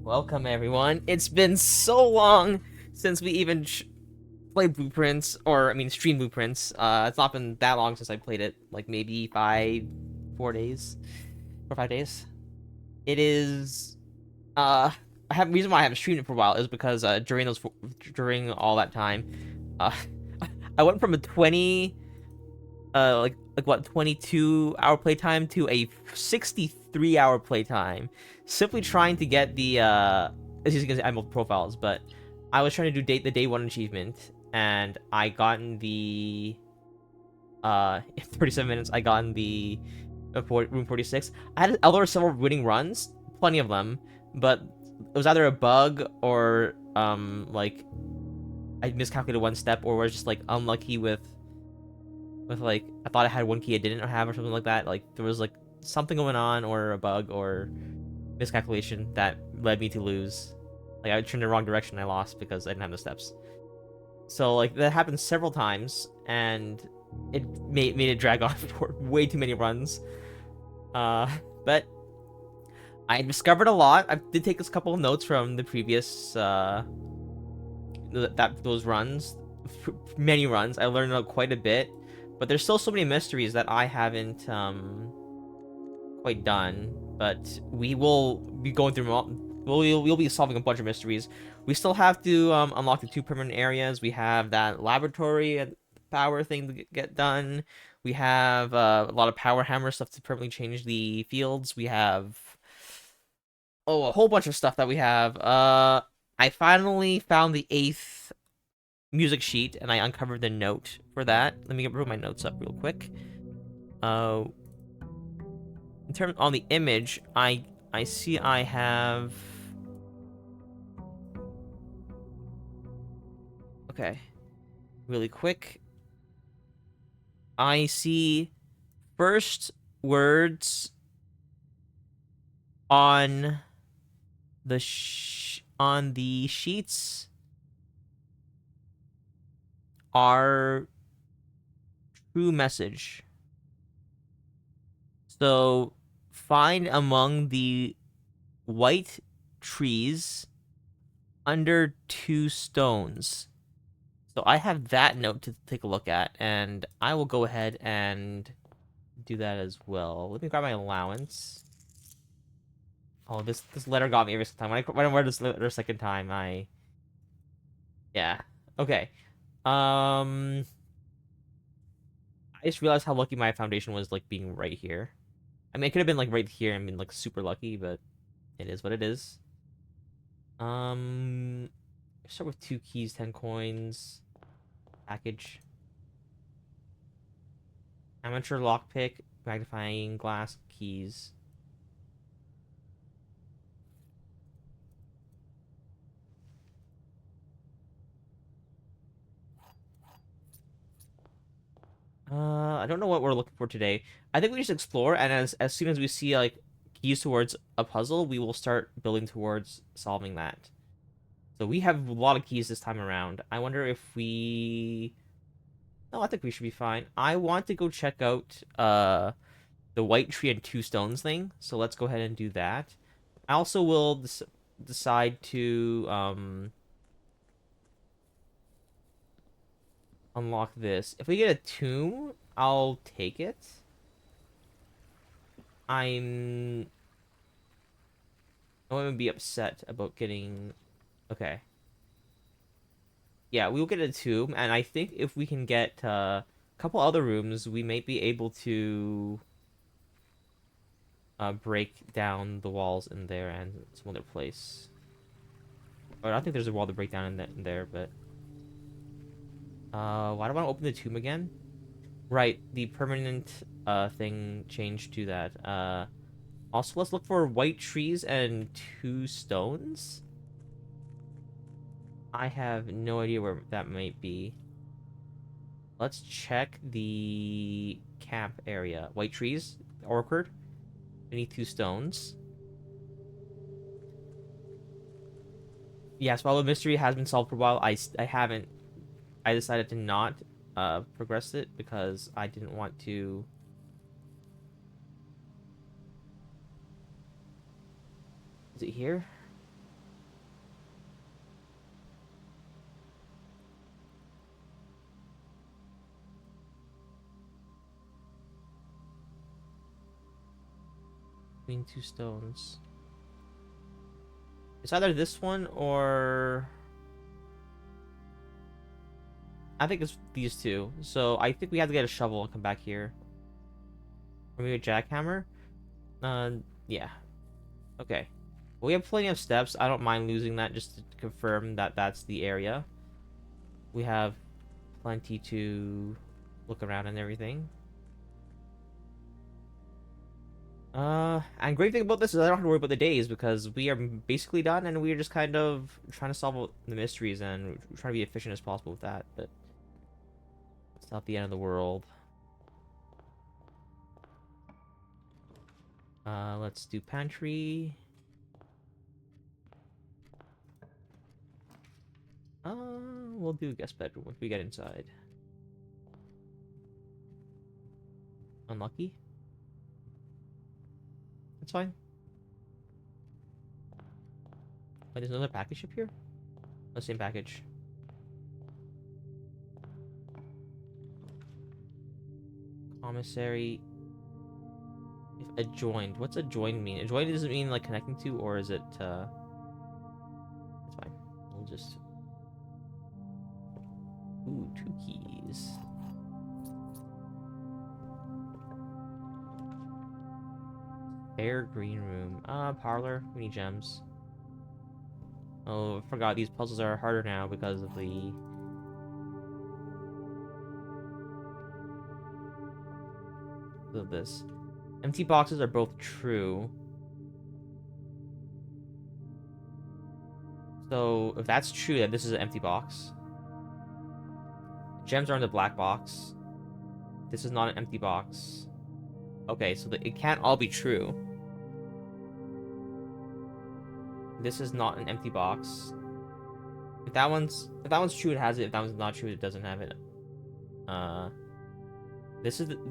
Welcome, everyone. It's been so long since we even played Blueprints, or I mean, streamed Blueprints. It's not been that long since I played it, like maybe 4 days, 4 or 5 days. It is. I have reason why I haven't streamed it for a while is because during all that time, uh, I went from a 22-hour playtime to a 63-hour playtime, simply trying to get the as you can see, I have profiles, but I was trying to do the day one achievement, and I gotten the in 37 minutes I gotten the room 46. I had other several winning runs, plenty of them, but it was either a bug or like I miscalculated one step, or was just like unlucky with like I thought I had one key I didn't have or something like that. Like there was like something going on, or a bug or miscalculation that led me to lose. Like I turned in the wrong direction, I lost because I didn't have the steps. So like that happened several times, and it made it drag on for way too many runs. But I discovered a lot. I did take a couple of notes from the previous those runs, many runs. I learned quite a bit, but there's still so many mysteries that I haven't quite done. But we will be going through. We'll be solving a bunch of mysteries. We still have to unlock the two permanent areas. We have that laboratory and power thing to get done. We have a lot of power hammer stuff to permanently change the fields. We have a whole bunch of stuff that we have. I finally found the eighth music sheet, and I uncovered the note for that. Let me put my notes up real quick. Uh, in terms on the image, I see I have. Okay, really quick. I see first words on on the sheets are true message. So find among the white trees under two stones. So I have that note to take a look at, and I will go ahead and do that as well. Let me grab my allowance. Oh, this letter got me every single time. When I read this letter a second time, yeah. Okay. Um, I just realized how lucky my foundation was, like being right here. I mean, it could have been like right here and been like super lucky, but it is what it is. Um, start with 2 keys, 10 coins, package, amateur lockpick, magnifying glass, keys. I don't know what we're looking for today. I think we just explore, and as soon as we see like keys towards a puzzle, we will start building towards solving that. So we have a lot of keys this time around. I wonder if we. No, I think we should be fine. I want to go check out the white tree and two stones thing. So let's go ahead and do that. I also will decide to unlock this. If we get a tomb, I'll take it. I'm I wouldn't be upset about getting. Okay. Yeah, we will get a tomb, and I think if we can get a couple other rooms, we may be able to break down the walls in there and some other place. Or I don't think there's a wall to break down in there, but why do I want to open the tomb again? Right, the permanent thing changed to that. Also, let's look for white trees and two stones. I have no idea where that might be. Let's check the camp area. White trees, orchard, beneath two stones. Yes, while the mystery has been solved for a while, I haven't. I decided to not progress it because I didn't want to. Is it here? between two stones. It's either this one or... I think it's these two. So I think we have to get a shovel and come back here. Or maybe a jackhammer? Yeah. Okay. Well, we have plenty of steps. I don't mind losing that just to confirm that that's the area. We have plenty to look around and everything. And great thing about this is I don't have to worry about the days because we are basically done and we are just kind of trying to solve the mysteries and trying to be efficient as possible with that, but it's not the end of the world. Let's do pantry. We'll do guest bedroom once we get inside. Unlucky? That's fine. Wait, there's another package ship here? The same package. Commissary. If adjoined. What's adjoined mean? Adjoined doesn't mean like connecting to, or is it, It's fine. We'll just... Ooh, 2 keys. Spare green room. Parlor. We need gems. Oh, I forgot these puzzles are harder now because of the... of this. Empty boxes are both true. So, if that's true, then this is an empty box. Gems are in the black box. This is not an empty box. Okay, so it can't all be true. This is not an empty box. If that one's true, it has it. If that one's not true, it doesn't have it.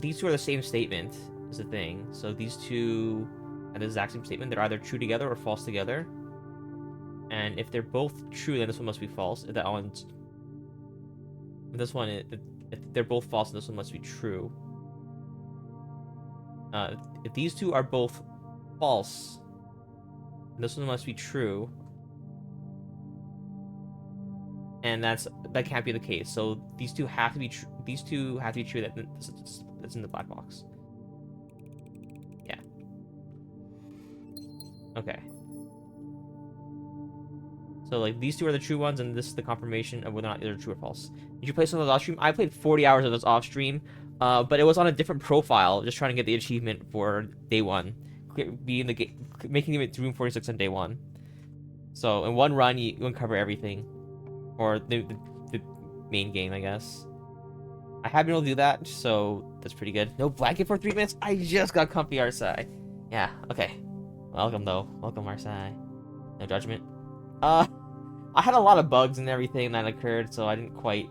These two are the same statement, is the thing. So these two are the exact same statement. They're either true together or false together. And if they're both true, then this one must be false. If they're both false, then this one must be true. If these two are both false, this one must be true. And that can't be the case. So these two have to be true. These two have to be true. That's in the black box. Yeah. Okay. So like these two are the true ones, and this is the confirmation of whether or not they're true or false. Did you play some of those off stream? I played 40 hours of those off stream, but it was on a different profile, just trying to get the achievement for day one, being the game, making it through Room 46 on day one. So in one run, you uncover everything, or the main game, I guess. I have been able to do that, so that's pretty good. No blanket for 3 minutes. I just got comfy, Arsai. Yeah. Okay. Welcome though. Welcome, Arsai. No judgment. I had a lot of bugs and everything that occurred, so I didn't quite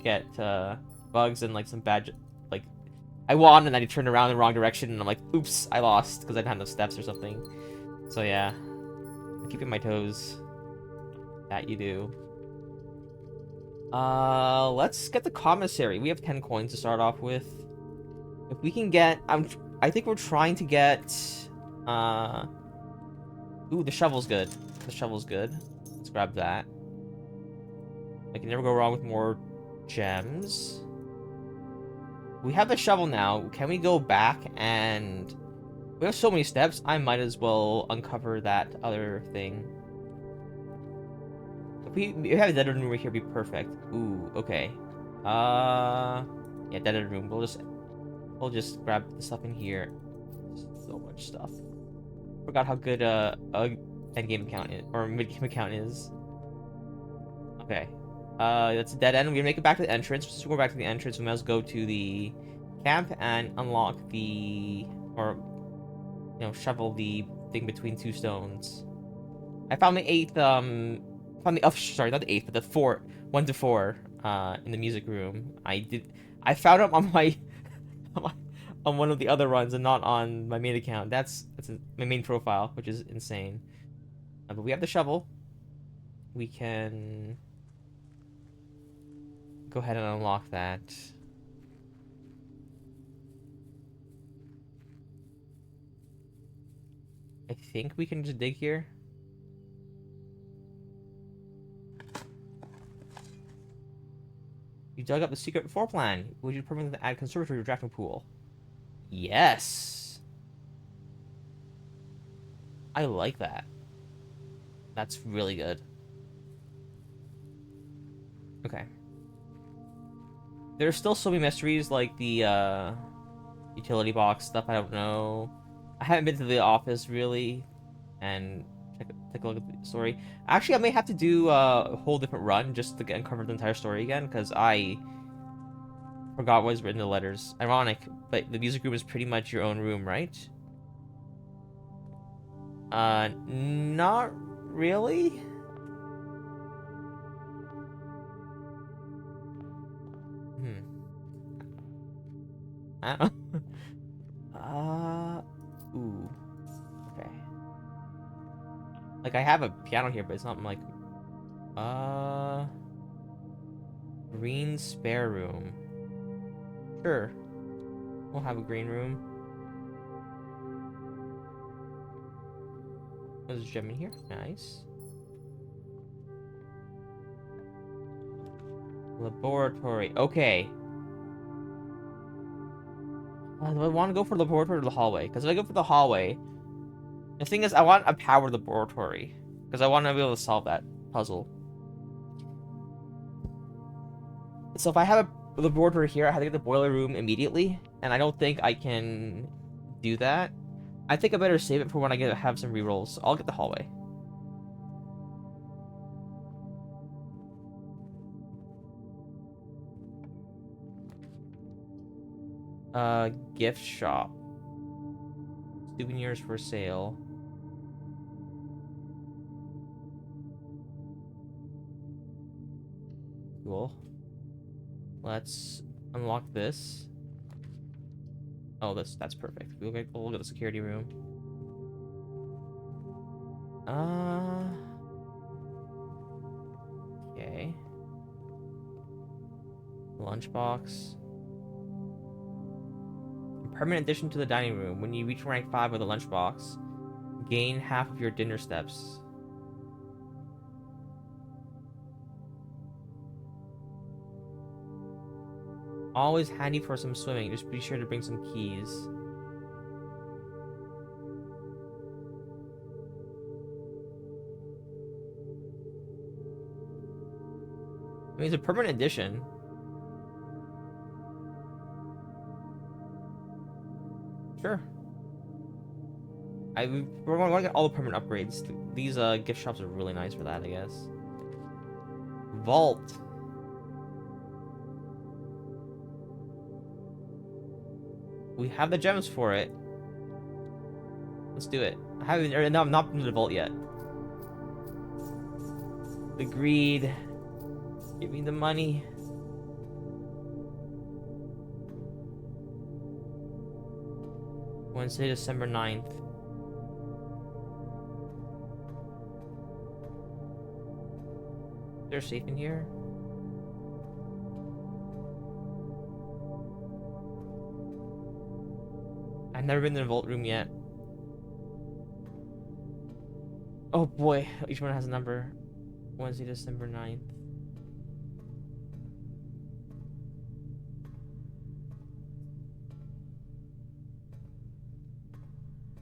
get bugs and like some bad, like I won and then I turned around in the wrong direction and I'm like, oops, I lost because I didn't have no steps or something. So yeah, I'm keeping my toes. That you do. Let's get the commissary. We have 10 coins to start off with. If we can get, I think we're trying to get, ooh, the shovel's good. The shovel's good. Let's grab that. I can never go wrong with more gems. We have the shovel now. Can we go back and... We have so many steps, I might as well uncover that other thing. If we have a dead end room right here, it'd be perfect. Ooh, okay. Yeah, dead end room. We'll just grab the stuff in here. So much stuff. Forgot how good end game account is, or mid game account is. Okay. That's a dead end. We're gonna make it back to the entrance. Since we're back to the entrance, we must go to the camp and unlock the, or you know, shovel the thing between two stones. I found the 8th, sorry, not the 8th, but the 4, 1 to 4, in the music room. I found it on my, on one of the other runs and not on my main account. That's my main profile, which is insane. But we have the shovel. We can go ahead and unlock that. I think we can just dig here. You dug up the secret floor plan. Would you permanently add conservatory to drafting pool? Yes. I like that. That's really good. Okay. There's still so many mysteries, like the utility box stuff I don't know. I haven't been to the office really, and take a look at the story. Actually, I may have to do a whole different run just to uncover the entire story again, because I forgot what was written in the letters. Ironic, but the music room is pretty much your own room, right? Not really. Hmm. I don't ooh. Okay. Like, I have a piano here, but it's not like... Uh... Green spare room. Sure. We'll have a green room. There's a gem in here. Nice. Laboratory. Okay. Do I want to go for the laboratory or the hallway? Because if I go for the hallway... The thing is, I want a powered laboratory. Because I want to be able to solve that puzzle. So if I have a laboratory here, I have to get the boiler room immediately. And I don't think I can do that. I think I better save it for when I have some rerolls. I'll get the hallway. Gift shop. Souvenirs for sale. Cool. Let's unlock this. Oh, that's perfect. We'll get the security room. Okay. Lunchbox. Permanent addition to the dining room. When you reach rank 5 with a lunchbox, gain half of your dinner steps. Always handy for some swimming. Just be sure to bring some keys. I mean, it's a permanent addition. Sure. We're going to get all the permanent upgrades. These gift shops are really nice for that, I guess. Vault. We have the gems for it. Let's do it. No, I'm not in the vault yet. Agreed. Give me the money. Wednesday, December 9th. Is there a safe in here? I've never been in the vault room yet. Oh boy, each one has a number. Wednesday, December 9th.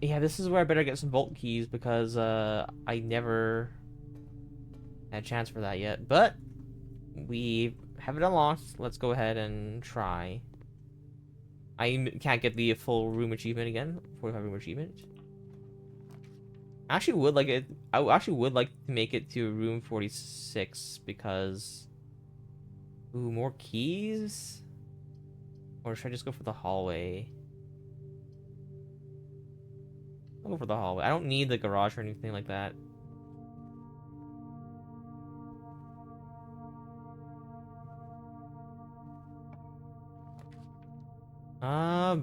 Yeah, this is where I better get some vault keys because I never had a chance for that yet. But we have it unlocked. Let's go ahead and try. I can't get the full room achievement again. 45 room achievement. I actually would like it. I actually would like to make it to room 46 because... Ooh, more keys? Or should I just go for the hallway? I'll go for the hallway. I don't need the garage or anything like that.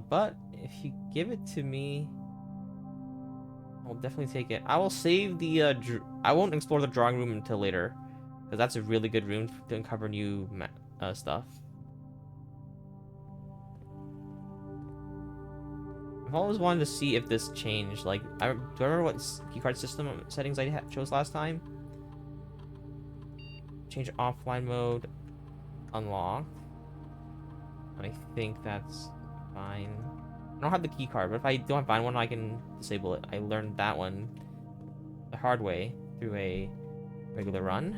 But if you give it to me, I'll definitely take it. I will save the, I won't explore the drawing room until later, because that's a really good room to uncover new stuff. I've always wanted to see if this changed. Like, do I remember what keycard system settings I chose last time? Change offline mode, unlock. I think that's fine. I don't have the keycard, but if I don't find one, I can disable it. I learned that one the hard way through a regular run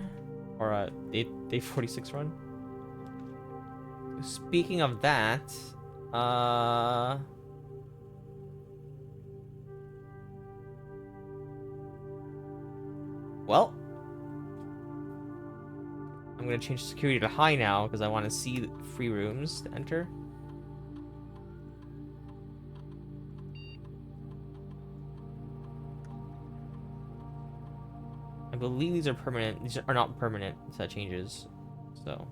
or a day 46 run. Speaking of that, well, I'm gonna change security to high now because I want to see free rooms to enter. I believe these are permanent. These are not permanent set changes, so.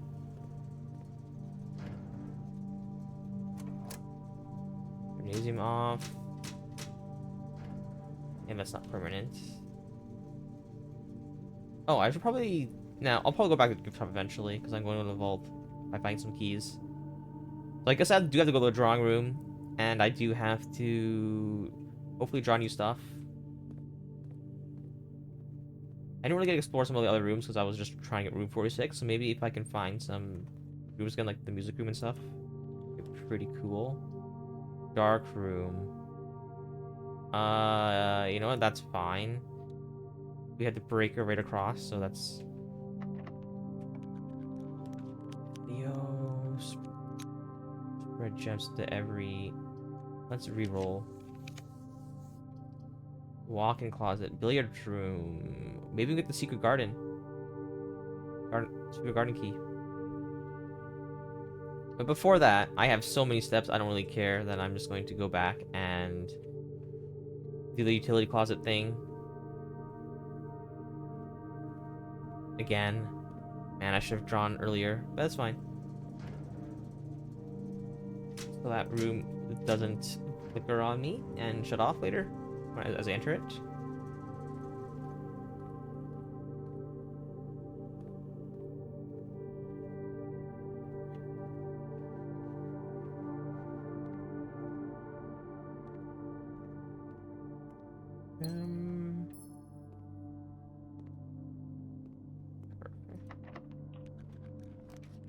Gymnasium off. And that's not permanent. Oh, I should probably... Now, I'll probably go back to the gift shop eventually, because I'm going to the vault by finding some keys. So I guess I do have to go to the drawing room, and I do have to hopefully draw new stuff. I didn't really get to explore some of the other rooms, because I was just trying to get room 46, so maybe if I can find some rooms again, like the music room and stuff, it'd be pretty cool. Dark room. You know what? That's fine. We had the breaker right across, so that's... Yo... Spread gems to every... Let's re-roll. Walk-in closet. Billiard room. Maybe we get the secret garden. Secret garden key. But before that, I have so many steps, I don't really care that I'm just going to go back and do the utility closet thing. Again. Man, I should have drawn earlier, but that's fine. So that room doesn't flicker on me and shut off later as I enter it.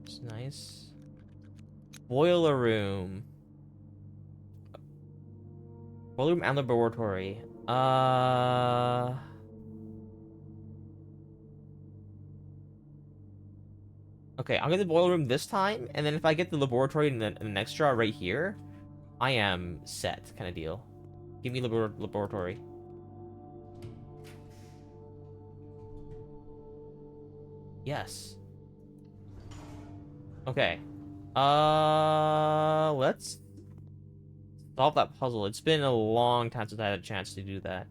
It's nice. Boiler room. Boiler room and laboratory. Okay, I'll get the boiler room this time, and then if I get the laboratory in the next draw right here, I am set, kind of deal. Give me laboratory. Yes. Okay. Let's solve that puzzle. It's been a long time since I had a chance to do that.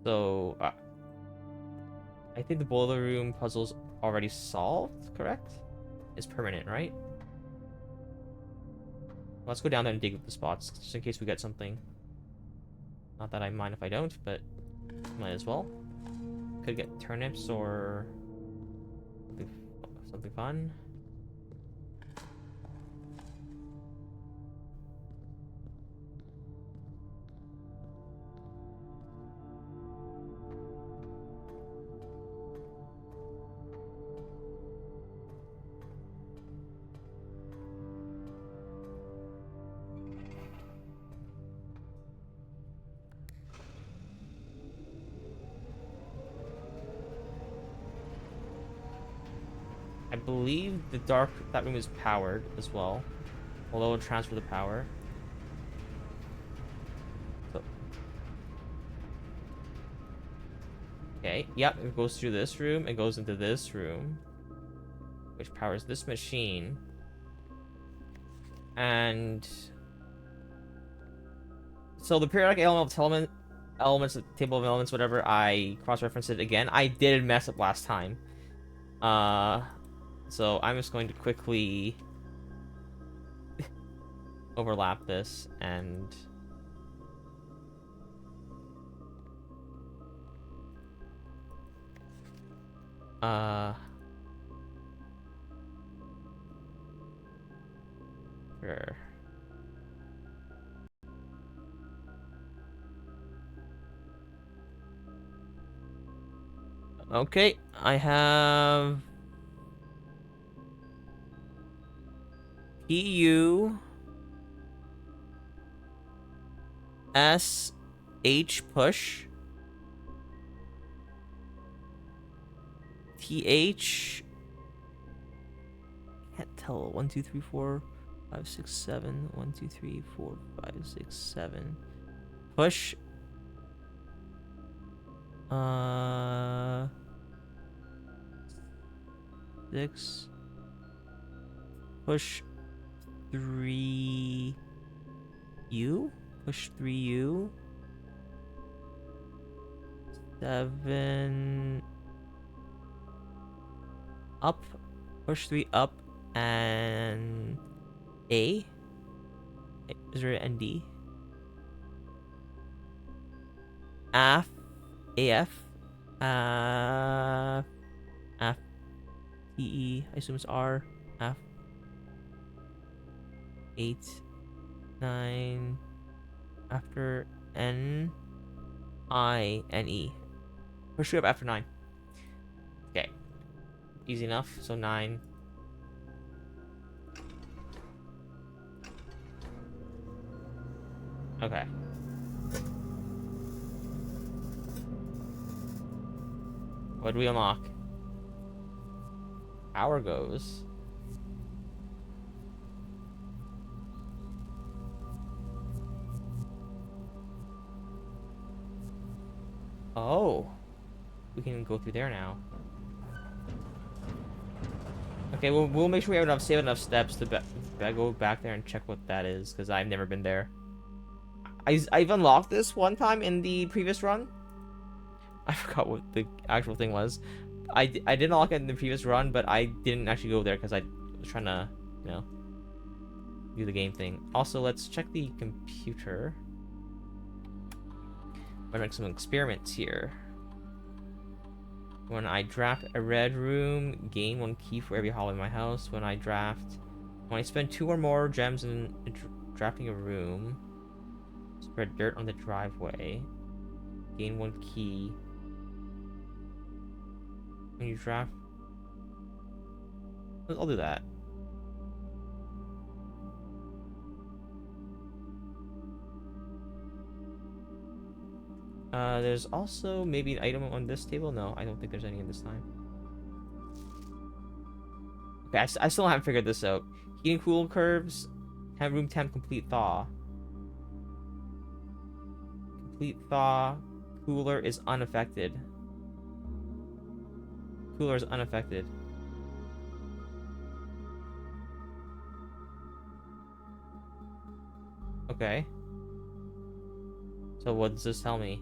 So, I think the boiler room puzzle's already solved, correct? It's permanent, right? Let's go down there and dig up the spots, just in case we get something. Not that I mind if I don't, but might as well. Could get turnips or something fun. I believe that room is powered as well. Although it'll transfer the power. So. Okay, yep, it goes through this room, it goes into this room, which powers this machine. And so the periodic elements, the table of elements, whatever, I cross-referenced it again. I did mess up last time. So I'm just going to quickly overlap this and sure. Okay, I have PU SH push TH. Can't tell. 1 2 3 4 5 6 7. 1 2 3 4 5 6 7. Push. Uh. 6. Push 3 U. Push 3 U. 7. Up. Push 3 up. And A. Is there an D? F. AF. F. TE. I assume it's R. F. 8. 9. After N. I. N. E. Push 3 up after 9. Okay. Easy enough. So 9. Okay. What do we unlock? Power goes. Oh. We can go through there now. Okay, we'll make sure we have save enough steps to go back there and check what that is, because I've never been there. I've unlocked this one time in the previous run. I forgot what the actual thing was. I did unlock it in the previous run, but I didn't actually go there because I was trying to, you know, do the game thing. Also, let's check the computer. I'm gonna make some experiments here. When I draft a red room, gain 1 key for every hallway in my house. When I spend 2 or more gems in drafting a room, spread dirt on the driveway, gain 1 key. When you draft, I'll do that. There's also maybe an item on this table. No, I don't think there's any in this time. Okay, I still haven't figured this out. Heating cool curves, have room temp, complete thaw. Complete thaw, cooler is unaffected. Cooler is unaffected. Okay. So what does this tell me?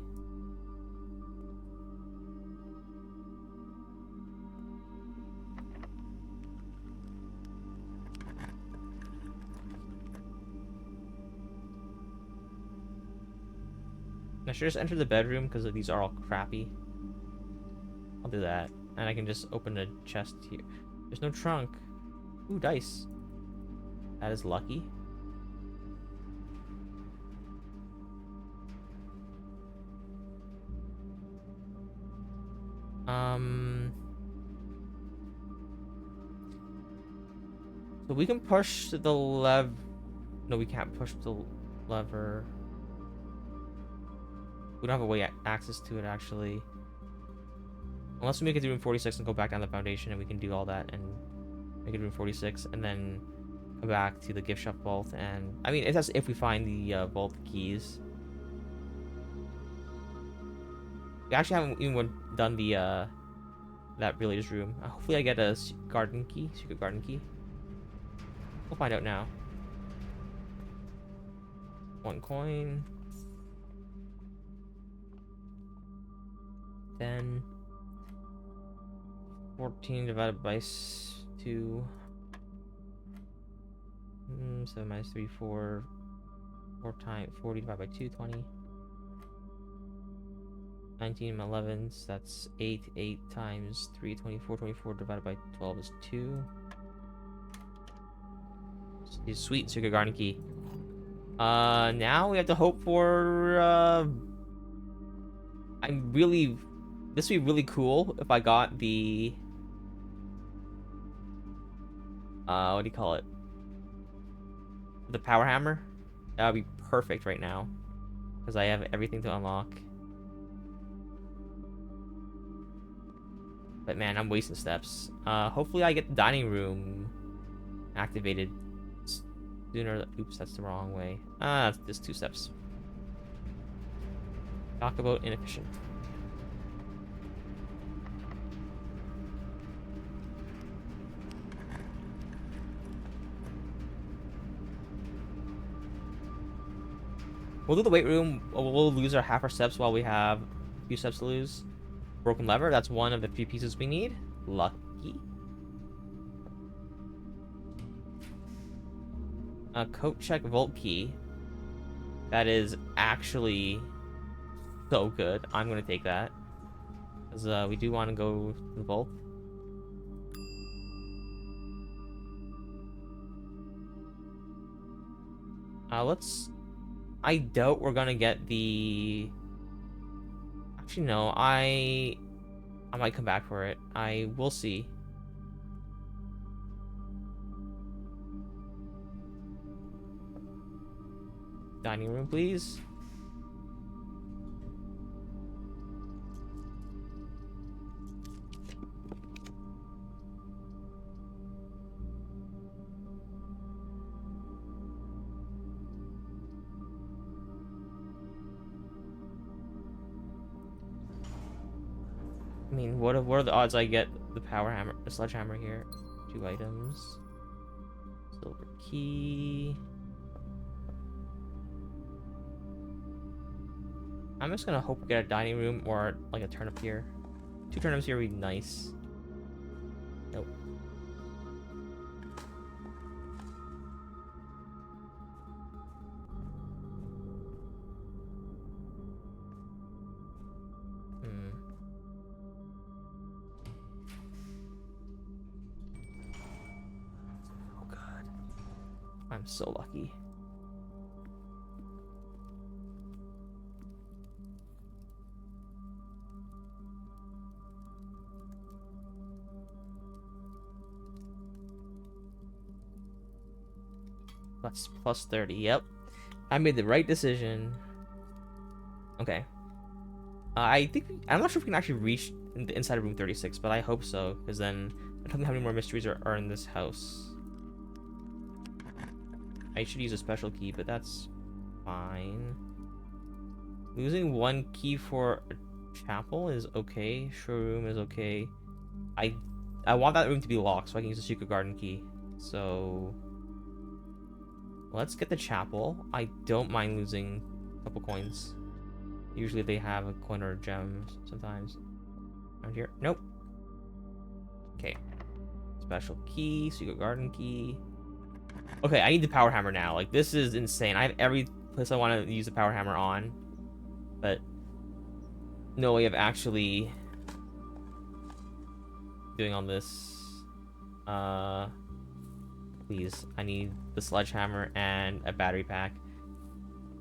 I should just enter the bedroom because these are all crappy. I'll do that. And I can just open a chest here. There's no trunk. Ooh, dice. That is lucky. So we can push the lever. No, we can't push the lever. We don't have a way access to it, actually. Unless we make it to room 46 and go back down the foundation, and we can do all that and make it room 46, and then come back to the gift shop vault. And I mean, that's if we find the vault keys. We actually haven't even done the that villager's room. Hopefully, I get a garden key, secret garden key. We'll find out now. 1 coin. 10. 14 divided by 2. 7 minus 3, 4. 4 times 40 divided by 2, 20. 19 11s, that's 8. 8 times 3, 24. 24 divided by 12 is 2. Sweet secret garden key. Now we have to hope for I'm really This would be really cool if I got the what do you call it? The power hammer. That would be perfect right now because I have everything to unlock. But man, I'm wasting steps. Hopefully I get the dining room activated sooner. Oops, that's the wrong way. That's just 2 steps. Talk about inefficient. We'll do the weight room. We'll lose our half our steps while we have a few steps to lose. Broken lever. That's one of the few pieces we need. Lucky. Coat check vault key. That is actually so good. I'm gonna take that because we do want to go to the vault. Let's. I doubt we're gonna get the. Actually, no. I might come back for it. I will see. Dining room, please. I mean, what are the odds I get the power hammer, the sledgehammer here? 2 items. Silver key. I'm just gonna hope we get a dining room or like a turnip here. 2 turnips here would be nice. Nope. Oh god. I'm so lucky. That's plus 30. Yep. I made the right decision. Okay. I think I'm not sure if we can actually reach the inside of room 36, but I hope so, because then I don't know how many more mysteries are in this house. I should use a special key, but that's fine. Losing 1 key for a chapel is okay. Showroom is okay. I want that room to be locked so I can use the secret garden key. So let's get the chapel. I don't mind losing a couple coins. Usually they have a coin or a gem sometimes. Around here. Nope. Okay. Special key, secret garden key. Okay, I need the power hammer now. Like, this is insane. I have every place I want to use the power hammer on. But no way of actually doing all this. Please, I need the sledgehammer and a battery pack.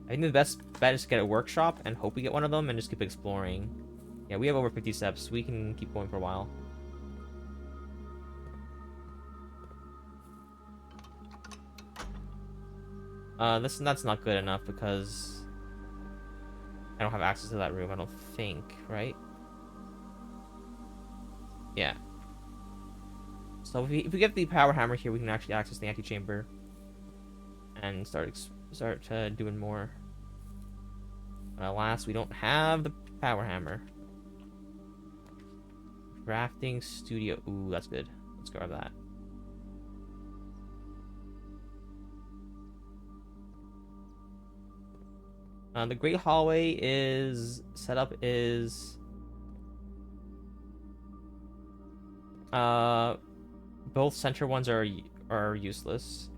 I think the best bet is to get a workshop and hope we get one of them and just keep exploring. Yeah, we have over 50 steps. We can keep going for a while. That's not good enough because I don't have access to that room, I don't think, right? Yeah. So if we get the power hammer here, we can actually access the antechamber and start doing more. But alas, we don't have the power hammer. Crafting studio. Ooh, that's good. Let's grab that. The great hallway setup is both center ones are useless.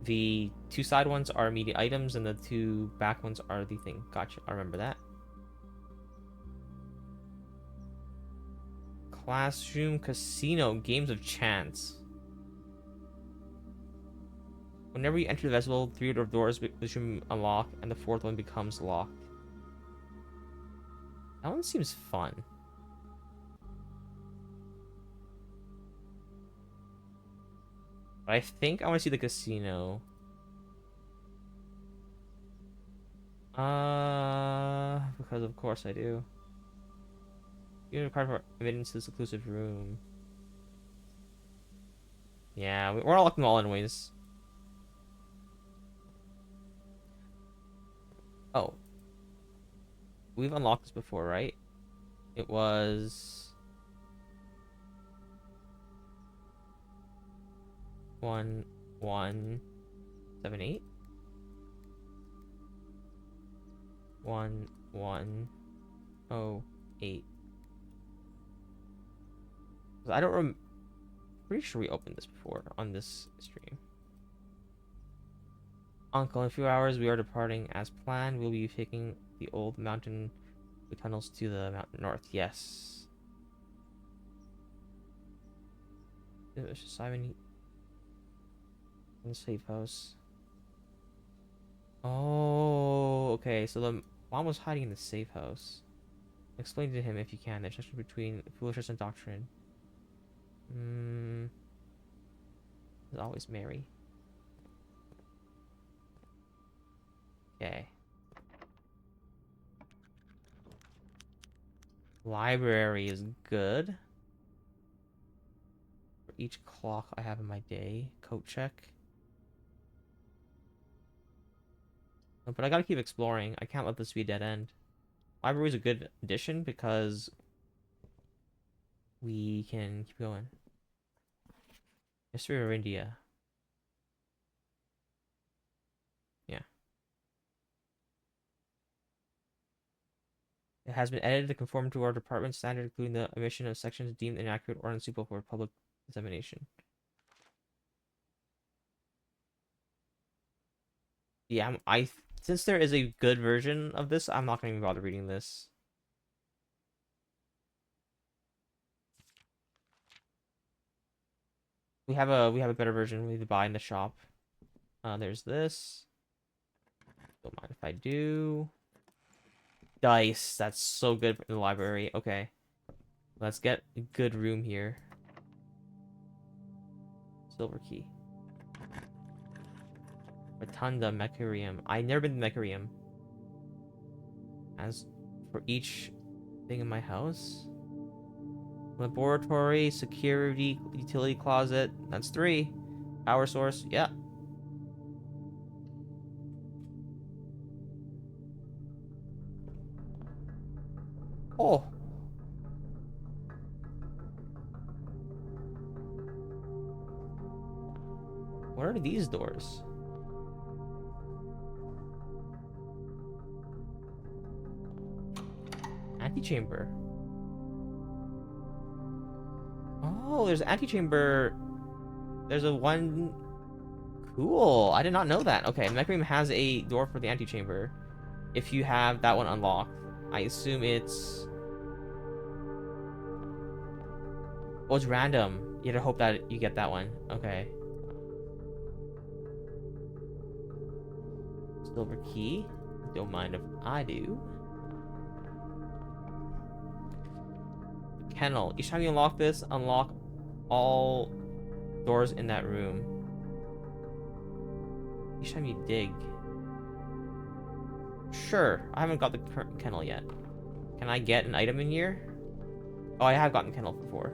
The 2 side ones are immediate items, and the 2 back ones are the thing. Gotcha. I remember that. Classroom, casino, games of chance. Whenever you enter the vestibule, 3 doors resume unlock, and the 4th one becomes locked. That one seems fun. But I think I want to see the casino. Because of course I do. You're required for admittance to this exclusive room. Yeah, we're not looking all anyways. Oh, we've unlocked this before, right? It was 1178. 1108. I don't rem. Pretty sure we opened this before on this stream. Uncle, in a few hours we are departing as planned. We'll be taking the old mountain tunnels to the mountain north. Yes. Simon in the safe house. Oh, okay. So the mom was hiding in the safe house. Explain to him if you can the connection between foolishness and doctrine. There's always Mary. Okay. Library is good. For each clock I have in my day. Coat check. But I gotta keep exploring. I can't let this be a dead end. Library is a good addition because we can keep going. History of India. Yeah. It has been edited to conform to our department standard, including the omission of sections deemed inaccurate or unsuitable for public dissemination. Yeah, since there is a good version of this, I'm not gonna even bother reading this. We have a better version we need to buy in the shop. There's this. Don't mind if I do. Dice. That's so good in the library. Okay. Let's get a good room here. Silver key. Rotunda Mecharium. I've never been to Mecharium. As for each thing in my house. Laboratory, security, utility closet. That's 3. Power source. Yeah. Oh. What are these doors? Antechamber. Oh, there's an antechamber. There's a one. Cool. I did not know that. Okay, Mecharium has a door for the antechamber. If you have that one unlocked, I assume it's. Oh, it's random. You have to hope that you get that one. Okay. Silver key. Don't mind if I do. Kennel. Each time you unlock this, unlock all doors in that room. Each time you dig. Sure. I haven't got the kennel yet. Can I get an item in here? Oh, I have gotten kennel before.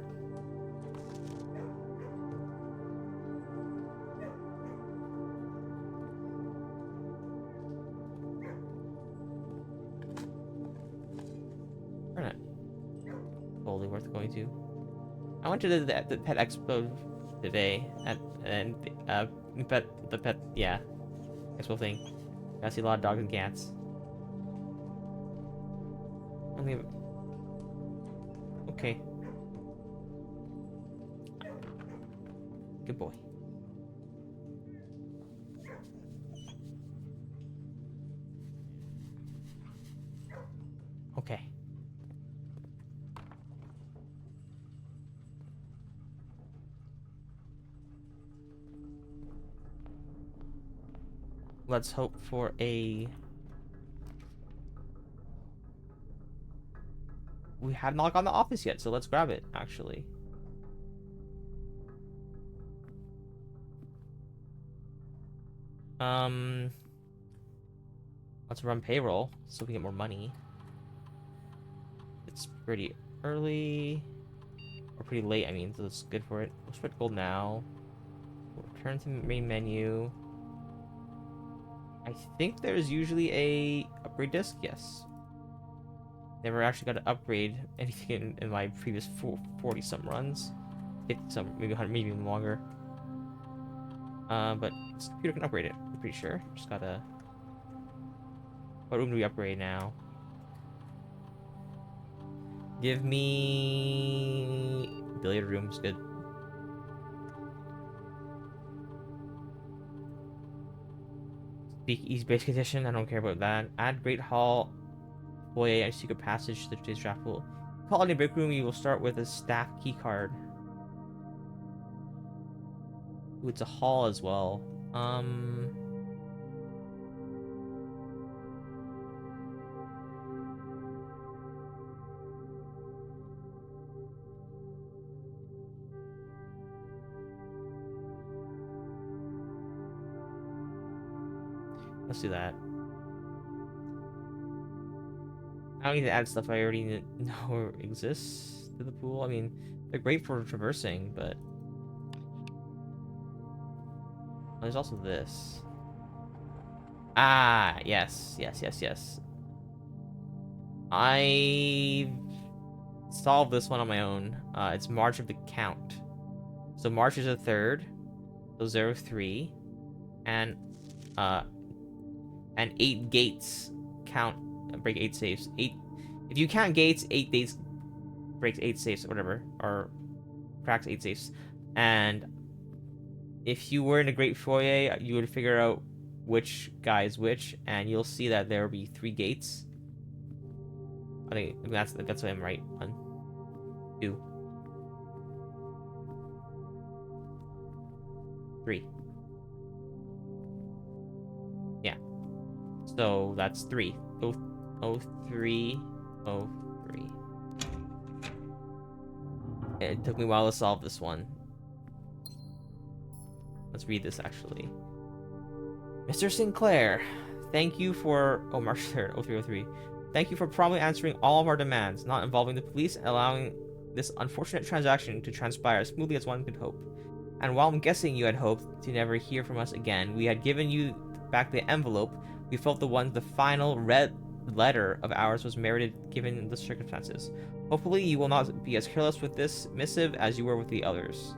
Totally worth going to. I went to the pet expo today and the pet expo thing. I see a lot of dogs and cats. Okay. Good boy. Okay. Let's hope for a... We have not gone to the office yet, so let's grab it, actually. Let's run payroll so we can get more money. It's pretty early. Or pretty late, I mean, so it's good for it. We'll split gold now. We'll return to main menu. I think there's usually a upgrade disc, yes. Never actually got to upgrade anything in my previous 40-some runs. 50-some, maybe 100, maybe even longer. But this computer can upgrade it, I'm pretty sure. Just gotta... What room do we upgrade now? Give me... Billiard room's good. Speak easy base condition, I don't care about that. Add Great Hall, foyer, and secret passage to today's draft pool. Call in a break room, you will start with a staff key card. Ooh, it's a hall as well. Let's do that. I don't need to add stuff I already know exists to the pool. I mean, they're great for traversing, but... There's also this. Ah, yes. I solved this one on my own. It's March of the Count. So March is a third. So 03. And 8 gates count break 8 safes. 8 if you count gates, 8 gates breaks 8 safes or whatever, or cracks 8 safes. And if you were in a great foyer, you would figure out which guy is which, and you'll see that there will be 3 gates. I think that's what I'm right. 1, 2, 3. Yeah. So that's 3. 03. It took me a while to solve this one. Let's read this actually. Mr. Sinclair, thank you for... Oh, March 3rd, 0303. Thank you for promptly answering all of our demands, not involving the police, and allowing this unfortunate transaction to transpire as smoothly as one could hope. And while I'm guessing you had hoped to never hear from us again, we had given you back the envelope. We felt the final red letter of ours was merited given the circumstances. Hopefully you will not be as careless with this missive as you were with the others.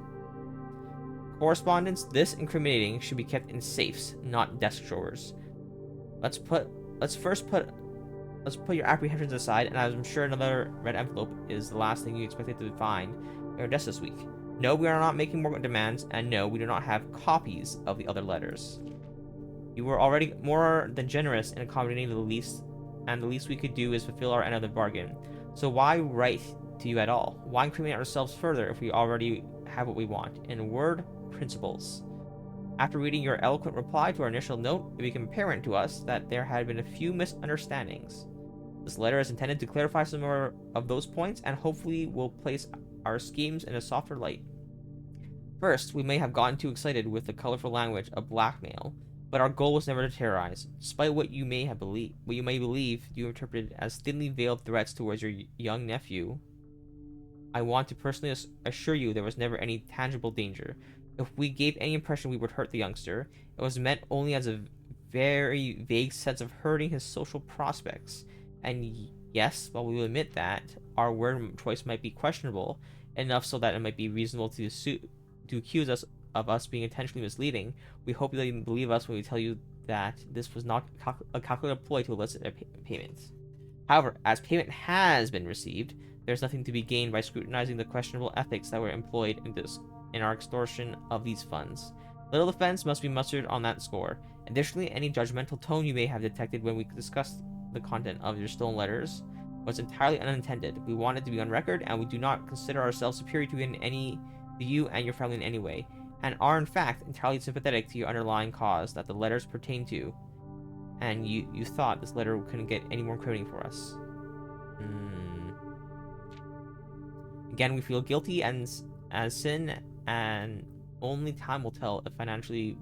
Correspondence this incriminating should be kept in safes, not desk drawers. Let's put your apprehensions aside, and I'm sure another red envelope is the last thing you expected to find in your desk this week. No, we are not making more demands, and no, we do not have copies of the other letters. You were already more than generous in accommodating the least, and the least we could do is fulfill our end of the bargain. So why write to you at all? Why incriminate ourselves further if we already have what we want? In a word, principles. After reading your eloquent reply to our initial note, it became apparent to us that there had been a few misunderstandings. This letter is intended to clarify some more of those points and hopefully will place our schemes in a softer light. First, we may have gotten too excited with the colorful language of blackmail, but our goal was never to terrorize. Despite what you may believe you interpreted as thinly veiled threats towards your young nephew, I want to personally assure you there was never any tangible danger. If we gave any impression we would hurt the youngster, it was meant only as a very vague sense of hurting his social prospects. And yes, while we will admit that our word choice might be questionable, enough so that it might be reasonable to accuse us of us being intentionally misleading, we hope that you believe us when we tell you that this was not a calculated ploy to elicit a payment. However, as payment has been received, there's nothing to be gained by scrutinizing the questionable ethics that were employed in our extortion of these funds. Little defense must be mustered on that score. Additionally, any judgmental tone you may have detected when we discussed the content of your stolen letters was entirely unintended. We want it to be on record, and we do not consider ourselves superior to you and your family in any way, and are in fact entirely sympathetic to your underlying cause that the letters pertain to. And you thought this letter couldn't get any more incriminating for us. Again, we feel guilty as sin, and only time will tell if financially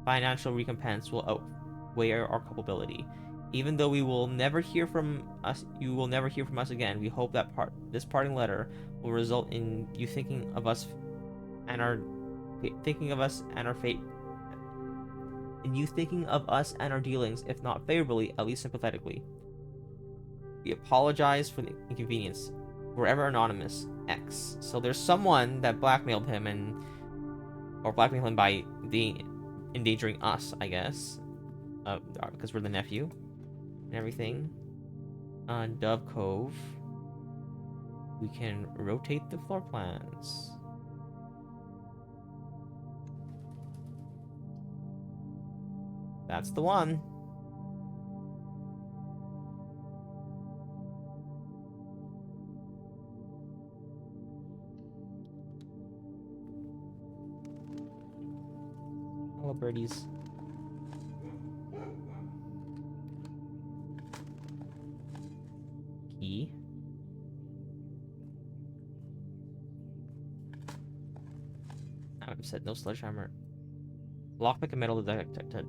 financial recompense will outweigh our culpability. Even though we will never hear from us, you will never hear from us again. We hope that this parting letter will result in you thinking of us and our fate, in you thinking of us and our dealings, if not favorably, at least sympathetically. We apologize for the inconvenience. Forever anonymous, X. So there's someone that blackmailed him or blackmailed him by endangering us, I guess, because we're the nephew and everything. On Dove Cove, we can rotate the floor plans. That's the one. Hello, birdies. Key. I've said no sledgehammer. Lockpick and metal detector.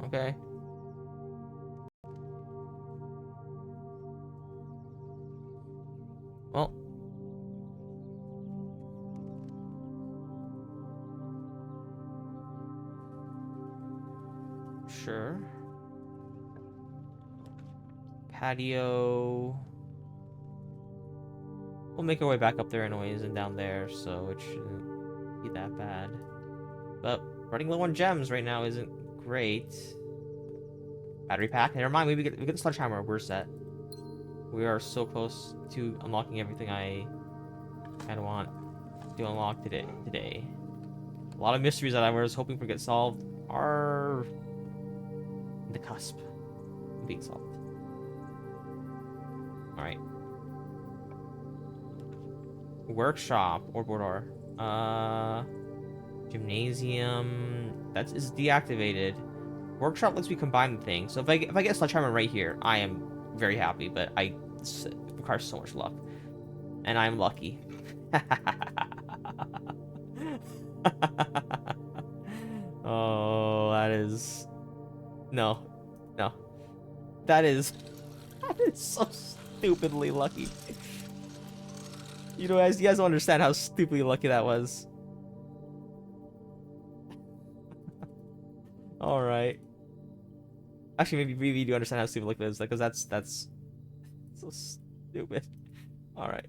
Okay. Well. Sure. Patio. We'll make our way back up there anyways and down there, so it shouldn't be that bad. But running low on gems right now isn't great. Battery pack. Never mind, we get the sledgehammer. We're set. We are so close to unlocking everything I kind of want to unlock today. A lot of mysteries that I was hoping for get solved are the cusp of being solved. All right. Workshop or Bordor. Gymnasium. That is deactivated. Workshop lets me combine the things. So if I get sledgehammer right here, I am very happy. But it requires so much luck, and I'm lucky. Oh, that is no. That is so stupidly lucky. You guys don't understand how stupidly lucky that was. All right. Actually, maybe you do understand how stupid lucky that is, because that's so stupid. All right.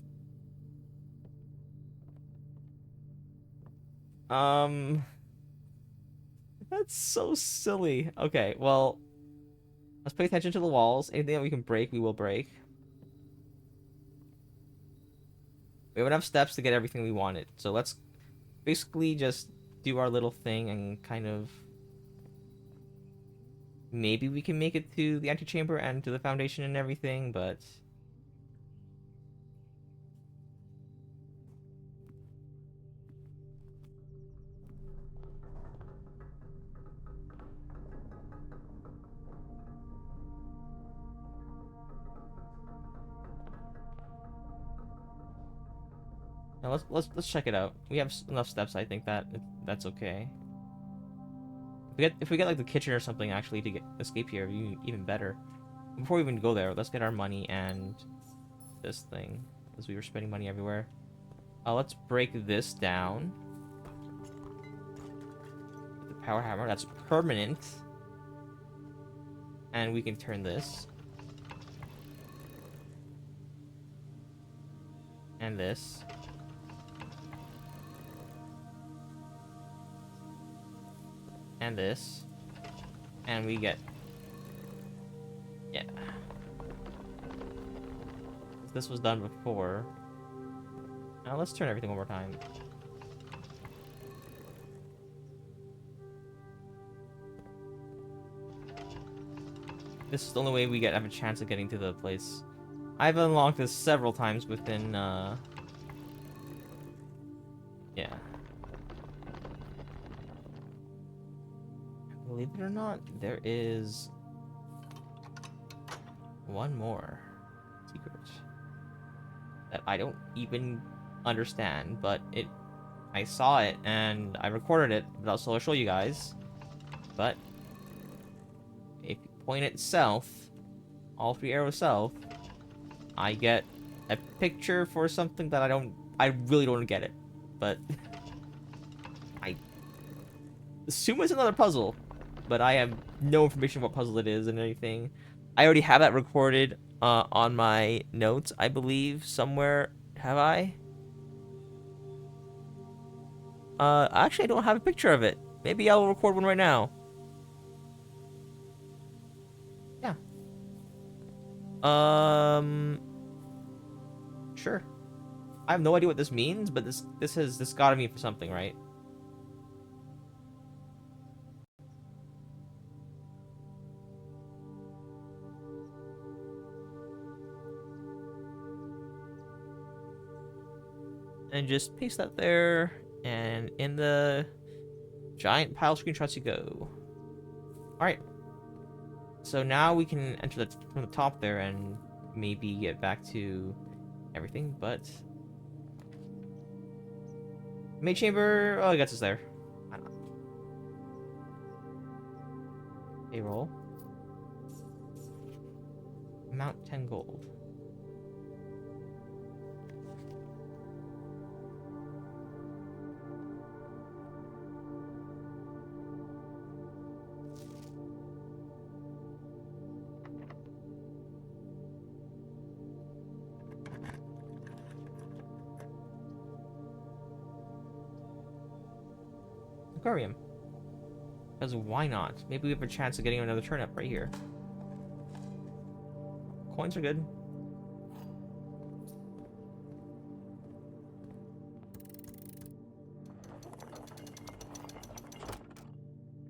That's so silly. Okay, well, let's pay attention to the walls. Anything that we can break, we will break. We have enough steps to get everything we wanted. So let's basically just do our little thing and kind of... Maybe we can make it to the antechamber and to the foundation and everything, but... Now let's check it out. We have enough steps, I think that's okay. If we get like the kitchen or something actually to escape here, even better. Before we even go there, let's get our money and this thing, because we were spending money everywhere. Let's break this down. The power hammer, that's permanent. And we can turn this. And this. And this. And we get... Yeah. This was done before. Now let's turn everything one more time. This is the only way we have a chance of getting to the place. I've unlocked this several times within, yeah. Believe it or not, there is one more secret that I don't even understand, but it I saw it and I recorded it, but I'll show you guys. But if you point it south, all 3 arrows south, I get a picture for something that I really don't get it. But I assume it's another puzzle, but I have no information what puzzle it is and anything. I already have that recorded on my notes, I believe, somewhere. Have I? Actually, I don't have a picture of it. Maybe I'll record one right now. Yeah. Sure. I have no idea what this means, but this gotta mean for something, right? And just paste that there, and in the giant pile of screenshots you go. Alright. So now we can enter from the top there and maybe get back to everything, but... Maid chamber, oh, I guess it's there. I don't know. Payroll. Amount 10 gold. Aquarium. Because why not? Maybe we have a chance of getting another turnip right here. Coins are good.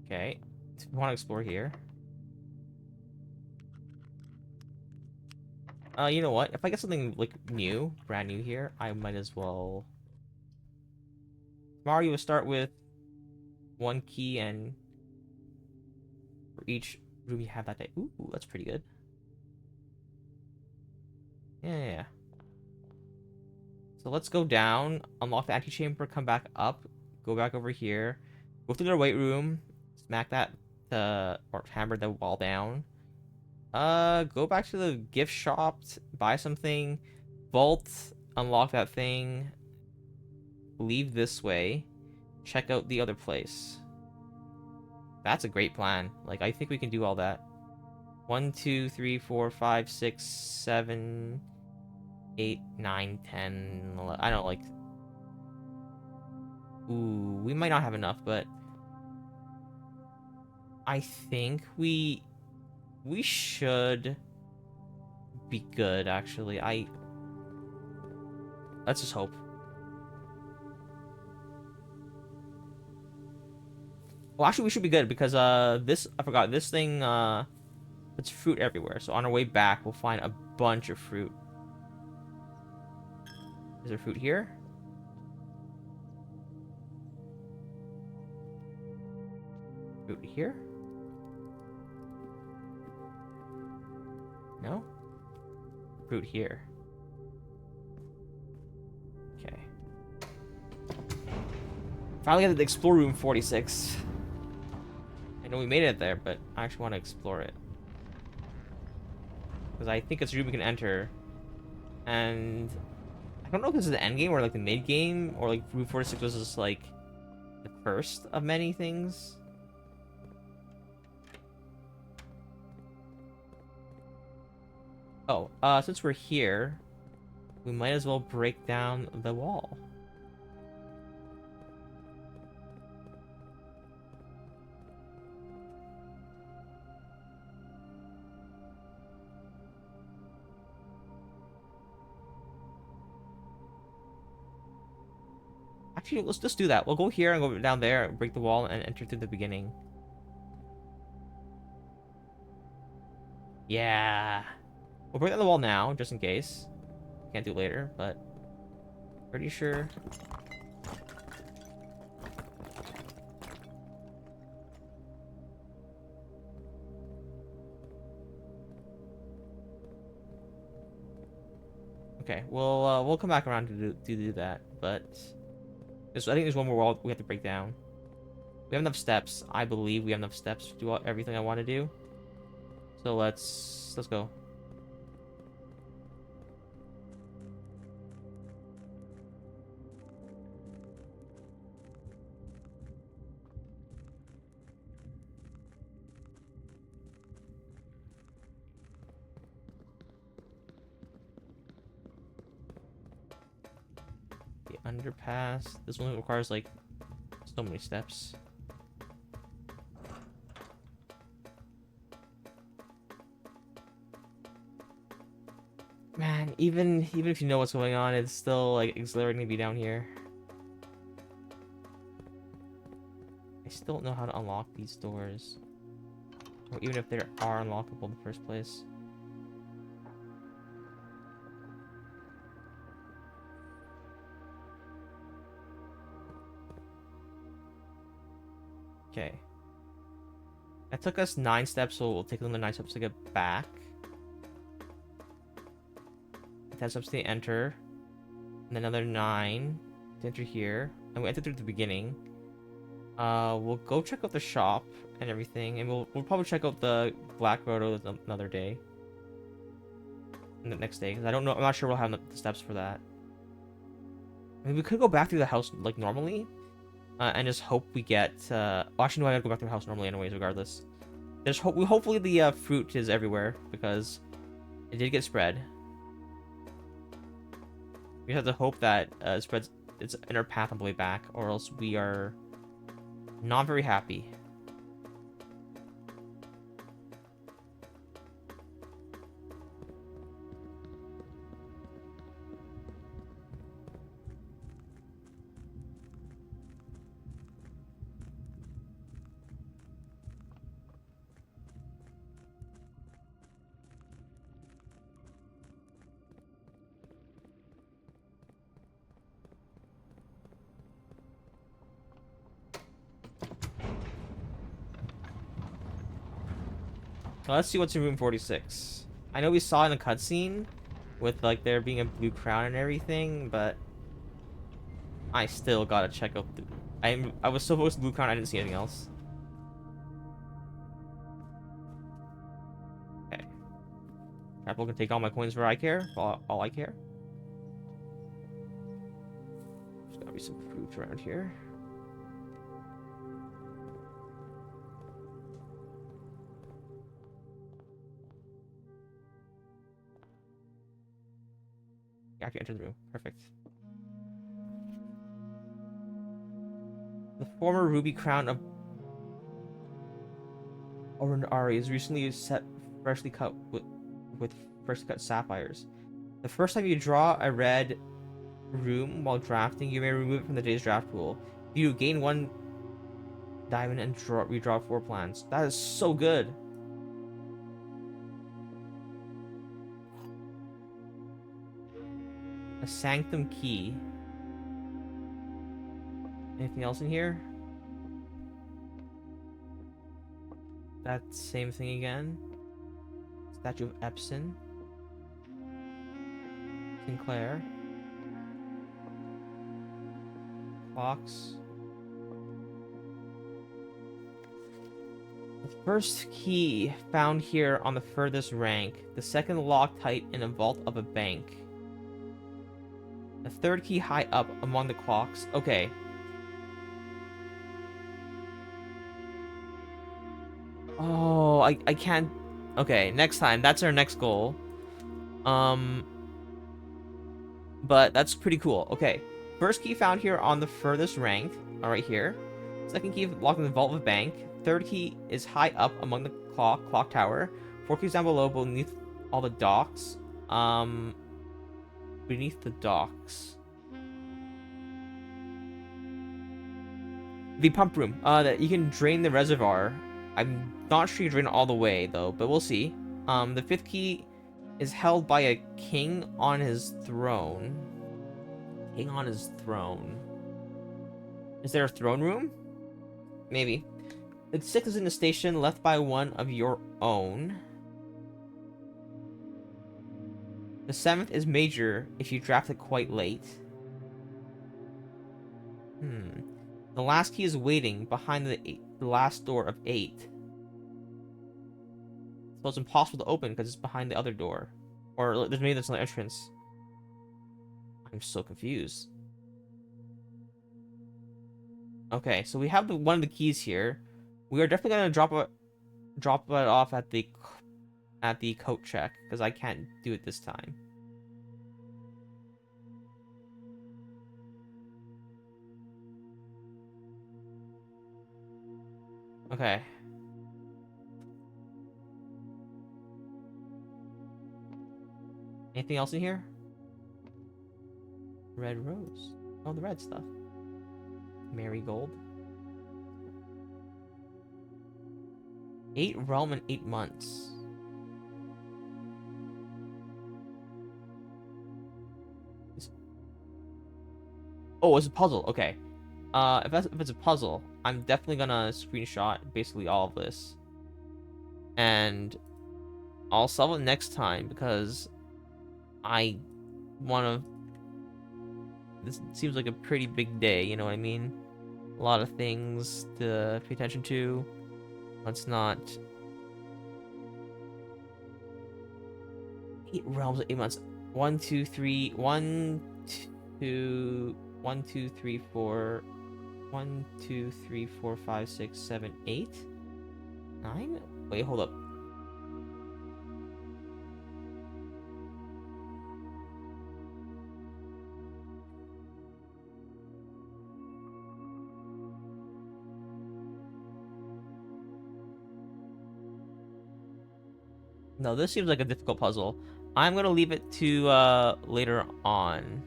Okay. We want to explore here. You know what? If I get something like new, brand new here, I might as well. Tomorrow you will start with 1 key, and for each room you have that day. Ooh, that's pretty good. Yeah. So let's go down, unlock the antechamber, come back up, go back over here, go through the weight room, smack that or hammer the wall down. Go back to the gift shop, buy something, vault, unlock that thing, leave this way, check out the other place. That's a great plan. Like, I think we can do all that. 1, 2, 3, 4, 5, 6, 7, 8, 9, 10, 11. I don't like... Ooh, we might not have enough, but... I think we should be good, actually. Let's just hope. Well, actually, we should be good because I forgot, this thing puts fruit everywhere. So on our way back, we'll find a bunch of fruit. Is there fruit here? Fruit here? No? Fruit here. Okay. Finally got the explore room 46. I know we made it there, but I actually want to explore it. Because I think it's a room we can enter. And I don't know if this is the end game or like the mid game, or like room 46 was just like the first of many things. Oh, since we're here, we might as well break down the wall. Actually, let's just do that. We'll go here and go down there, break the wall, and enter through the beginning. Yeah. We'll break down the wall now, just in case. Can't do it later, but pretty sure. Okay, we'll come back around to do that, but I think there's one more wall we have to break down. We have enough steps. I believe we have enough steps to do everything I want to do. So let's go. The underpass. This one requires like so many steps. Man, even if you know what's going on, it's still like exhilarating to be down here. I still don't know how to unlock these doors. Or even if they are unlockable in the first place. Okay. That took us 9 steps, so we'll take another 9 steps to get back. 10 steps to enter. And another 9 to enter here. And we entered through the beginning. We'll go check out the shop and everything, and we'll probably check out the Black Grotto another day. The next day, because I'm not sure we'll have the steps for that. I mean, we could go back through the house like normally, and just hope we get. Actually, no, I gotta go back through the house normally, anyways. Regardless, hopefully the fruit is everywhere because it did get spread. We have to hope that it spreads its inner path on the way back, or else we are not very happy. So let's see what's in room 46. I know we saw in the cutscene with like there being a blue crown and everything, but I still gotta check out the. I was so focused on blue crown, I didn't see anything else. Okay. Apple can take all my coins for I care. All I care. There's gotta be some fruit around here. I can enter the room. Perfect. The former ruby crown of Orinari is recently freshly cut with freshly cut sapphires. The first time you draw a red room while drafting, you may remove it from the day's draft pool. You gain 1 diamond and redraw 4 plans. That is so good. A sanctum key. Anything else in here? That same thing again. Statue of Epson. Sinclair. Clocks. The first key found here on the furthest rank. The second Loctite in a vault of a bank. The third key high up among the clocks. Okay. Oh, I can't. Okay, next time. That's our next goal. But that's pretty cool. Okay. First key found here on the furthest rank. All right, here. Second key locked in the vault of a bank. Third key is high up among the clock tower. 4 keys down below beneath all the docks. Beneath the docks. The pump room. That you can drain the reservoir. I'm not sure you drain it all the way though, but we'll see. The 5th key is held by a king on his throne. King on his throne. Is there a throne room? Maybe. The 6th is in a station left by one of your own. The 7th is major if you draft it quite late. Hmm. The last key is waiting behind the last door of 8. So it's impossible to open because it's behind the other door. Or maybe there's another entrance. I'm so confused. Okay, so we have one of the keys here. We are definitely gonna drop it off at the coat check because I can't do it this time. Okay. Anything else in here? Red rose. Oh, the red stuff. Marigold. 8 realm in 8 months. Oh, it's a puzzle. Okay. If it's a puzzle, I'm definitely gonna screenshot basically all of this, and I'll solve it next time because I wanna. This seems like a pretty big day. You know what I mean? A lot of things to pay attention to. Let's not. 8 realms in 8 months. 1, 2, 3. 1, 2. 1, 2, 3, 4. 1, 2, 3, 4, 5, 6, 7, 8, 9? Wait, hold up. No, this seems like a difficult puzzle. I'm gonna leave it to later on.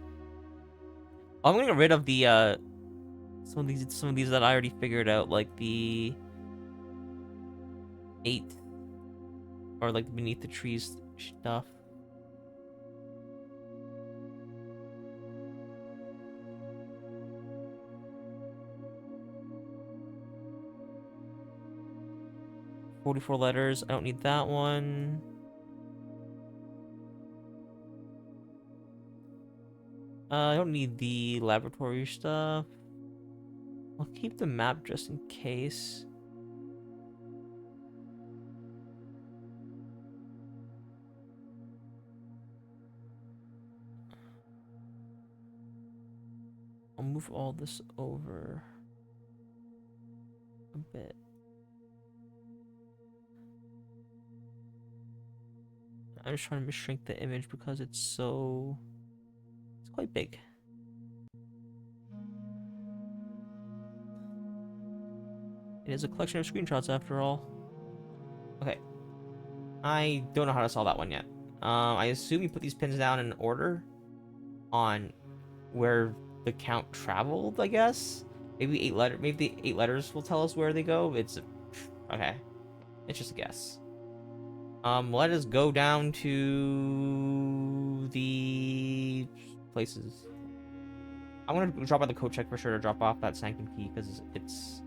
I'm gonna get rid of the some of these that I already figured out, like the 8 or like beneath the trees stuff. "44 letters. I don't need that one. I don't need the laboratory stuff. I'll keep the map just in case. I'll move all this over a bit. I'm just trying to shrink the image because it's quite big. It is a collection of screenshots after all. Okay. I don't know how to solve that one yet. I assume you put these pins down in order on where the count traveled, I guess. Maybe maybe the 8 letters will tell us where they go. Okay. It's just a guess. Let us go down to the places. I'm gonna drop by the code check for sure to drop off that sanctum key because it's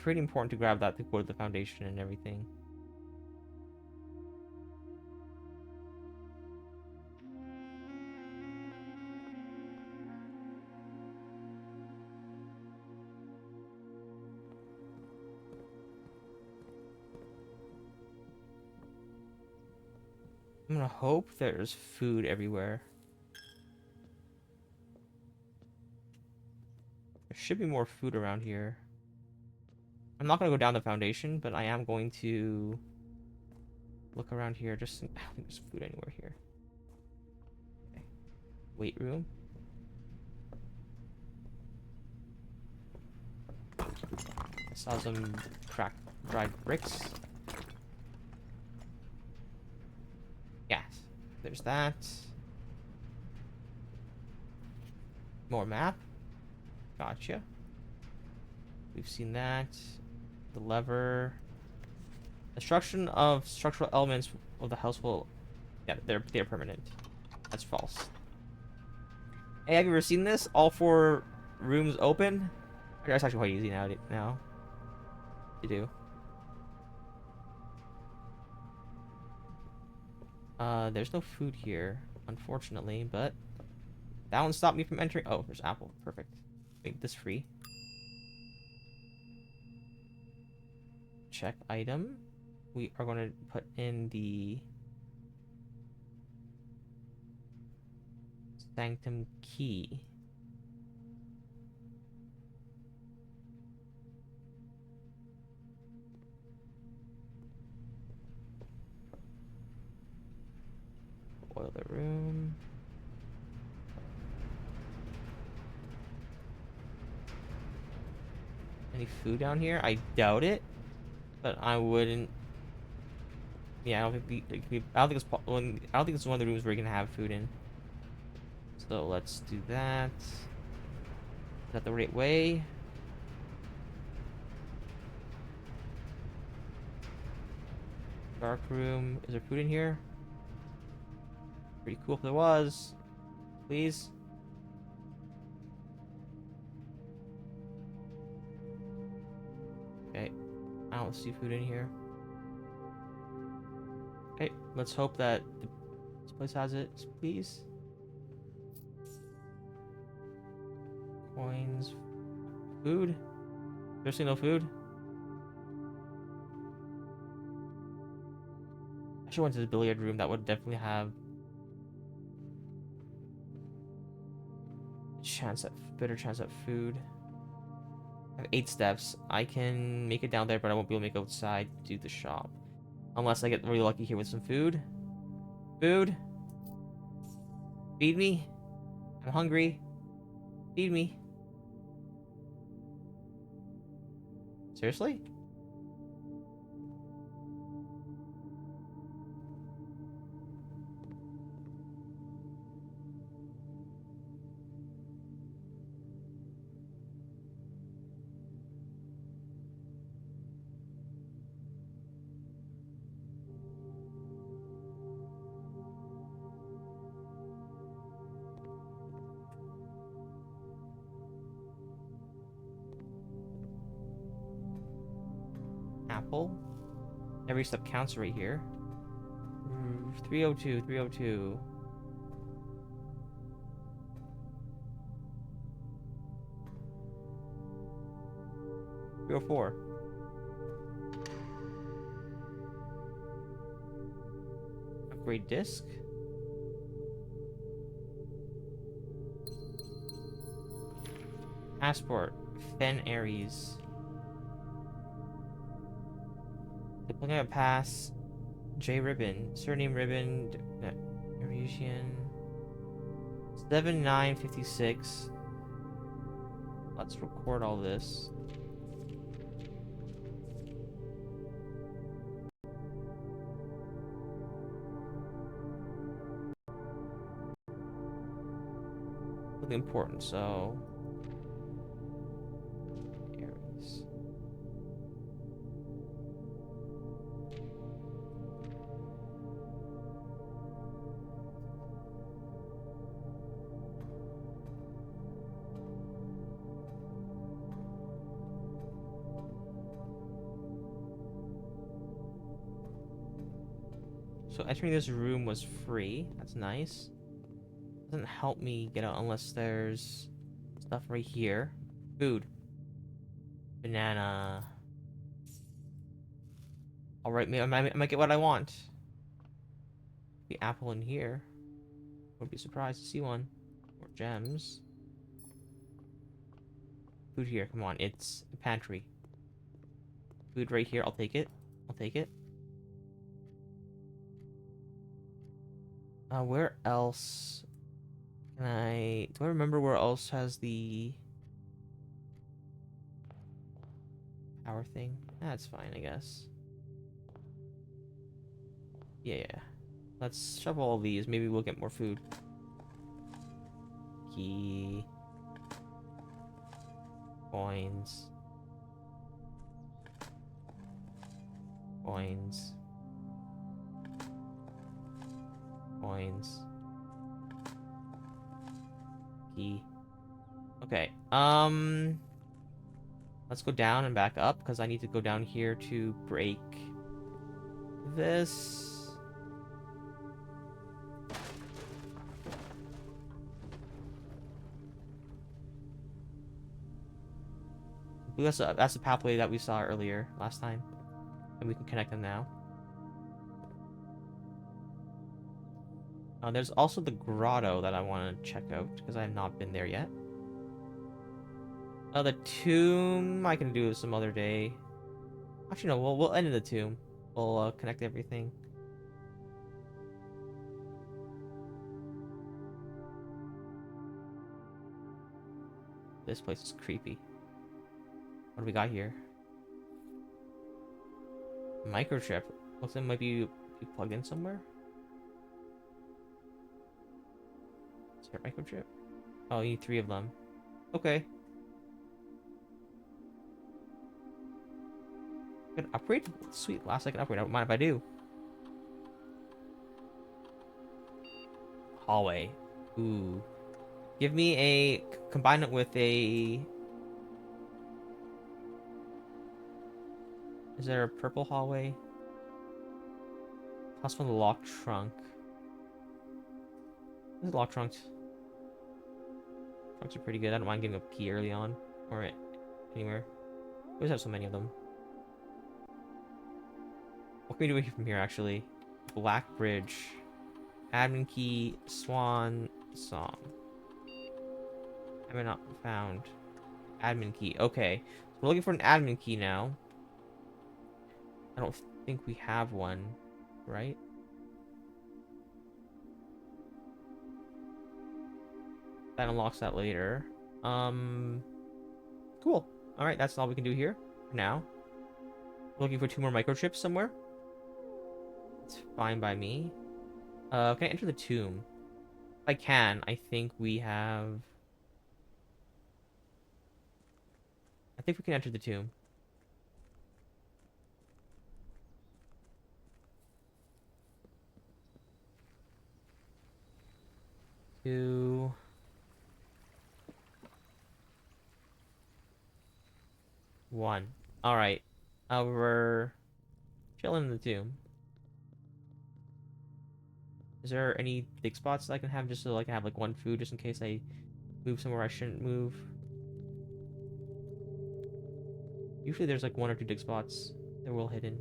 pretty important to grab that to go to the foundation and everything. I'm gonna hope there's food everywhere. There should be more food around here. I'm not gonna go down the foundation, but I am going to look around here. I don't think there's food anywhere here. Okay. Weight room. I saw some cracked dried bricks. Yes, there's that. More map. Gotcha. We've seen that. The lever. Destruction of structural elements of the house will... Yeah, they're permanent. That's false. Hey, have you ever seen this? All 4 rooms open? That's actually quite easy now to do. There's no food here, unfortunately, but that one stopped me from entering. Oh, there's apple. Perfect. make this free. Check item. We are going to put in the Sanctum key. Boiler room. Any food down here? I doubt it, but I wouldn't. Yeah, I don't think I don't think it's I don't think it's one of the rooms where you can have food in. So let's do that. Is that the right way? Dark room. Is there food in here? Pretty cool if there was. Please. Okay. I don't see food in here. Okay, let's hope that this place has it, please. Coins. Food? Seriously, no food? I should went to the billiard room. That would definitely have better chance at food. I have 8 steps. I can make it down there, but I won't be able to make it outside to do the shop. Unless I get really lucky here with some food. Food? Feed me? I'm hungry. Feed me. Seriously? Apple. Every step counts right here. 302, 302. Three oh four. Upgrade disc. Passport. Fen Aries. Deploying a pass. J Ribbon. Surname Ribbon. Eurasian. 7956. Let's record all this. Really important, so Aries. So entering this room was free. That's nice. Doesn't help me get out unless there's stuff right here. Food. Banana. Alright, I might get what I want. The apple in here. Would be surprised to see one. More gems. Food here, come on, it's a pantry. Food right here, I'll take it. I'll take it. Where else can do I remember where else has the power thing? That's fine, I guess. Yeah. Let's shovel all these. Maybe we'll get more food. Key. Coins. Coins. Coins. Key. Okay. Let's go down and back up because I need to go down here to break this. That's the pathway that we saw earlier last time, and we can connect them now. There's also the grotto that I want to check out because I have not been there yet. The tomb I can do some other day. Actually, no. We'll end in the tomb. We'll connect everything. This place is creepy. What do we got here? Microchip. Looks like it might be plugged in somewhere. Is there a microchip? Oh, you need 3 of them. Okay. Good upgrade? Sweet. Last second upgrade. I don't mind if I do. Hallway. Ooh. Give me a... Combine it with a... Is there a purple hallway? Plus one locked trunk. These locked trunks. Trunks are pretty good. I don't mind getting a key early on. Or anywhere. We always have so many of them. What can we do from here, actually? Black Bridge. Admin key. Swan song. Have I not found? Admin key. Okay. So we're looking for an admin key now. I don't think we have one, right? That unlocks that later. Cool. Alright, that's all we can do here for now. Looking for 2 more microchips somewhere. It's fine by me. Can I enter the tomb? If I can, I think we have... I think we can enter the tomb. Two... One. Alright. We're chilling in the tomb. Is there any big spots I can have just so I can have like 1 food just in case I move somewhere I shouldn't move? Usually there's like 1 or 2 dig spots. They're well hidden.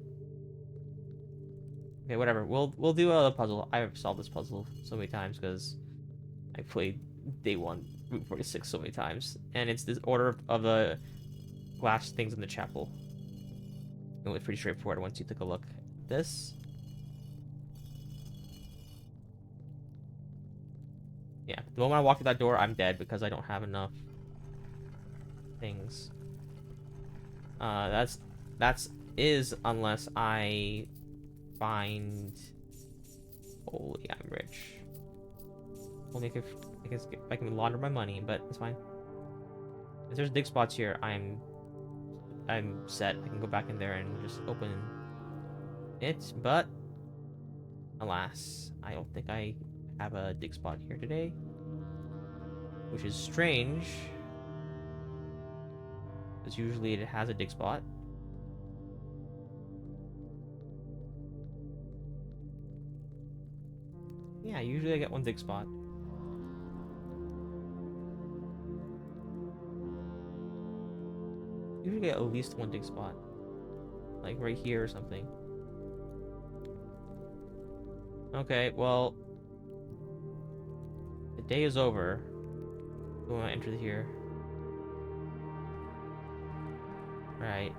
Okay, whatever. We'll do a puzzle. I've solved this puzzle so many times because I played day 1 Route 46 so many times, and it's this order of the glass things in the chapel. It was pretty straightforward once you took a look. This. Yeah, the moment I walk through that door, I'm dead because I don't have enough things. That's unless I find... Holy, I'm rich. Only if I can launder my money, but it's fine. If there's dig spots here, I'm set. I can go back in there and just open it, but alas, I don't think I have a dig spot here today, which is strange, because usually it has a dig spot. Yeah, usually I get 1 dig spot. Usually get at least 1 dig spot. Like right here or something. Okay, well... The day is over. We want to enter here. Right.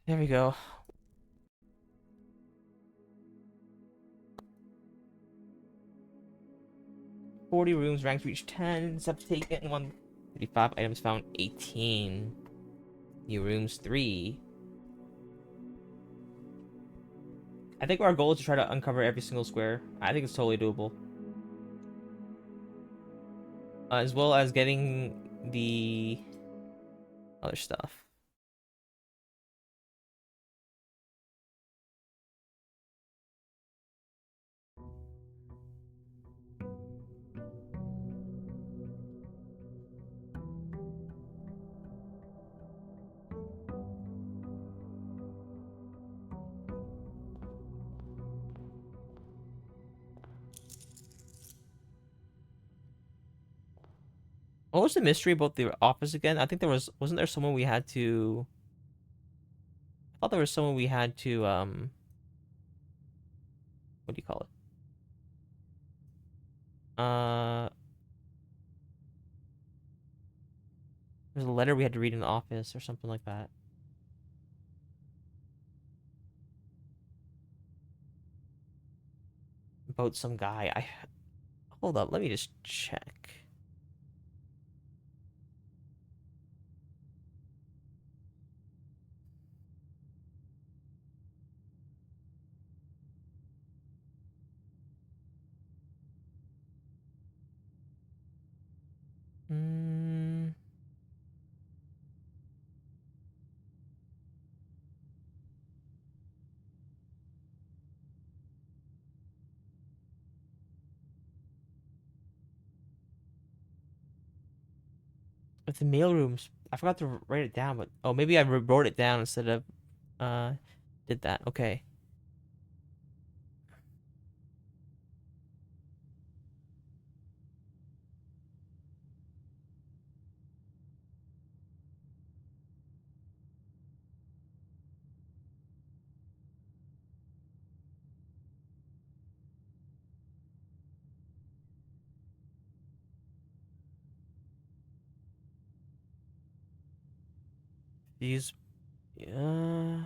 There we go. "40 rooms, ranks reached 10, steps taken 135, items found 18. New rooms 3. I think our goal is to try to uncover every single square. I think it's totally doable. As well as getting the other stuff. What was the mystery about the office again? I think wasn't there someone we had to I thought there was someone we had to what do you call it? Uh there's a letter we had to read in the office or something like that. About some guy. I hold up, let me just check. Mm, with the mailrooms, I forgot to write it down, but oh, maybe I wrote it down instead of uh did that. Okay. These uh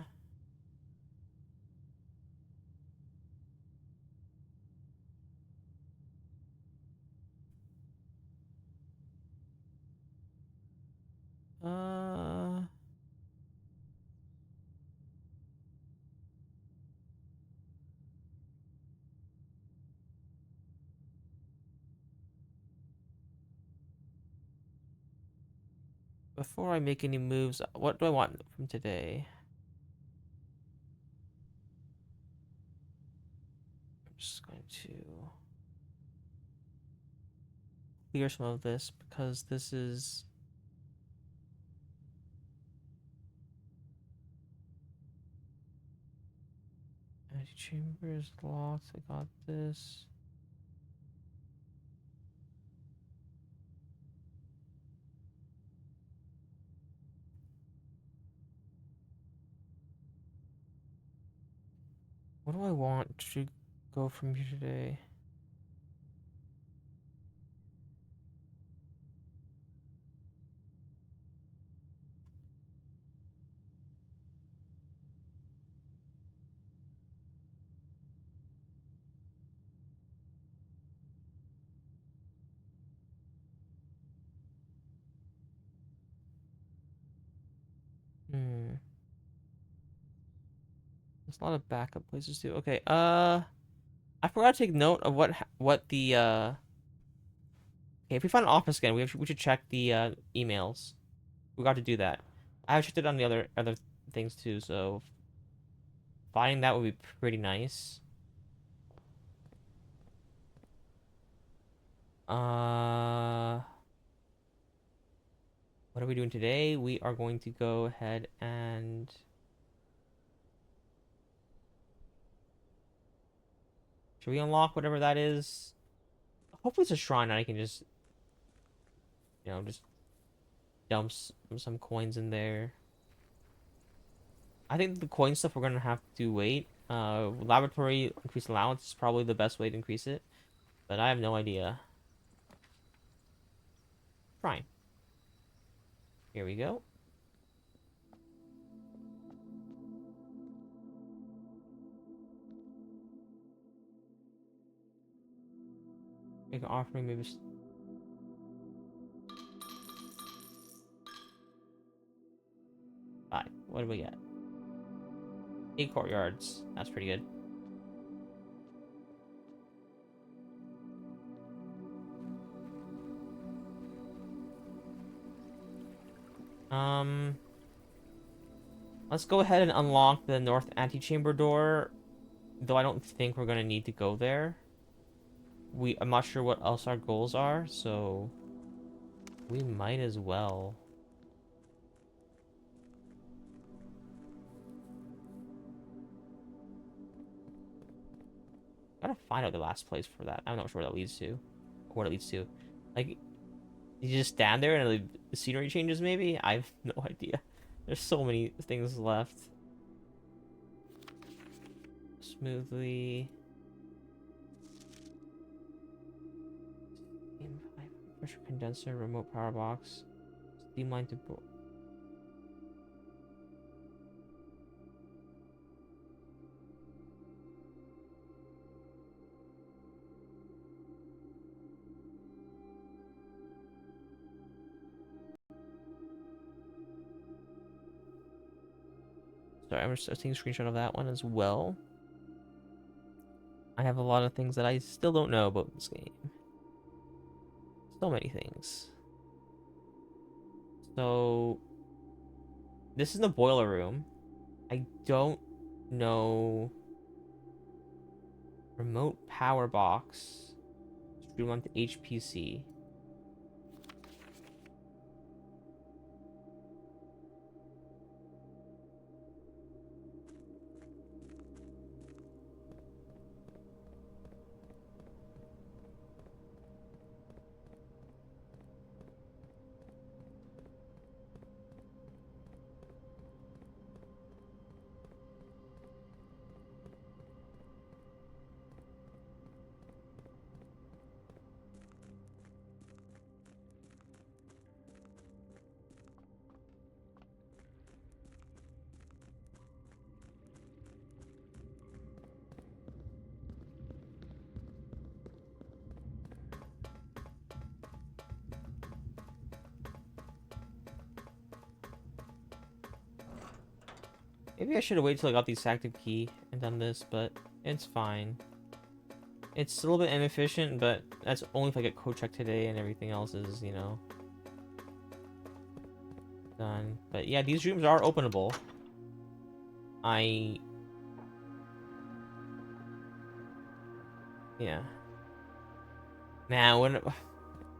uh before I make any moves, what do I want from today? I'm just going to clear some of this because this is chamber is locked. I got this. What do I want to go from here today? Hmm. There's a lot of backup places too. Okay. I forgot to take note of what the Okay, if we find an office again, we should check the emails. We got to do that. I checked it on the other things too, so finding that would be pretty nice. Uh, what are we doing today? We are going to go ahead and should we unlock whatever that is? Hopefully it's a shrine and I can just, just dump some coins in there. I think the coin stuff we're gonna have to wait. Laboratory increased allowance is probably the best way to increase it, but I have no idea. Shrine. Here we go. Make an offering, maybe. Five. What do we get? 8 courtyards. That's pretty good. Um, let's go ahead and unlock the north antechamber door. Though I don't think we're gonna need to go there. I'm not sure what else our goals are, so we might as well. Gotta find out the last place for that. I'm not sure what that leads to. Or what it leads to. Like, You just stand there and the scenery changes, maybe? I have no idea. There's so many things left. Smoothly. Pressure condenser, remote power box. Steamline to... Sorry, I'm just taking a screenshot of that one as well. I have a lot of things that I still don't know about this game. So many things. So, this is the boiler room. I don't know... Remote power box. Streamline to HPC. Maybe I should have waited till I got the active key and done this, but it's fine. It's a little bit inefficient, but that's only if I get code checked today and everything else is, you know, done. But yeah, these rooms are openable. Yeah. Man, when...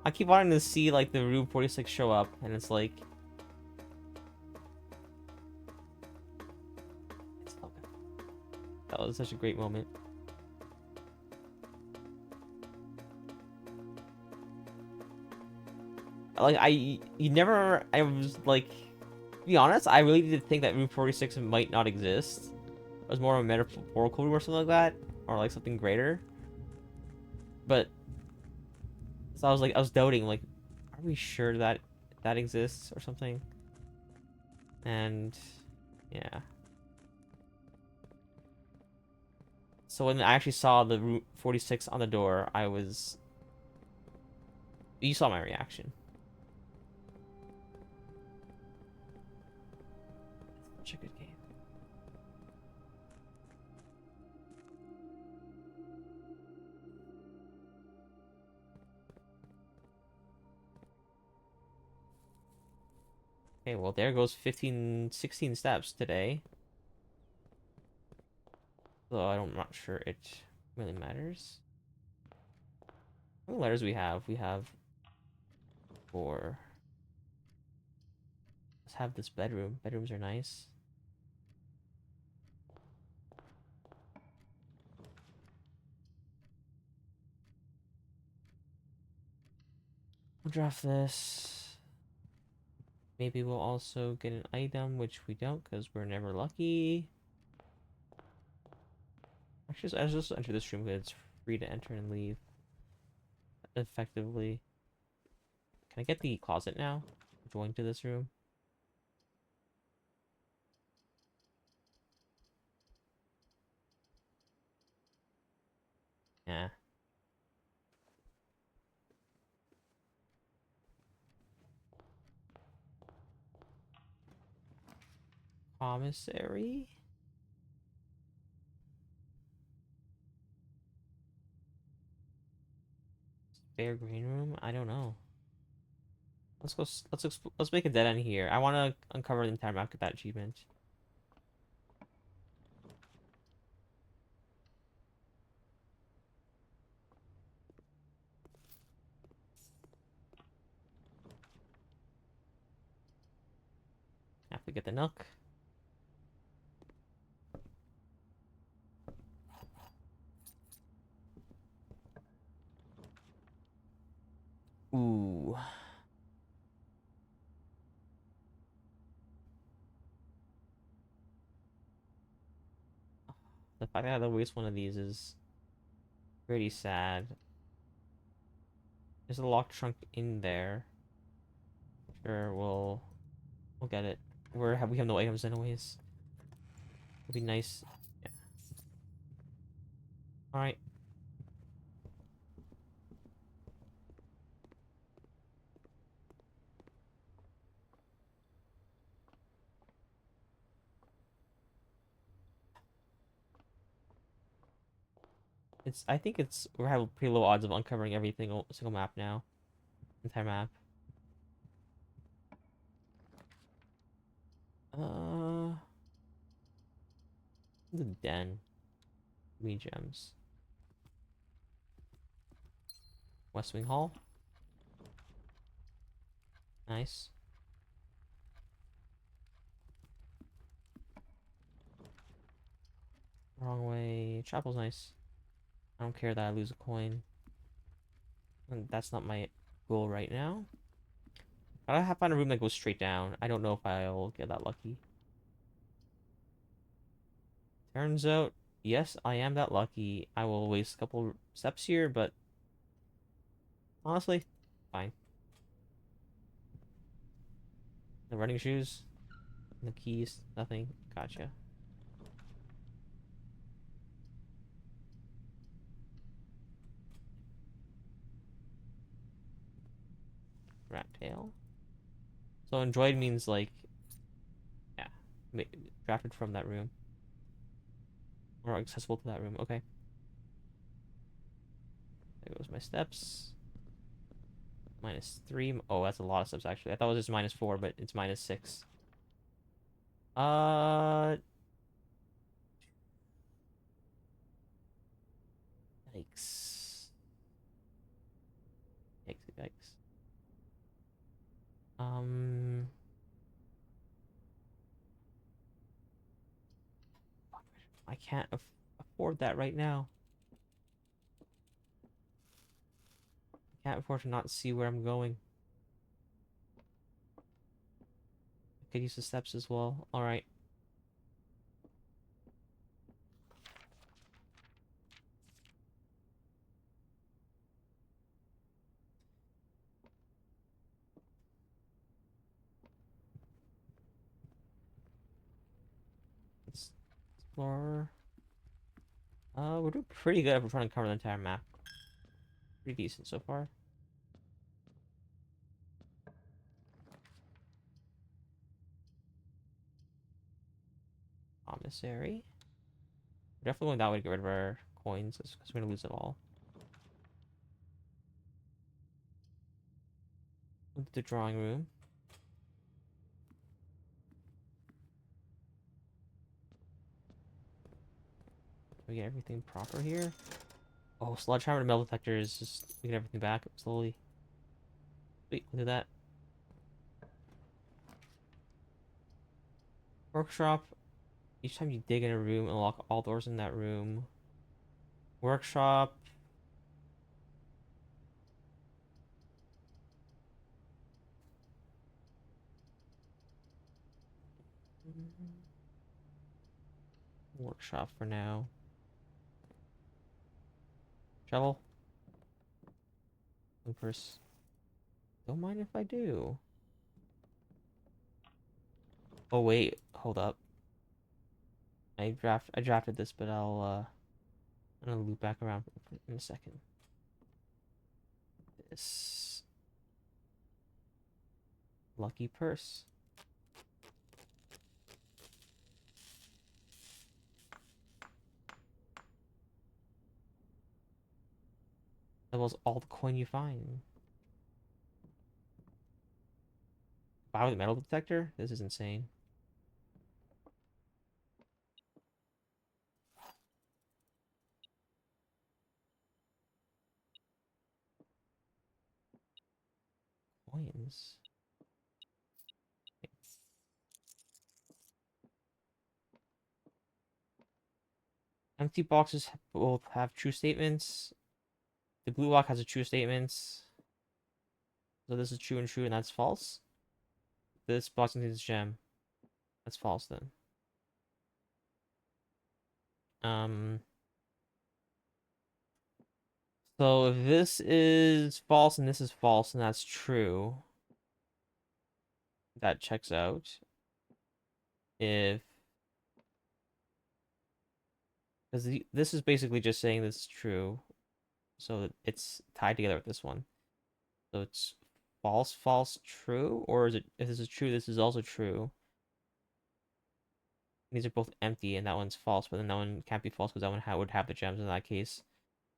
I keep wanting to see, like, the Room 46 show up, and it's like... That was such a great moment. Like, I was, like... To be honest, I really did think that Room 46 might not exist. It was more of a metaphorical room or something like that. Or, like, something greater. But... So I was doubting, like... Are we sure that that exists or something? And... Yeah. So when I actually saw the Route 46 on the door, I was... You saw my reaction. Such a good game. Okay, well there goes 16 steps today. Though I'm not sure it really matters. How many letters we have? We have 4. Let's have this bedroom. Bedrooms are nice. We'll draft this. Maybe we'll also get an item, which we don't because we're never lucky. Actually, I just enter this room because it's free to enter and leave effectively. Can I get the closet now? Going to this room? Yeah. Commissary? Spare green room? I don't know. Let's go. Let's make a dead end here. I want to uncover the entire map. Get that achievement. Have to get the nook. Ooh. The fact that I had to waste one of these is pretty sad. There's a locked trunk in there. Sure, we'll get it. We have no items anyways. It'd be nice. Yeah. All right. I think we have pretty low odds of uncovering every single map now. Entire map. Uh, the den. Me gems. West Wing Hall. Nice. Wrong way. Chapel's nice. I don't care that I lose a coin. And that's not my goal right now. I have found a room that goes straight down. I don't know if I'll get that lucky. Turns out, yes, I am that lucky. I will waste a couple steps here, but honestly, fine. The running shoes, the keys, nothing. Gotcha. Rat tail. So enjoyed means like, yeah, drafted from that room or accessible to that room. Okay. There goes my steps. -3. Oh, that's a lot of steps actually. I thought it was just -4, but it's -6. Uh, yikes. Yikes, yikes. Um, I can't afford that right now. I can't afford to not see where I'm going. I could use the steps as well. All right. Let's explore. We're doing pretty good if we're trying to cover the entire map. Pretty decent so far. Commissary. We're definitely going that way to get rid of our coins because we're gonna lose it all. Into the drawing room. We get everything proper here. Oh, sludge hammer and metal detector is just making everything back slowly. Wait, look at that. Workshop. Each time you dig in a room, unlock all doors in that room. Workshop. Workshop for now. Shovel. Loopers. Don't mind if I do. Oh wait, hold up. I drafted this, but I'm gonna loop back around in a second. This lucky purse. Doubles all the coin you find. Buy with a metal detector? This is insane. Coins. Empty boxes both have true statements. The blue lock has a true statements. So this is true, and that's false. This box contains gem. That's false then. Um, so if this is false and this is false and that's true, that checks out. If because this is basically just saying this is true, so it's tied together with this one. So it's false, false, true, or is it if this is true, this is also true? These are both empty, and that one's false, but then that one can't be false because that one would have the gems in that case.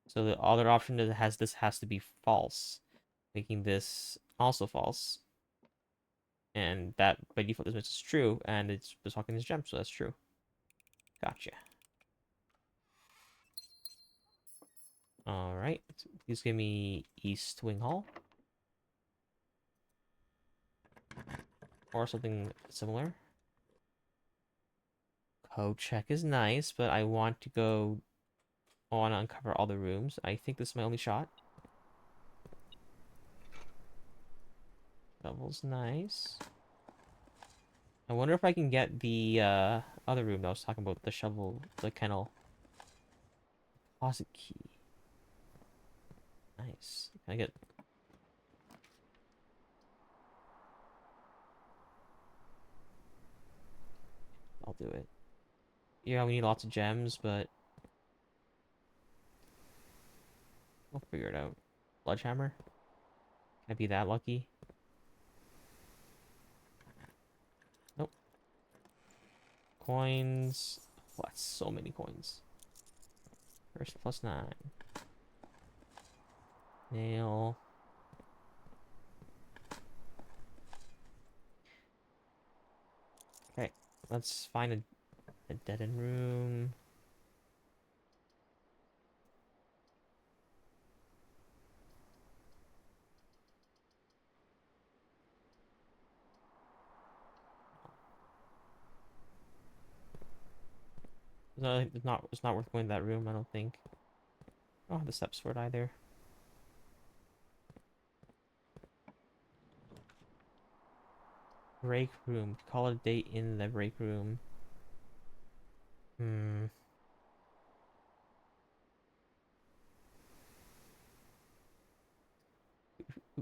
So the other option that has this has to be false, making this also false. And that by default this is true, and it's talking this gem, so that's true. Gotcha. All right, please give me East Wing Hall or something similar. Code check is nice, but I want to go. I want to uncover all the rooms. I think this is my only shot. Shovel's nice. I wonder if I can get the other room that I was talking about, the shovel, the kennel. Deposit key. Nice. Can I get... I'll do it. Yeah, we need lots of gems, but... we'll figure it out. Sledgehammer? Can I be that lucky? Nope. Coins. Oh, that's so many coins. First +9. Nail. Okay, let's find a dead-end room. No, it's not worth going to that room, I don't think. I don't have the steps for it either. Break room. Call it a date in the break room. Hmm.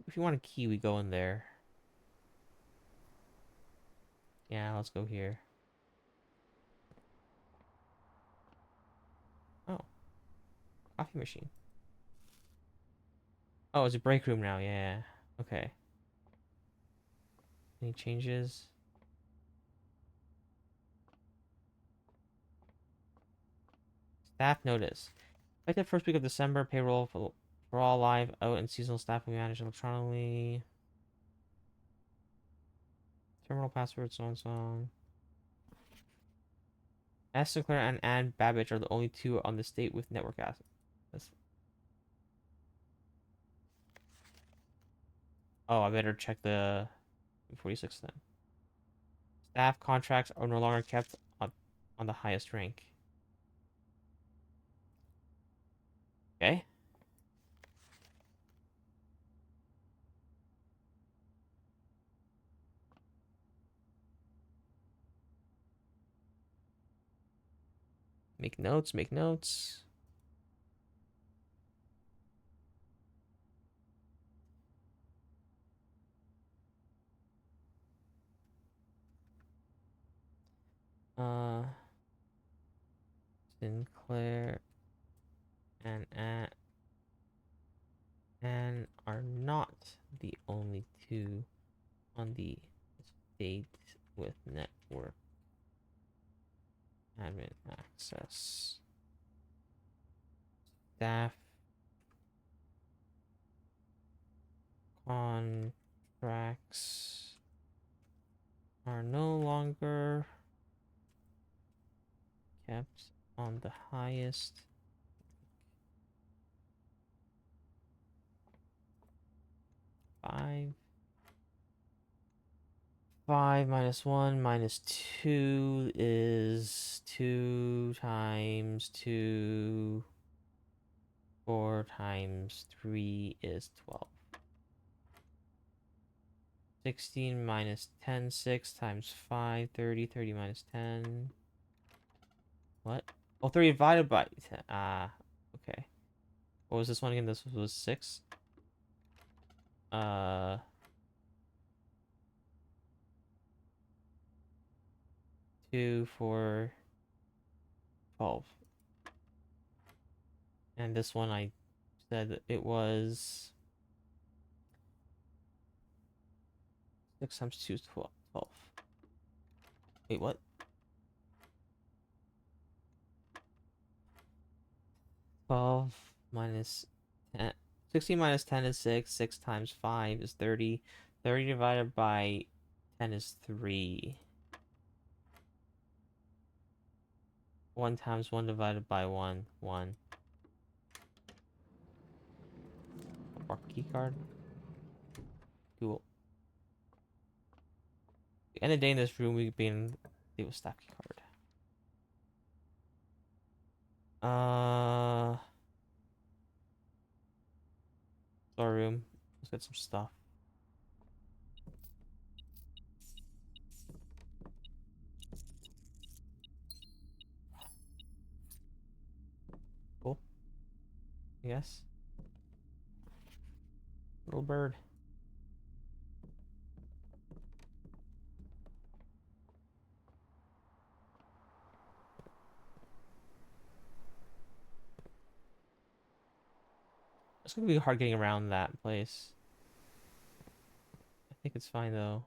If you want a key, we go in there. Yeah, let's go here. Oh, coffee machine. Oh, it's a break room now. Yeah. Okay. Any changes? Staff notice. Like the first week of December, payroll for all live, out, and seasonal staff will be managed electronically. Terminal password, so and so. S. Sinclair and Ann Babbage are the only two on the state with network access. Oh, I better check the 46 then. Staff contracts are no longer kept on the highest rank. Okay. Make notes, make notes. Sinclair and Anne are not the only two on the state with network admin access. Staff contracts are no longer kept on the highest. Five. 5 minus 1 minus 2 is 2 times 2. 4 times 3 is 12. 16 minus 10, 6 times 5, 30, 30 minus 10. What? Oh, 30 divided by 10. Okay. What was this one again? This was 6. Uh, 2, 4, 12. And this one I said it was 6 times 2 is 12. Wait, what? 12 minus 10. 16 minus 10 is 6. 6 times 5 is 30. 30 divided by 10 is 3. 1 times 1 divided by 1. 1. Or key card. Cool. The end of the day in this room, we've been able to stack key card. Storeroom. Let's get some stuff. Cool. I guess. Little bird. It's gonna be hard getting around that place. I think it's fine though.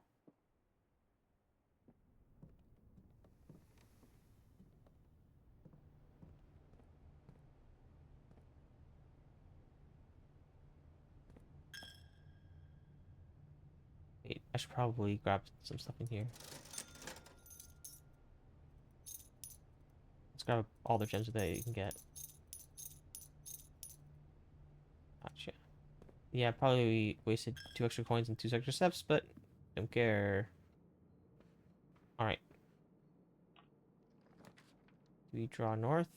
Wait, I should probably grab some stuff in here. Let's grab all the gems that you can get. Gotcha. Yeah, probably wasted 2 extra coins and 2 extra steps, but don't care. Alright. Do we draw north?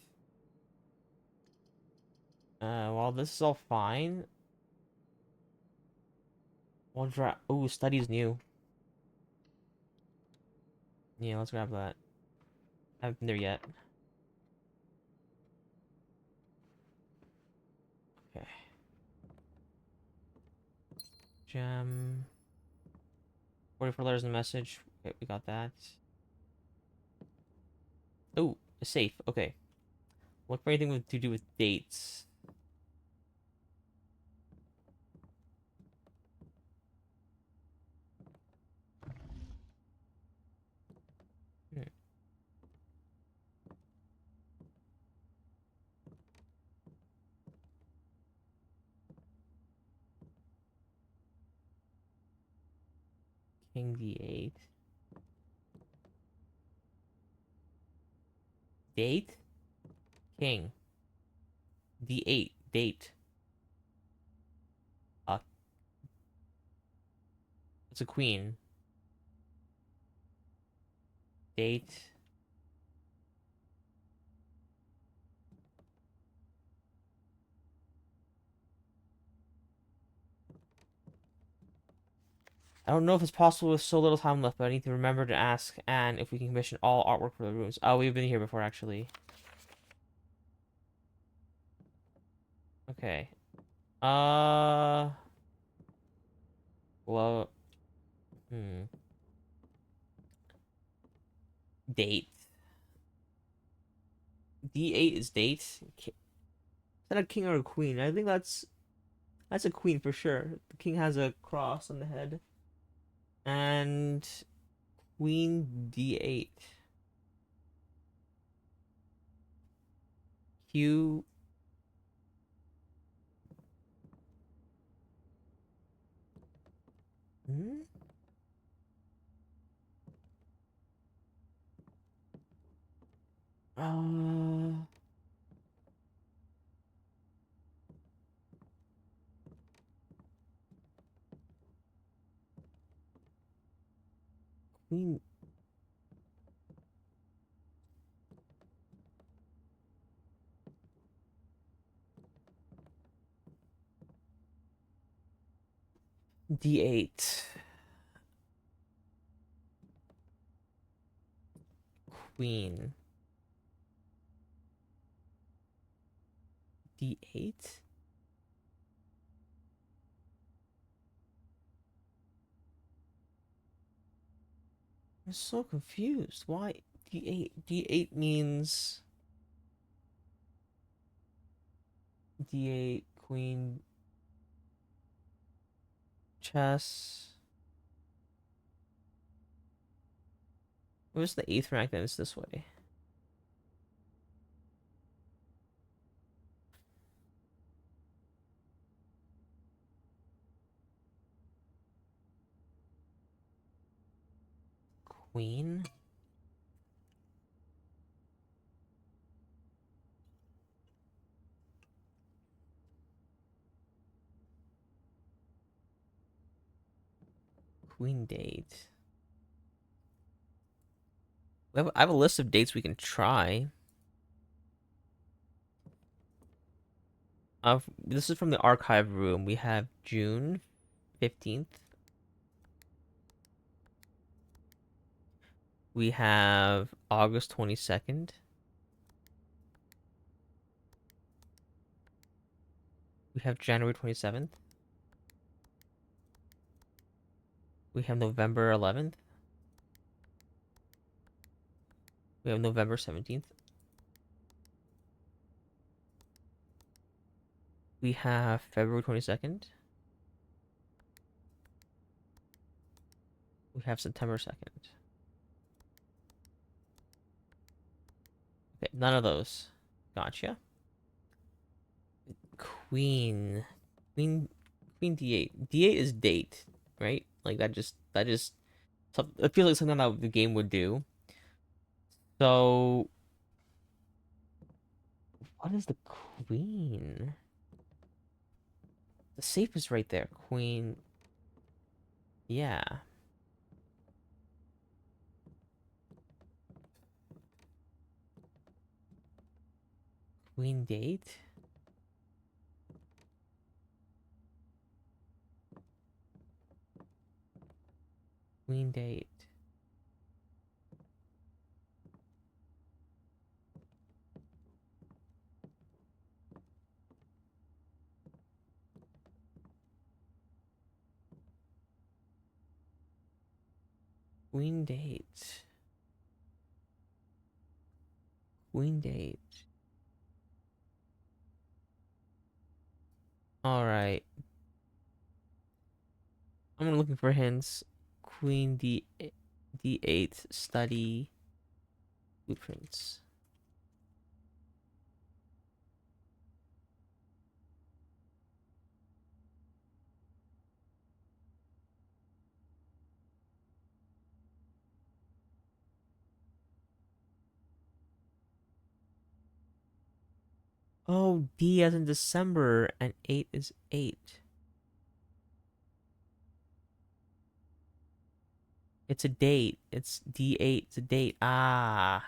Well, this is all fine. We'll draw. Oh, study's new. Yeah, let's grab that. I haven't been there yet. Okay. Gem. 44 letters in the message. Okay, we got that. Oh, a safe. Okay. Look for anything to do with dates. Hmm. King D8. Date? King. D8. Date. Uh, it's a queen. Date. I don't know if it's possible with so little time left, but I need to remember to ask Anne if we can commission all artwork for the rooms. Oh, we've been here before, actually. Okay. Uh... Well... Hmm. Date. D8 is date. Is that a king or a queen? I think that's a queen for sure. The king has a cross on the head. And queen D8. Q. Hmm? Uh, Queen D8. Queen. D8? I'm so confused. Why D8? D8 means D8, queen, chess. Where's the eighth rank then? It's this way. Queen? Queen date. I have a list of dates we can try. This is from the archive room. We have June 15th. We have August 22nd. We have January 27th. We have November 11th. We have November 17th. We have February 22nd. We have September 2nd. Okay, none of those. Gotcha. Queen. Queen Queen D8. D8 is date, right? Like that just it feels like something that the game would do. So what is the queen? The safe is right there. Queen. Yeah. Queen date? Queen date. Queen date. Queen date. Alright. I'm looking for hints. Queen D8 study blueprints. Oh, D as in December, and 8 is 8. It's a date. It's D8. It's a date. Ah.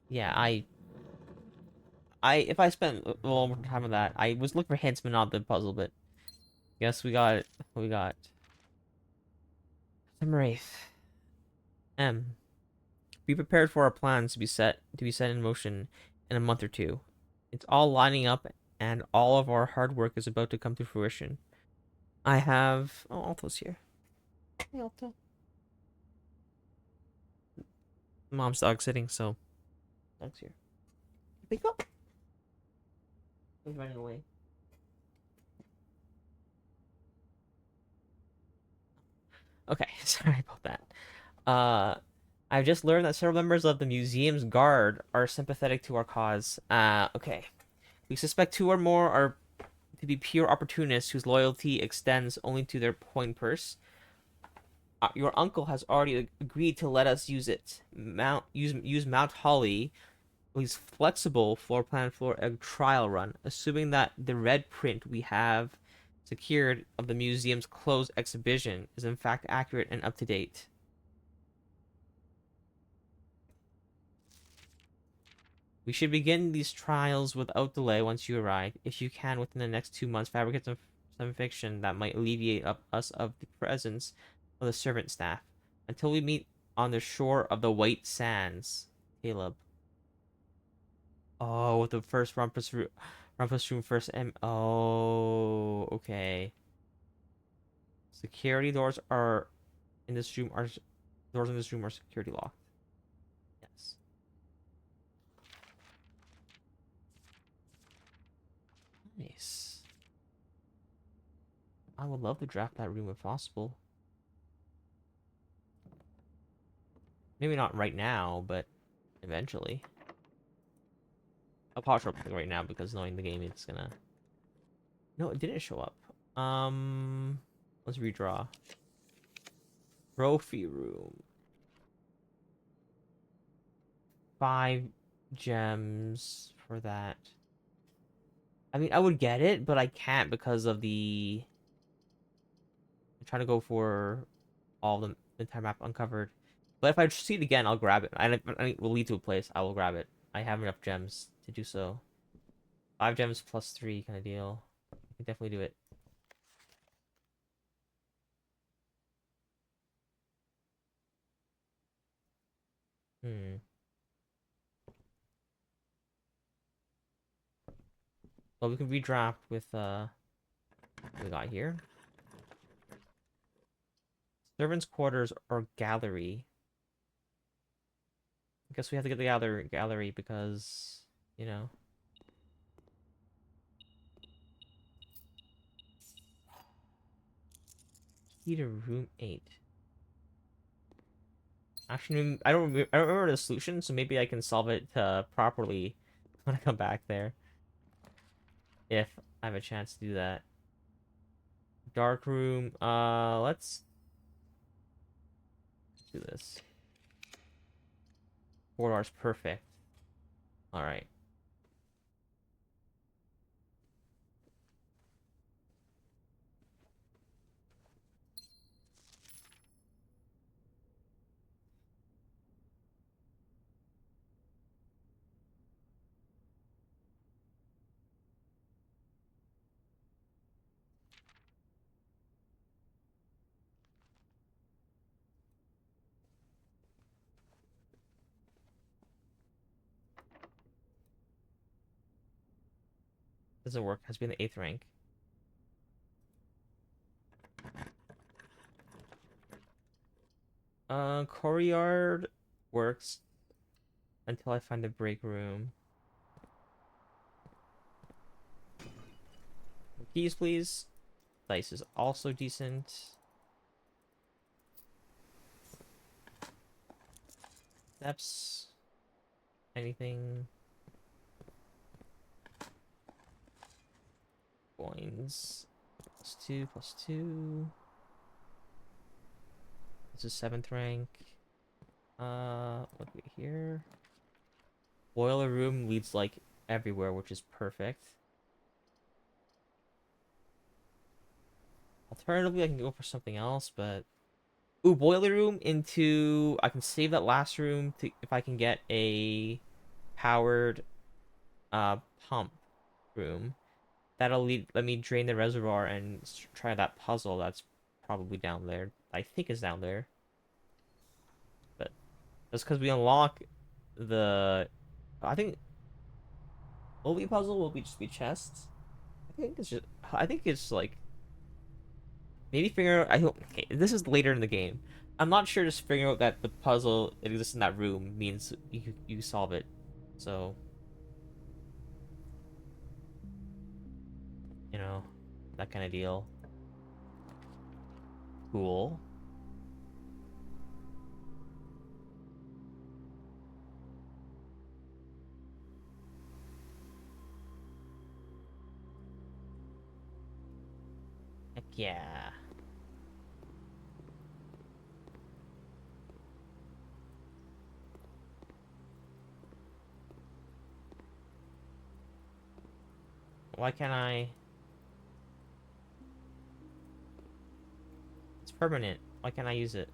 Yeah, if I spent a little more time on that, I was looking for hints, but not the puzzle, but yes, we got September 8th. M. Be prepared for our plans to be set in motion in a month or two. It's all lining up, and all of our hard work is about to come to fruition. I have Alto's here. Hey, Alto. Mom's dog sitting, so dog's here. Pick up. He's running away. Okay, sorry about that. I've just learned that several members of the museum's guard are sympathetic to our cause. Okay. We suspect two or more are to be pure opportunists whose loyalty extends only to their coin purse. Your uncle has already agreed to let us use it. Use Mount Holly, his flexible floor plan for a trial run, assuming that the red print we have secured of the museum's closed exhibition is in fact accurate and up to date. We should begin these trials without delay once you arrive. If you can, within the next 2 months, fabricate some fiction that might alleviate us of the presence of the servant staff. Until we meet on the shore of the White Sands. Caleb. Oh, with the first Rumpus room first oh, okay. Security doors are in this room are doors in this room are security locked. Yes. Nice. I would love to draft that room if possible. Maybe not right now, but eventually. I'll pause for right now because knowing the game, it's gonna. No, it didn't show up. Let's redraw. Trophy room. 5 gems for that. I mean, I would get it, but I can't because of the. I'm trying to go for all the entire map uncovered. But if I see it again, I'll grab it. I will lead to a place. I will grab it. I have enough gems to do so. 5 gems plus 3 kind of deal. I can definitely do it. Hmm. Well, we can redraft with what we got here. Servants' quarters or gallery. I guess we have to get the gallery because, you know. Key to room 8. Actually, I don't remember the solution, so maybe I can solve it properly when I come back there. If I have a chance to do that. Dark room. Let's do this. 4 hours, perfect. All right. Doesn't work. Has been the 8th rank. Courtyard works until I find the break room. Keys, please. Dice is also decent. Steps. Anything. Coins. +2, +2. This is 7th rank. What do we here? Boiler room leads like everywhere, which is perfect. Alternatively, I can go for something else, but ooh, boiler room into I can save that last room to if I can get a powered pump room. Let me drain the reservoir and try that puzzle that's probably down there. I think is down there. But that's because we unlock the I think Obi puzzle will be just be chests. I think it's like maybe figure out I hope okay, this is later in the game. I'm not sure just figuring out that the puzzle it exists in that room means you solve it. So, you know, that kind of deal. Cool. Heck yeah. Why can't I? It's permanent. Why can't I use it?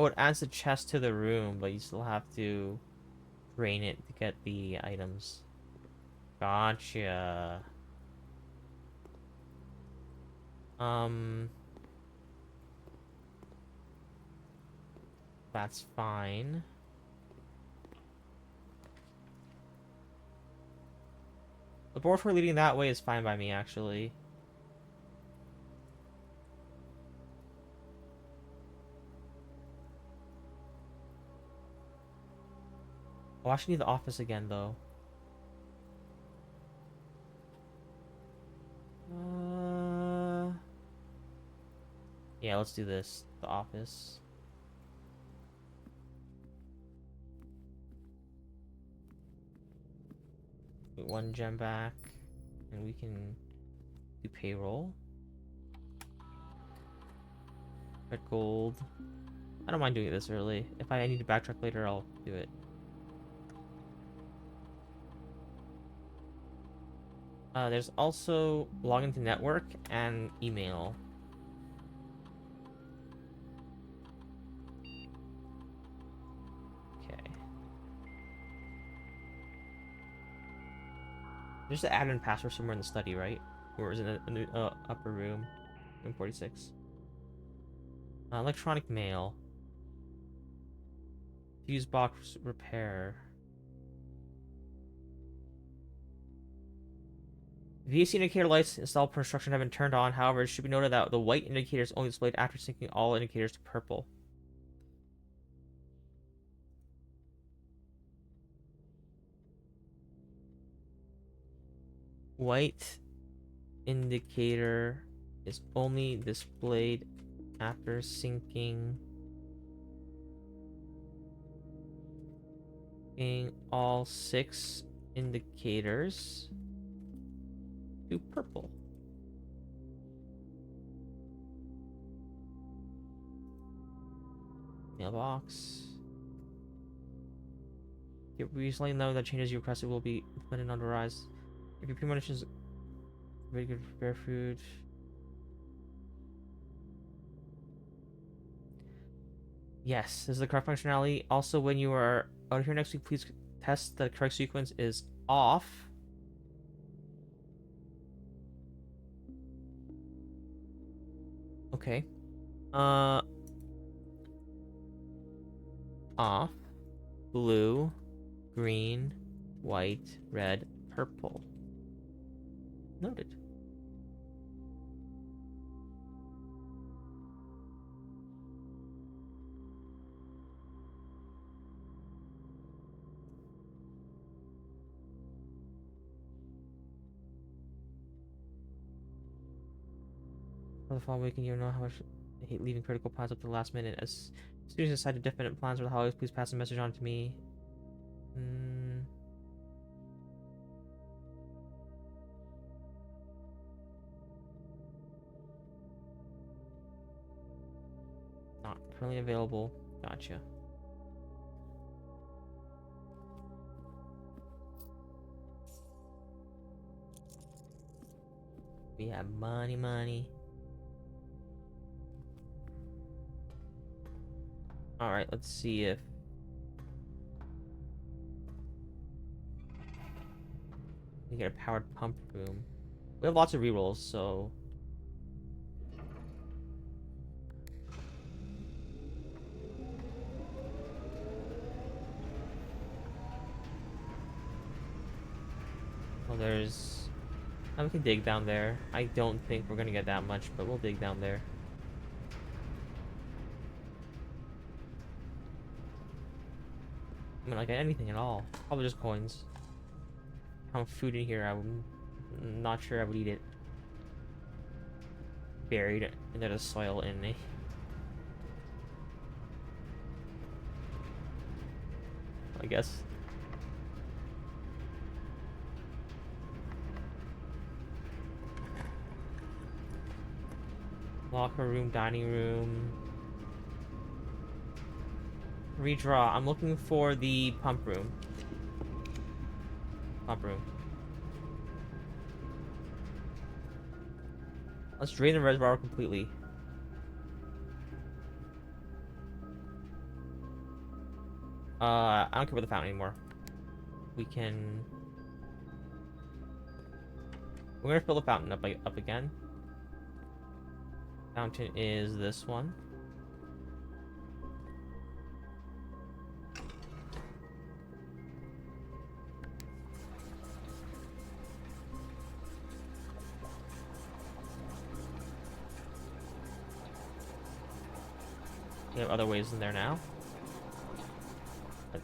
Oh, it adds the chest to the room, but you still have to drain it to get the items. Gotcha. That's fine. Laboratory leading that way is fine by me, actually. Oh, I should need the office again, though. Yeah, let's do this. The office. Get 1 gem back, and we can do payroll. Red gold. I don't mind doing it this early. If I need to backtrack later, I'll do it. There's also login to network and email. Okay. There's an admin password somewhere in the study, right? Or is it in the upper room? Room 46. Electronic mail. Fuse box repair. VAC indicator lights installed per instruction have been turned on. However, it should be noted that the white indicator is only displayed after syncing all indicators to purple. White indicator is only displayed after syncing all 6 indicators to purple. Mailbox. You recently know that changes you requested will be implemented on the rise. If your premonitions very good for bear food. Yes, this is the correct functionality. Also, when you are out here next week, please test that the correct sequence is off. Okay. Off. Blue. Green. White. Red. Purple. Noted. For the following week, and you know how much I hate leaving critical plans up to the last minute. As soon as you decide to definite plans for the holidays, please pass the message on to me. Not currently available. Gotcha. We have money. Alright, let's see if... we get a powered pump room. We have lots of rerolls, so... well, there's... we can dig down there. I don't think we're gonna get that much, but we'll dig down there. I mean, like anything at all. Probably just coins. Found food in here. I'm not sure I would eat it. Buried into the soil in a... I guess. Locker room, dining room. Redraw. I'm looking for the pump room. Pump room. Let's drain the reservoir completely. I don't care about the fountain anymore. We can... We're gonna fill the fountain up again. Fountain is this one. We have other ways in there now. But...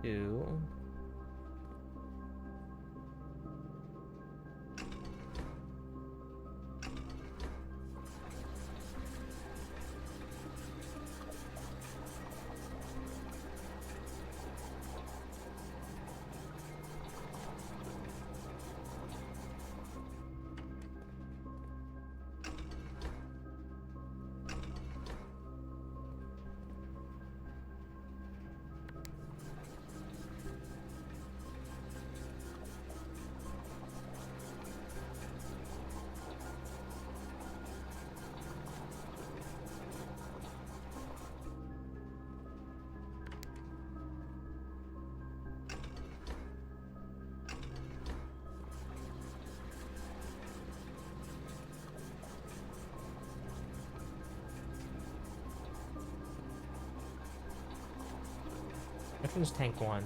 Two. Which one's tank one?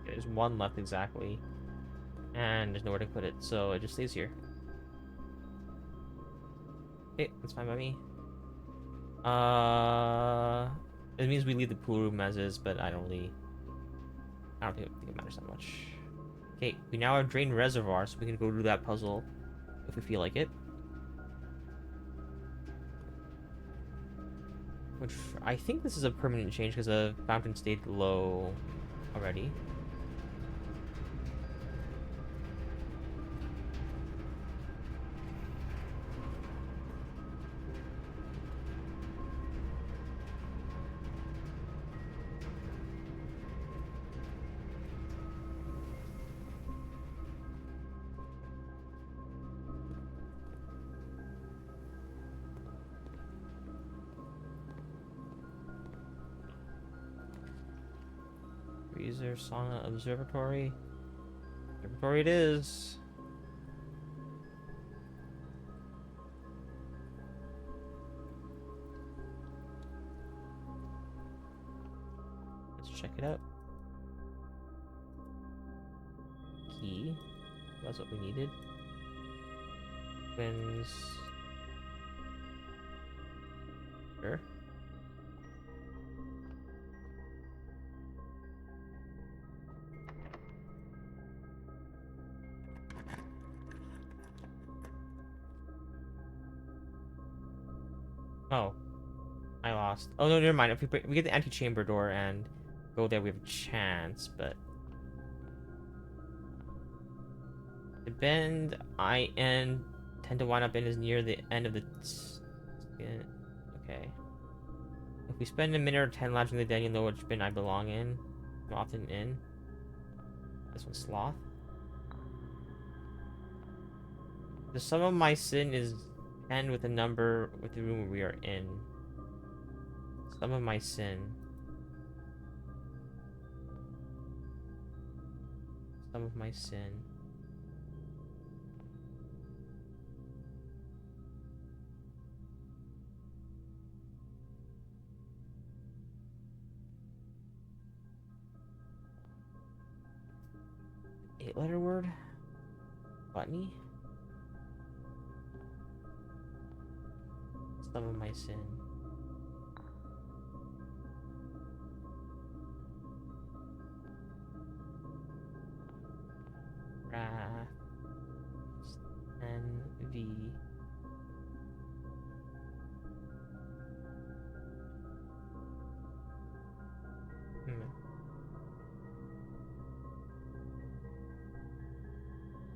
There's one left exactly. And there's nowhere to put it, so it just stays here. Okay, that's fine by me. It means we leave the pool room as is, but I don't think it matters that much. Okay, we now have drained reservoir, so we can go do that puzzle if we feel like it. Which I think this is a permanent change because the fountain stayed low already. Freezer, sauna, observatory. Observatory it is. Let's check it out. Key. That's what we needed. Twins. Sure. Oh, I lost. Oh no, never mind. If we get the antechamber door and go there, we have a chance. But the bend I tend to wind up in is near the end of the. Okay. If we spend a minute or 10 lounging the den, you'll know which bin I belong in. I'm often in. This one's sloth. The sum of my sin is 10 with the number with the room we are in. Sum of my sin. Sum of my sin. 8-letter word? Gluttony? Some of my sin. Wrath. Envy.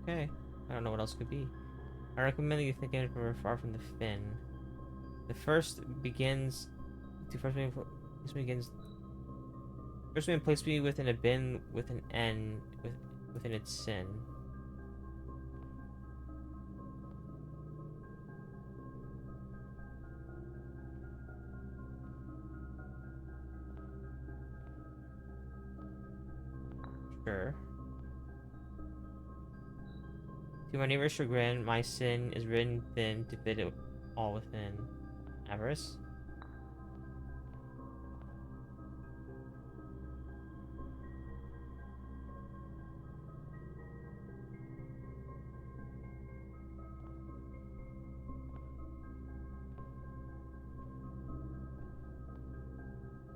Okay. I don't know what else could be. I recommend that you think of it far from the fin. The first begins. First man placed me within a bin with an N within its sin. Sure. To my neighbor's chagrin, my sin is written thin to fit it all within. Avarice?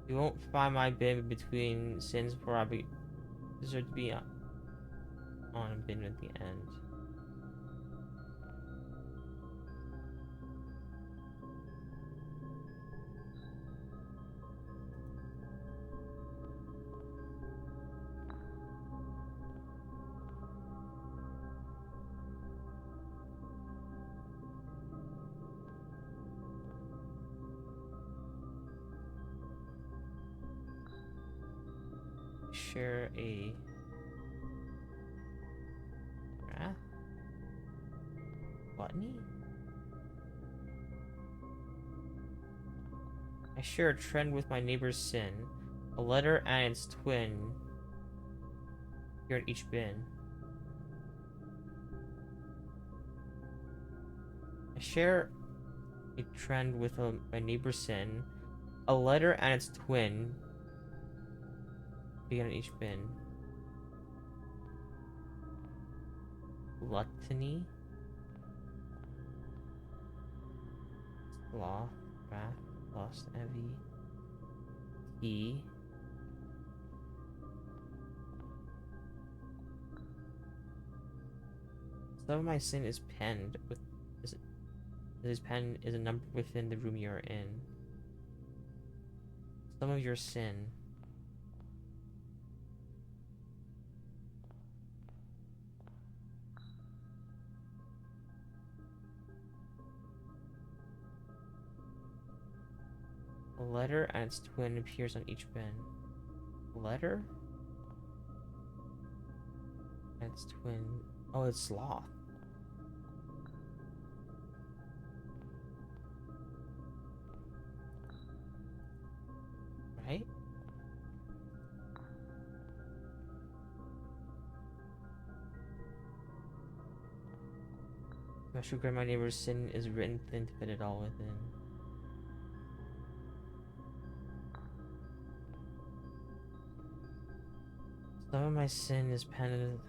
You won't find my bin between sins before I deserve to be on a bin at the end. Share a wrath? Gluttony? I share a trend with my neighbor's sin. A letter and its twin here in each bin. I share a trend with my neighbor's sin. A letter and its twin begin in each bin. Gluttony. Sloth. Wrath. Lust. Envy. He. Some of my sin is penned with his pen is a number within the room you are in. Some of your sin. A letter and its twin appears on each bin. Letter? And its twin. Oh, it's sloth. Right? My sugar, my neighbor's sin is written thin to fit it all within. Some of my sin is penned.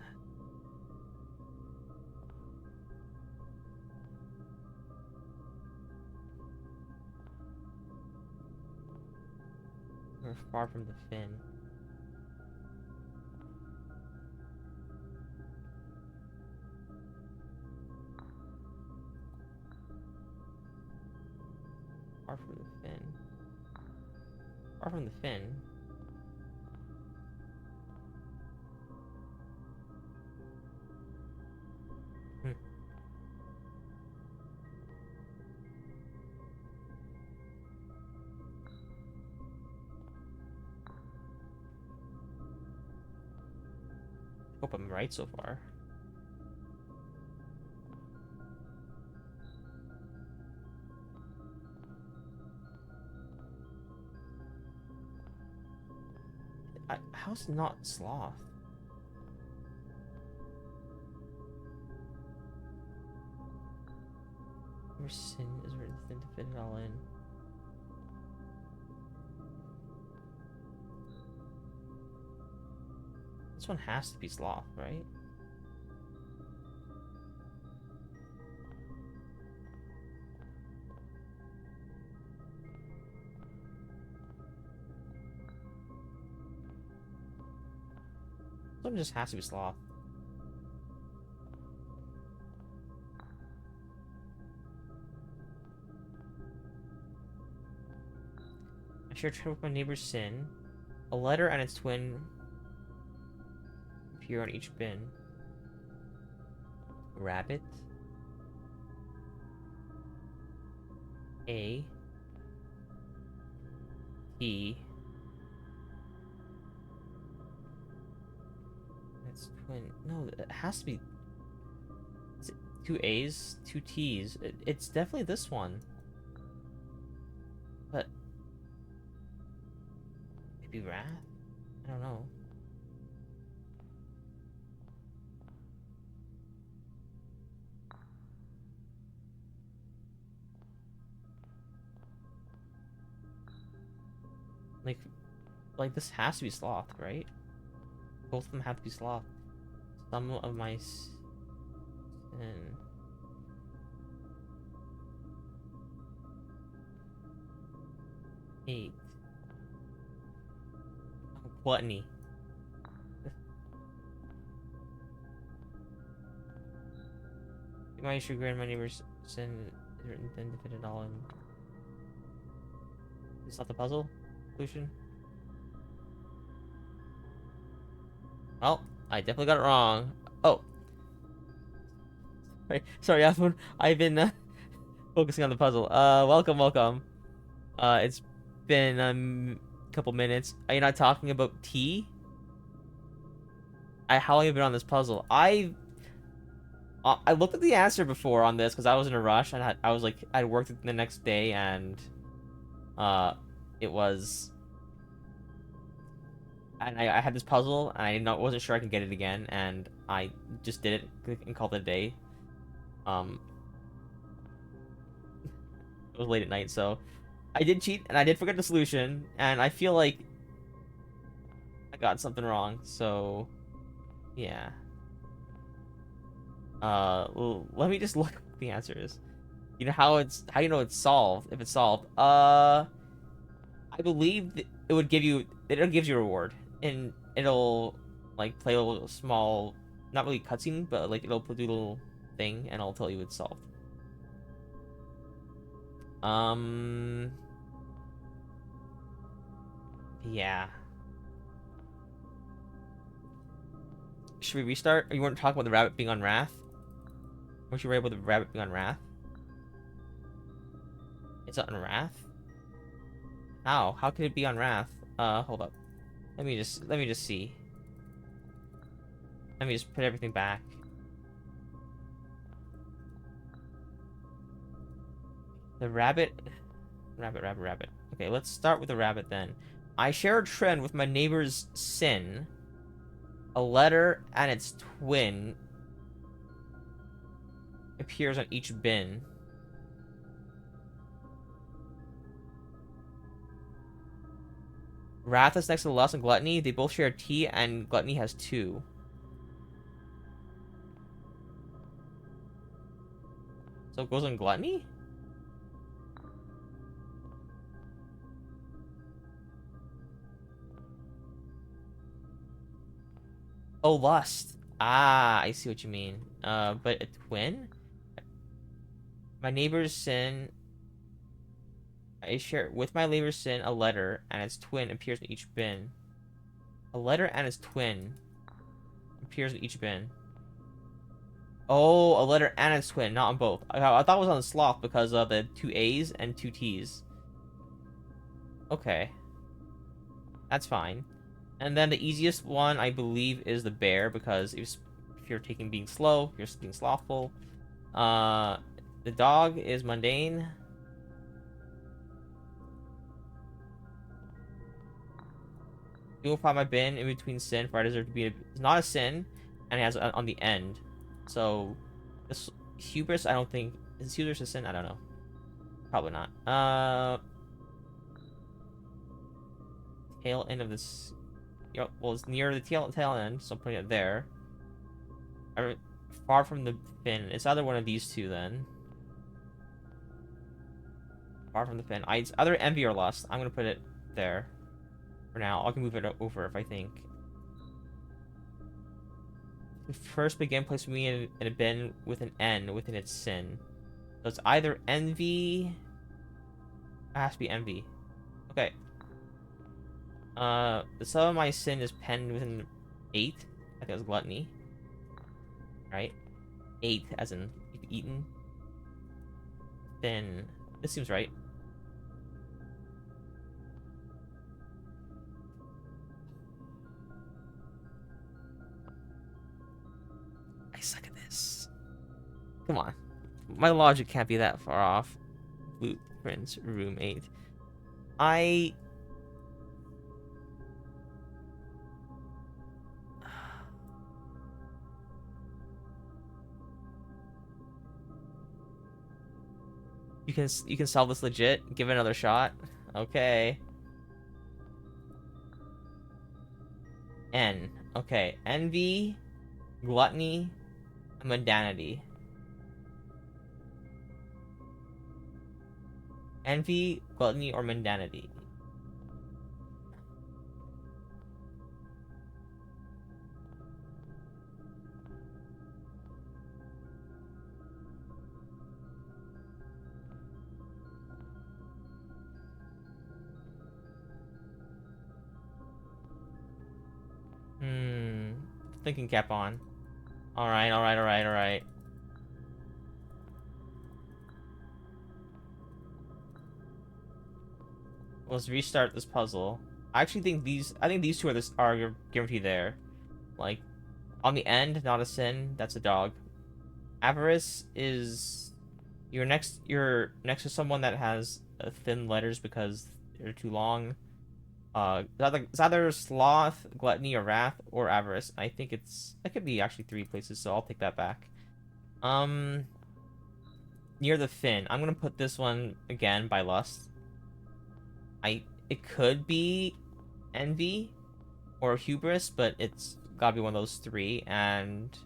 We're far from the fin. Far from the fin. Far from the fin. Hope I'm right so far. How's not sloth? Your sin is written thin to fit it all in. This one has to be sloth, right? one just has to be sloth. I share a trend with my neighbor's sin. A letter and its twin appear on each bin. Rabbit. A. T. It's twin. No, it has to be. Is it 2 A's, 2 T's? It's definitely this one. But maybe Wrath? I don't know. Like this has to be sloth, right? Both of them have to be sloth. Some of my sin. 8. Oh, gluttony. My sugar and my neighbor's sin then to fit it all in. Is that the puzzle solution? Well, I definitely got it wrong. Oh. Sorry, I've been focusing on the puzzle. Welcome. It's been a couple minutes. Are you not talking about tea? How long have you been on this puzzle? I looked at the answer before on this because I was in a rush and I worked the next day and it was. And I had this puzzle, and wasn't sure I could get it again, and I just did it and called it a day. It was late at night, so I did cheat, and I did forget the solution, and I feel like I got something wrong, so yeah. Well, let me just look what the answer is. You know how you know it's solved, if it's solved. I believe it would give you, it gives you a reward. And it'll like play a little small, not really cutscene, but like it'll put a little thing and I'll tell you it's solved. Yeah. Should we restart? Or you want to talk about the rabbit being on Wrath? Weren't you right about the rabbit being on Wrath? It's on Wrath? How? How could it be on Wrath? Hold up. Let me just see. Let me just put everything back. The rabbit. Rabbit. Okay, let's start with the rabbit then. I share a trend with my neighbor's sin. A letter and its twin appears on each bin. Wrath is next to Lust and Gluttony. They both share T, and Gluttony has 2. So it goes on Gluttony? Oh, Lust. Ah, I see what you mean. But a twin? My neighbor's sin. I share with my neighbor's sin a letter, and its twin appears in each bin. A letter and its twin appears in each bin. Oh, a letter and its twin, not on both. I thought it was on the sloth because of the 2 A's and 2 T's. Okay. That's fine. And then the easiest one, I believe, is the bear, because if you're taking being slow, you're being slothful. The dog is mundane. You will find my bin in between sin, for I deserve to be it's not a sin, and it has on the end. So, this hubris, I don't think... Is hubris a sin? I don't know. Probably not. Tail end of this... Well, it's near the tail end, so I'm putting it there. Far from the fin. It's either one of these two, then. Far from the fin. It's either envy or lust. I'm gonna put it there. For now. I can move it over if I think. First begin placing me in a bin with an N within its sin. So it's either envy. It has to be envy. Okay. The sum of my sin is penned within 8. I think it was gluttony. Right? 8 as in you've eaten. Then this seems right. I suck at this. Come on. My logic can't be that far off. Blueprints, room 8. I... You can solve this legit? Give it another shot? Okay. N. Okay. Envy, gluttony, mundanity. Envy, gluttony, or mundanity? Thinking cap on. Alright, alright, alright, alright. Let's restart this puzzle. I actually think these two are guaranteed there. Like, on the end, not a sin, that's a dog. Avarice is you're next to someone that has thin letters because they're too long. It's either sloth, gluttony, or wrath, or avarice. I think it could be actually 3 places, so I'll take that back. Near the fin, I'm gonna put this one again by lust. It could be envy or hubris, but it's gotta be one of those 3, and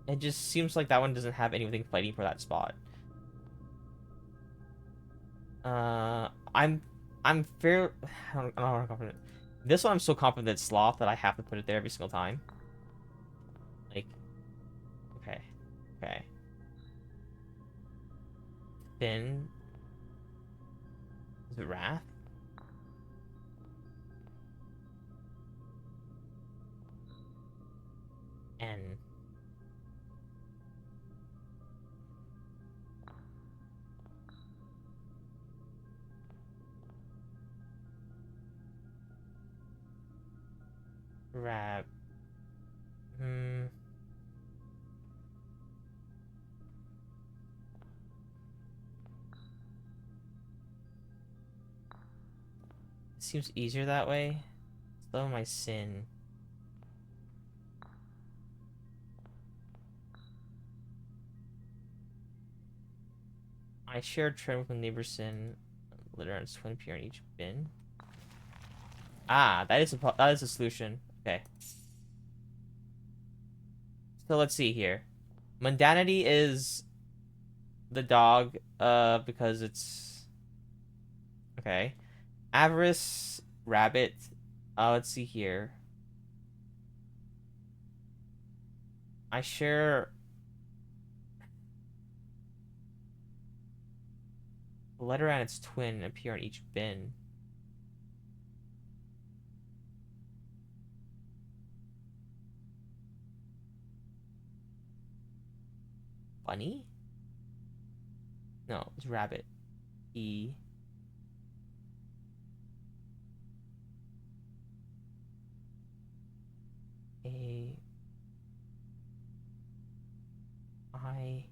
it just seems like that one doesn't have anything fighting for that spot. I'm fair. I don't know how confident. This one I'm so confident it's sloth that I have to put it there every single time. Like, okay, okay. Fin. Is it wrath? N. Rab. Seems easier that way. Slow my sin. I share a trend with a neighbor's sin. Litter and swim appear in each bin. Ah, that is a solution. Okay. So let's see here. Mundanity is the dog, because it's okay. Avarice, rabbit. Let's see here. I share a letter and its twin appear in each bin. Bunny? No, it's rabbit. E. A. I.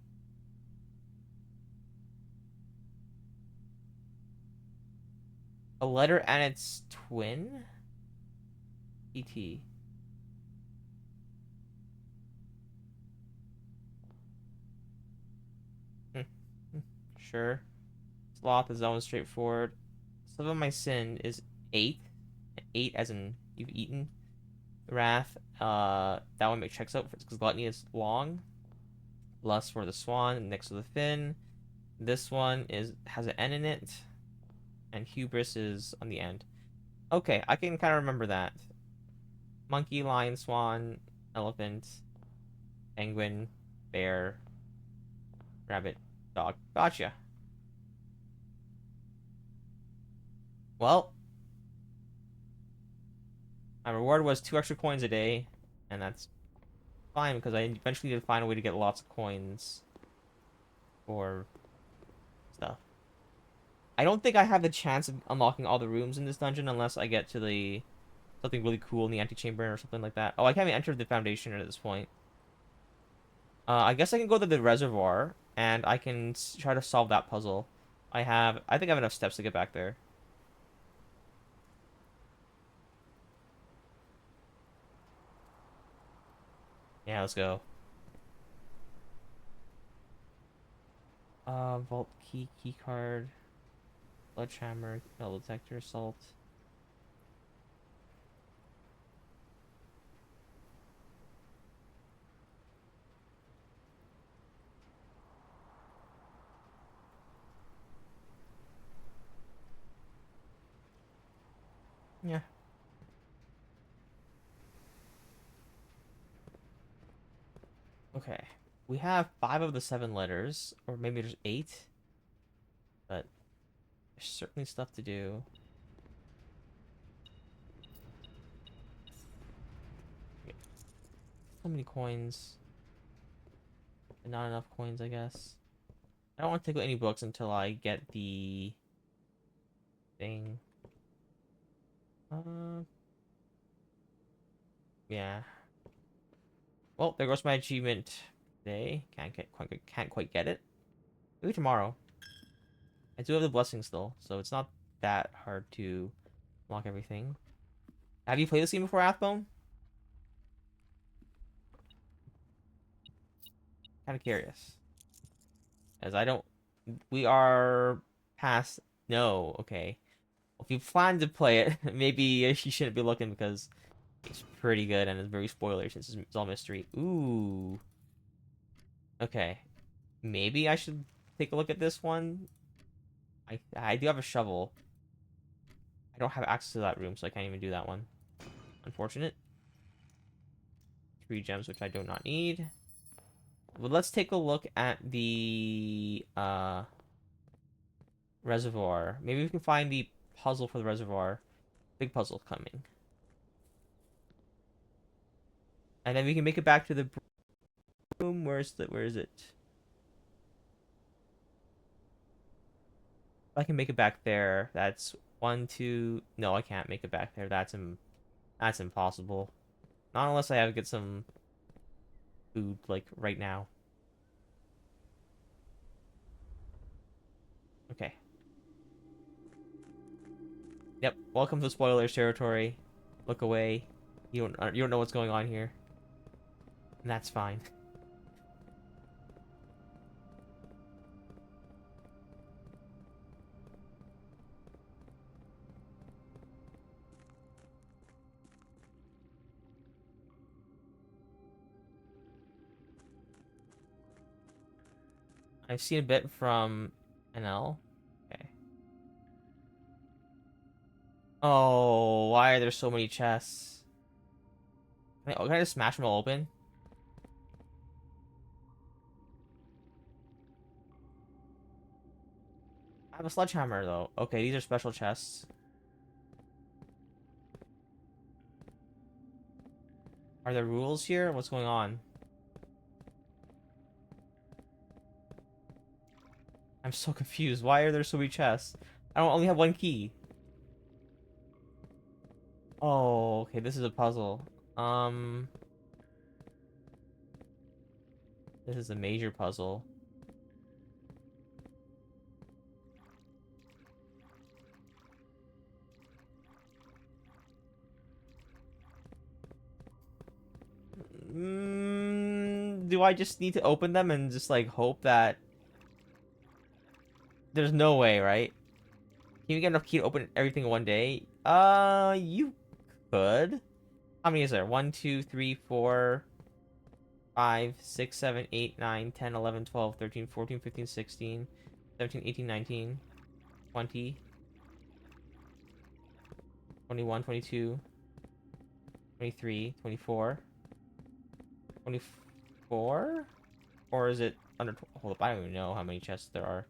A letter and its twin? E.T. Sure. Sloth is always straightforward. Some of my sin is 8. 8 as in you've eaten. Wrath, that one makes checks out because gluttony is long. Lust for the swan next to the fin. This one has an N in it. And hubris is on the end. Okay, I can kind of remember that. Monkey, lion, swan. elephant, penguin, bear, rabbit, dog. Gotcha. Well, my reward was 2 extra coins a day, and that's fine because I eventually need to find a way to get lots of coins for stuff. I don't think I have the chance of unlocking all the rooms in this dungeon unless I get to the something really cool in the antechamber or something like that. Oh, I can't even enter the foundation at this point. I guess I can go to the reservoir and I can try to solve that puzzle. I think I have enough steps to get back there. Yeah, let's go. Vault key card, sledgehammer, metal detector, salt. Yeah. Okay. We have 5 of the 7 letters, or maybe there's 8, but there's certainly stuff to do. Okay. So many coins. And not enough coins, I guess. I don't want to take any books until I get the thing. Yeah. Well, there goes my achievement today. Can't quite get it. Maybe tomorrow. I do have the blessing still, so it's not that hard to unlock everything. Have you played this game before, Athbone? Kind of curious, as I don't. We are past. No, okay. If you plan to play it, maybe you shouldn't be looking because it's pretty good and it's very spoiler since it's all mystery. Ooh. Okay. Maybe I should take a look at this one. I do have a shovel. I don't have access to that room, so I can't even do that one. Unfortunate. 3 gems, which I do not need. But let's take a look at the reservoir. Maybe we can find the puzzle for the reservoir. Big puzzle coming. And then we can make it back to the room. Where is it? I can make it back there. That's 1, 2. No, I can't make it back there. That's impossible. Not unless I have to get some food like right now. Okay. Yep. Welcome to spoilers territory. Look away. You don't know what's going on here. And that's fine. I've seen a bit from NL. Okay. Oh, why are there so many chests? Can I just smash them all open? I have a sledgehammer though. Okay, these are special chests. Are there rules here? What's going on? I'm so confused. Why are there so many chests? I don't only have 1 key. Oh, okay, this is a puzzle. This is a major puzzle. Do I just need to open them and just like hope that there's no way, right? Can you get enough key to open everything in 1 day? You could. How many is there? 1, 2, 3, 4, 5, 6, 7, 8, 9, 10, 11, 12, 13, 14, 15, 16, 17, 18, 19, 20, 21, 22, 23, 24. 24? Or is it under... Hold up, I don't even know how many chests there are.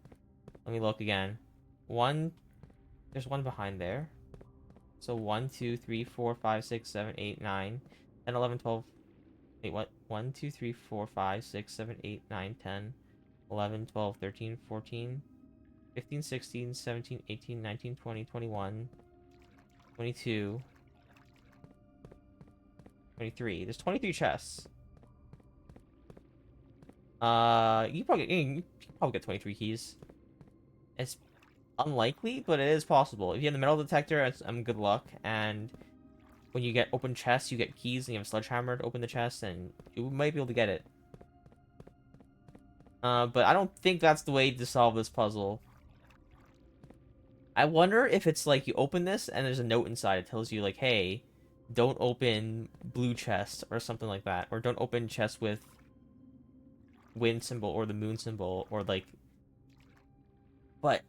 Let me look again. One... There's one behind there. So 1, 2, 3, 4, 5, 6, 7, 8, 9, 10, 11, 12... Wait, what? 1, 2, 3, 4, 5, 6, 7, 8, 9, 10, 11, 12, 13, 14, 15, 16, 17, 18, 19, 20, 21, 22, 23. There's 23 chests. You probably get 23 keys. It's unlikely, but it is possible. If you have the metal detector, it's good luck. And when you get open chests, you get keys, and you have a sledgehammer to open the chest, and you might be able to get it. But I don't think that's the way to solve this puzzle. I wonder if it's like you open this and there's a note inside. It tells you like, hey, don't open blue chest or something like that, or don't open chest with wind symbol or the moon symbol, or like. But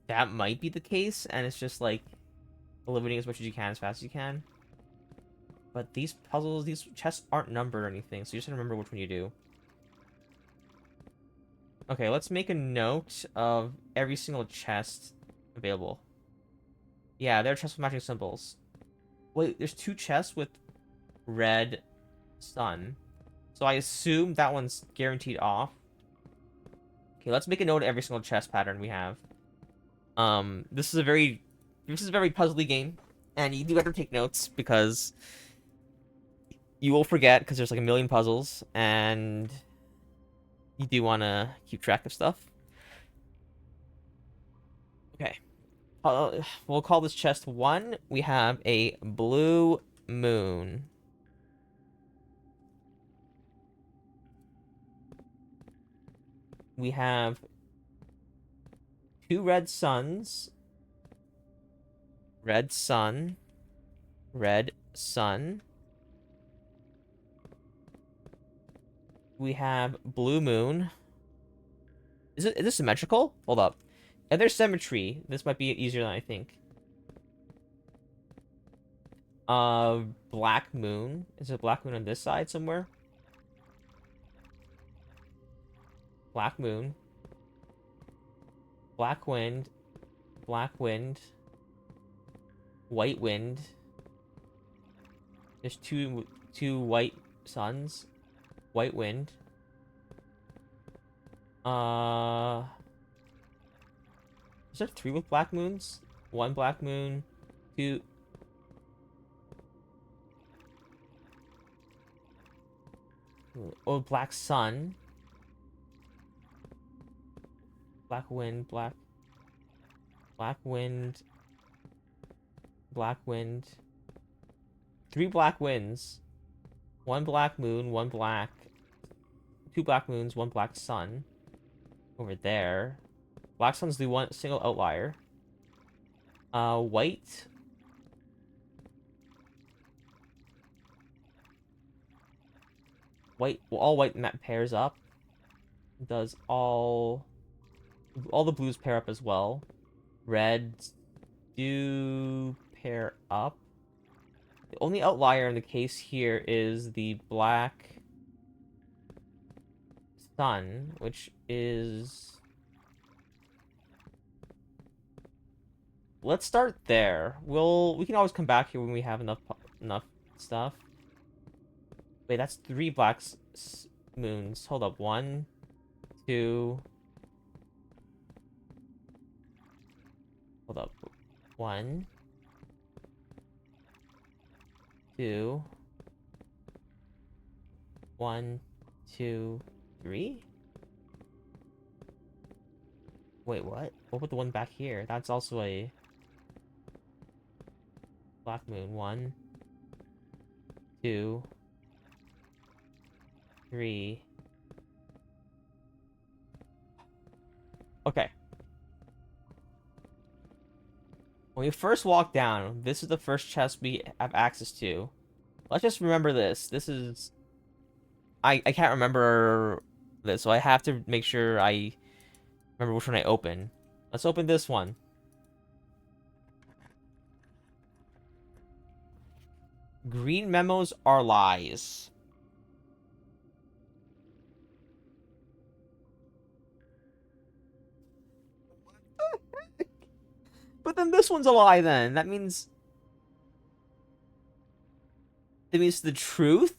that might be the case, and it's just like eliminating as much as you can as fast as you can. But these puzzles, these chests aren't numbered or anything, so you just have to remember which one you do. Okay, let's make a note of every single chest available. Yeah, there are chests with matching symbols. Wait, there's 2 chests with red sun. So I assume that one's guaranteed off. Okay, let's make a note of every single chest pattern we have. This is a very puzzly game, and you do have to take notes because you will forget because there's like a million puzzles, and you do want to keep track of stuff. Okay. We'll call this chest 1. We have a blue moon. We have 2 red suns. Red sun. Red sun. We have blue moon. Is this symmetrical? Hold up. If there's symmetry, this might be easier than I think. Black moon. Is there a black moon on this side somewhere? Black moon. Black wind. Black wind. White wind. There's two white suns. White wind. Is there 3 with black moons? 1 black moon. 2. Oh, black sun. Black wind, black wind. Black wind. 3 black winds. 1 black moon, 1 black. 2 black moons, 1 black sun. Over there. Black sun's the one single outlier. White. White, well, all white map pairs up. Does all the blues pair up as well. Reds do pair up. The only outlier in the case here is the black sun, which is... Let's start there. We can always come back here when we have enough stuff. Wait, that's 3 black moons. Hold up. 1, 2. Hold up. 1, 2. 1, 2, 3. Wait, what? What about the one back here? That's also a black moon. 1, 2, 3. Okay. When we first walk down, this is the first chest we have access to. Let's just remember this. This is... I can't remember this, so I have to make sure I remember which one I open. Let's open this one. Green memos are lies. But then this one's a lie then. That means the truth?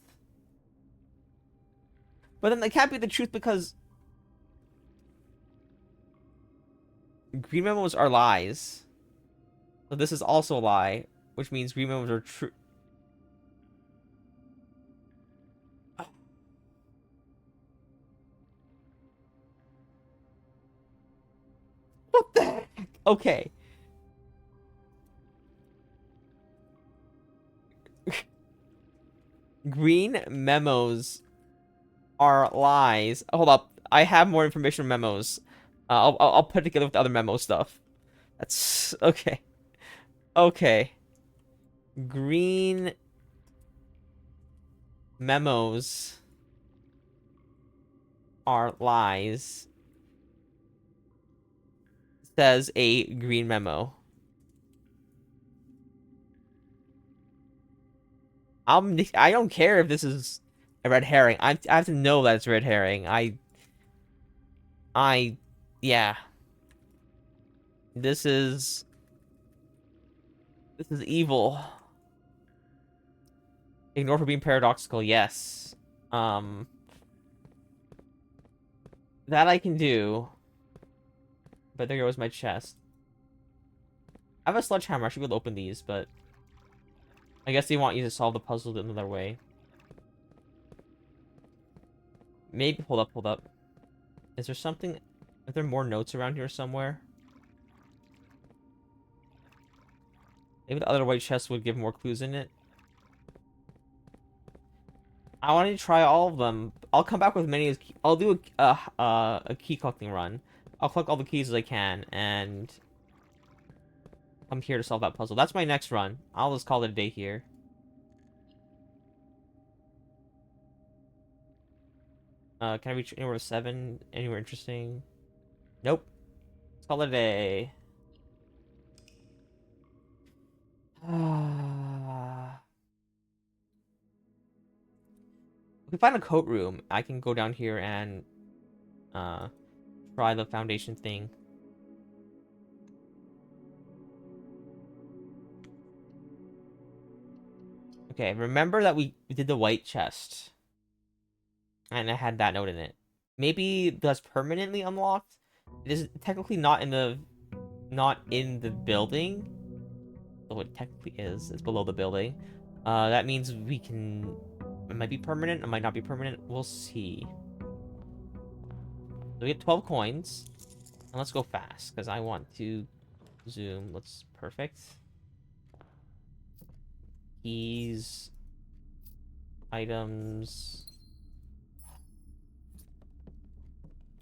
But then that can't be the truth because green memos are lies. So this is also a lie, which means green memos are true. What the heck? Okay. Green memos are lies. Hold up. I have more information on memos. I'll put it together with the other memo stuff. That's okay. Okay. Green memos are lies. Says a green memo. I don't care if this is a red herring. I have to know that it's red herring. Yeah. This is evil. Ignore for being paradoxical. Yes. Um, that I can do. But there goes my chest. I have a sledgehammer. I should be able to open these, but I guess they want you to solve the puzzle another way. Maybe hold up. Is there something? Are there more notes around here somewhere? Maybe the other white chest would give more clues in it. I want to try all of them. I'll come back with many as I'll do a key collecting run. I'll collect all the keys as I can, and I'm here to solve that puzzle. That's my next run. I'll just call it a day here. Can I reach anywhere to 7? Anywhere interesting? Nope. Let's call it a day. If we find a coat room, I can go down here and try the foundation thing. Okay, remember that we did the white chest. And I had that note in it. Maybe that's permanently unlocked. It is technically not in the building. Though it technically is. It's below the building. That means we can. It might be permanent. It might not be permanent. We'll see. So we get 12 coins. And let's go fast because I want to zoom. Let's perfect. Keys. Items.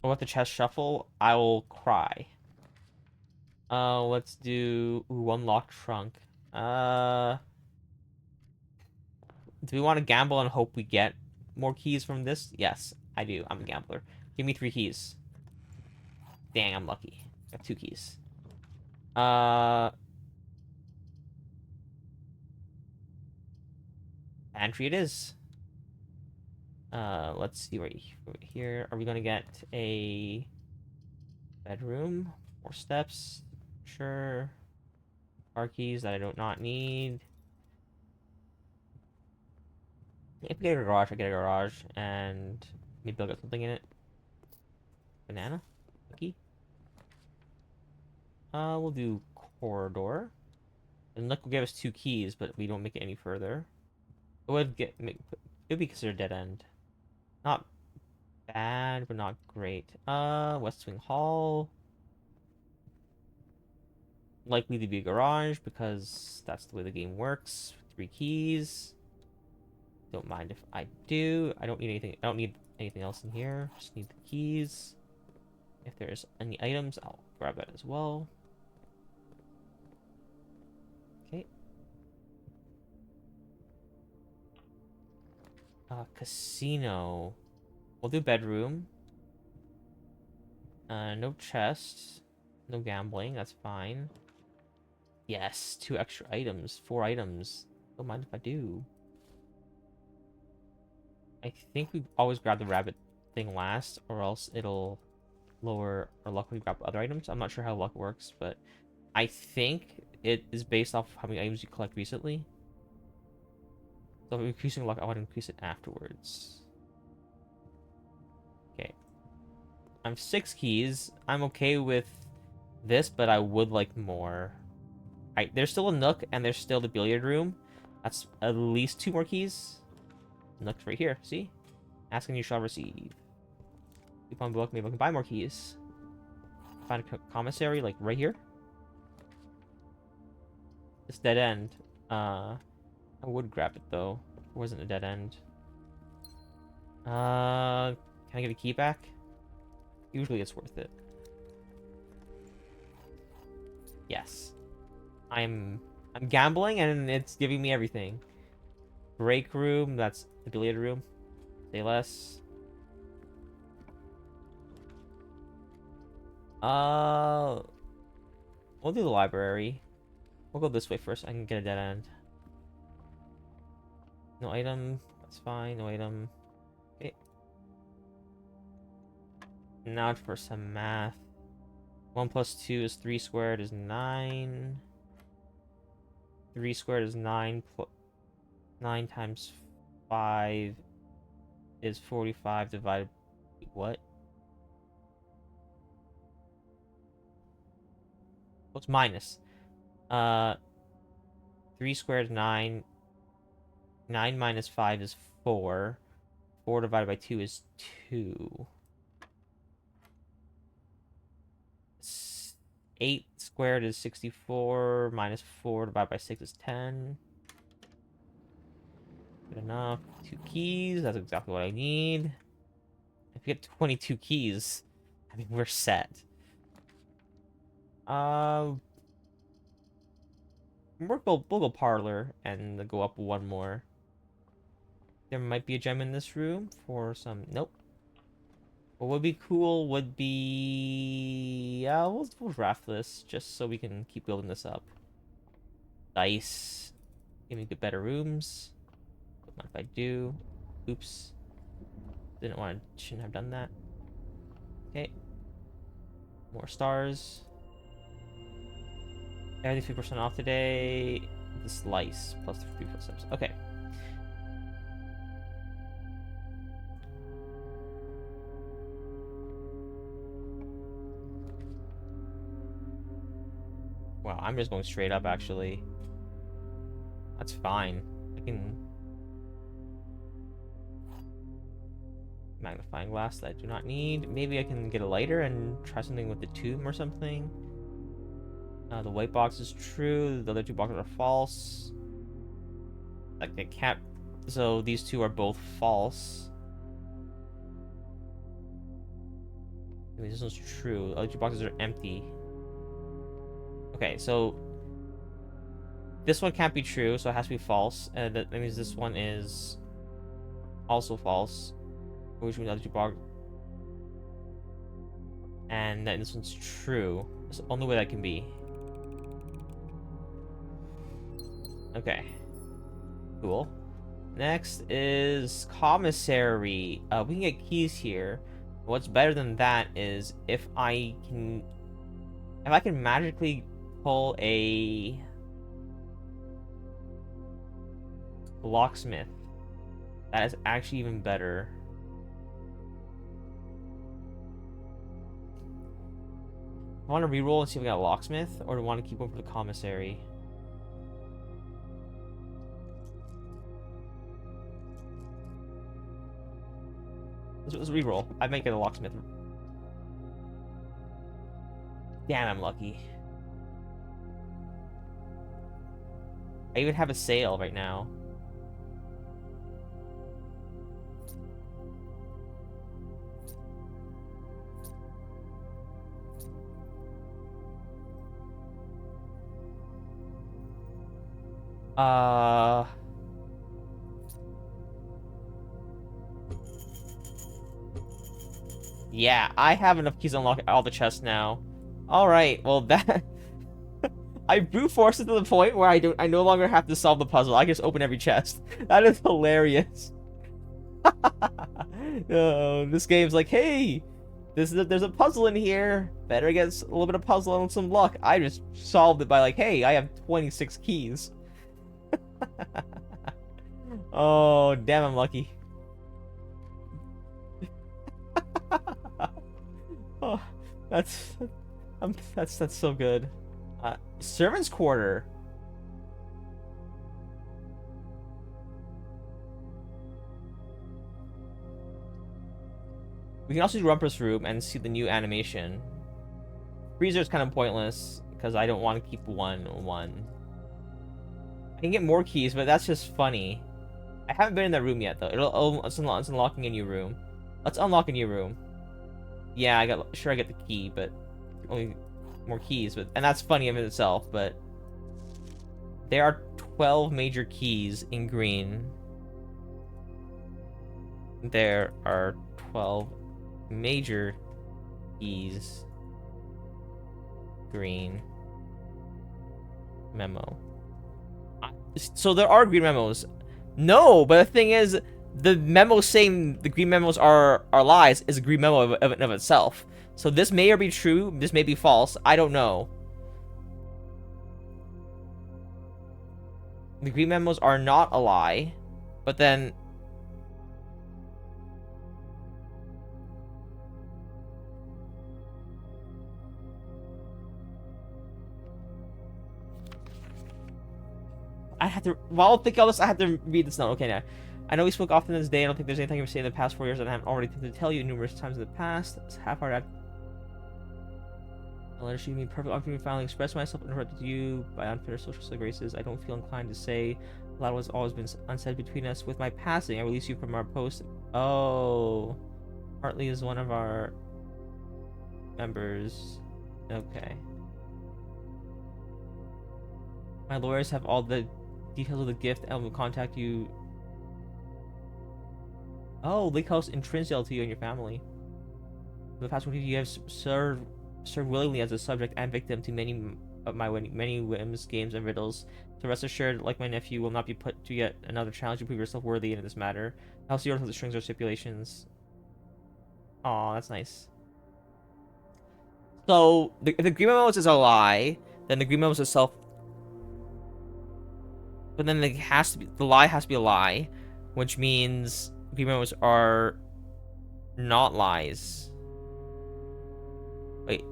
With the chest shuffle, I will cry. Let's do unlocked trunk. Do we want to gamble and hope we get more keys from this? Yes, I do. I'm a gambler. Give me 3 keys. Dang, I'm lucky. Got 2 keys. Pantry it is. Let's see right here. Are we gonna get a bedroom? More steps? Sure. Car keys that I do not need. If I get a garage, I get a garage, and maybe I'll get something in it. Banana? Cookie? We'll do corridor. And look, will give us 2 keys, but we don't make it any further. It would it would be considered dead end. Not bad, but not great. West Wing Hall. Likely to be a garage because that's the way the game works. 3 keys. Don't mind if I do. I don't need anything. I don't need anything else in here. Just need the keys. If there's any items, I'll grab that as well. Okay. Casino. We'll do bedroom. No chest. No gambling. That's fine. Yes, 2 extra items. 4 items. Don't mind if I do. I think we always grab the rabbit thing last, or else it'll lower our luck when we grab other items. I'm not sure how luck works, but I think it is based off how many items you collect recently. So if I'm increasing luck, I want to increase it afterwards. Okay. I'm 6 keys. I'm okay with this, but I would like more. Alright, there's still a nook, and there's still the billiard room. That's at least 2 more keys. Nook's right here, see? Ask and you shall receive. Keep on book, maybe I can buy more keys. Find a commissary, like, right here. This dead end. I would grab it, though. It wasn't a dead end. Can I get a key back? Usually it's worth it. Yes. I'm gambling, and it's giving me everything. Break room, that's the billiard room. Say less. We'll do the library. We'll go this way first. I can get a dead end. No item. That's fine. No item. Okay. Now for some math. 1 plus 2 is 3 squared is 9. 3 squared is 9. 9 times 5 is 45 divided... What? What's minus? 3 squared is 9. 9 minus 5 is 4. 4 divided by 2 is 2. 8 squared is 64. Minus 4 divided by 6 is 10. Good enough. 2 keys. That's exactly what I need. If we get 22 keys, I think we're set. We'll go parlor and go up 1 more. There might be a gem in this room for some... Nope. What would be cool would be... we'll draft this just so we can keep building this up. Dice. Give me good better rooms. Don't mind if I do. Oops. Shouldn't have done that. Okay. More stars. Everything 50% off today. The slice plus 3 footsteps. Okay. Wow, I'm just going straight up actually. That's fine. I can... Magnifying glass that I do not need. Maybe I can get a lighter and try something with the tomb or something. The white box is true. The other 2 boxes are false. Like they can't. So these 2 are both false. I mean, this one's true. The other 2 boxes are empty. Okay, so this one can't be true, so it has to be false. And that means this one is also false. Which means the other 2 boxes. And then this one's true. That's the only way that can be. Okay. Cool. Next is commissary. We can get keys here. What's better than that is if I can magically pull a locksmith. That is actually even better. I want to reroll and see if we got a locksmith, or do I want to keep going for the commissary? Let's reroll. I might get a locksmith. Damn, I'm lucky. I even have a sale right now. Yeah, I have enough keys to unlock all the chests now. Alright, well that... I brute forced it to the point where I no longer have to solve the puzzle. I just open every chest. That is hilarious. This game's like, hey, there's a puzzle in here. Better get a little bit of puzzle and some luck. I just solved it by like, hey, I have 26 keys. Oh, damn, I'm lucky. Oh, that's so good. Servant's quarter. We can also do Rumpus Room and see the new animation. Freezer is kind of pointless because I don't want to keep one. I can get more keys, but that's just funny. I haven't been in that room yet though. It's unlocking a new room. Let's unlock a new room. Yeah, I get the key, but only more keys. And that's funny in itself. But there are 12 major keys in green. There are 12 major keys. Green memo. So there are green memos. No, but the thing is, the memo saying the green memos are lies is a green memo of itself. So this may or be true, this may be false. I don't know. The green memos are not a lie, but then I have to, while thinking all this, I have to read this note. Okay, now. I know we spoke often this day. I don't think there's anything you've said in the past 4 years that I haven't already attempted to tell you numerous times in the past. It's half-hearted. A letter shooting me perfect opportunity to finally express myself and interrupted you by unfair social graces. I don't feel inclined to say a lot has always been unsaid between us. With my passing, I release you from our post. Oh, Hartley is one of our members. Okay. My lawyers have all the details of the gift and will contact you. Oh, Lake House intrinsic to you and your family. For the past 1 year, you have served willingly as a subject and victim to many of my many whims, games, and riddles. So rest assured, like my nephew, will not be put to yet another challenge to prove yourself worthy in this matter. I'll see the strings or stipulations. Aw, that's nice. So, if the Green Memos is a lie, then the Green Memos itself. But then it has to be, the lie has to be a lie, which means Green Memos are not lies. Wait.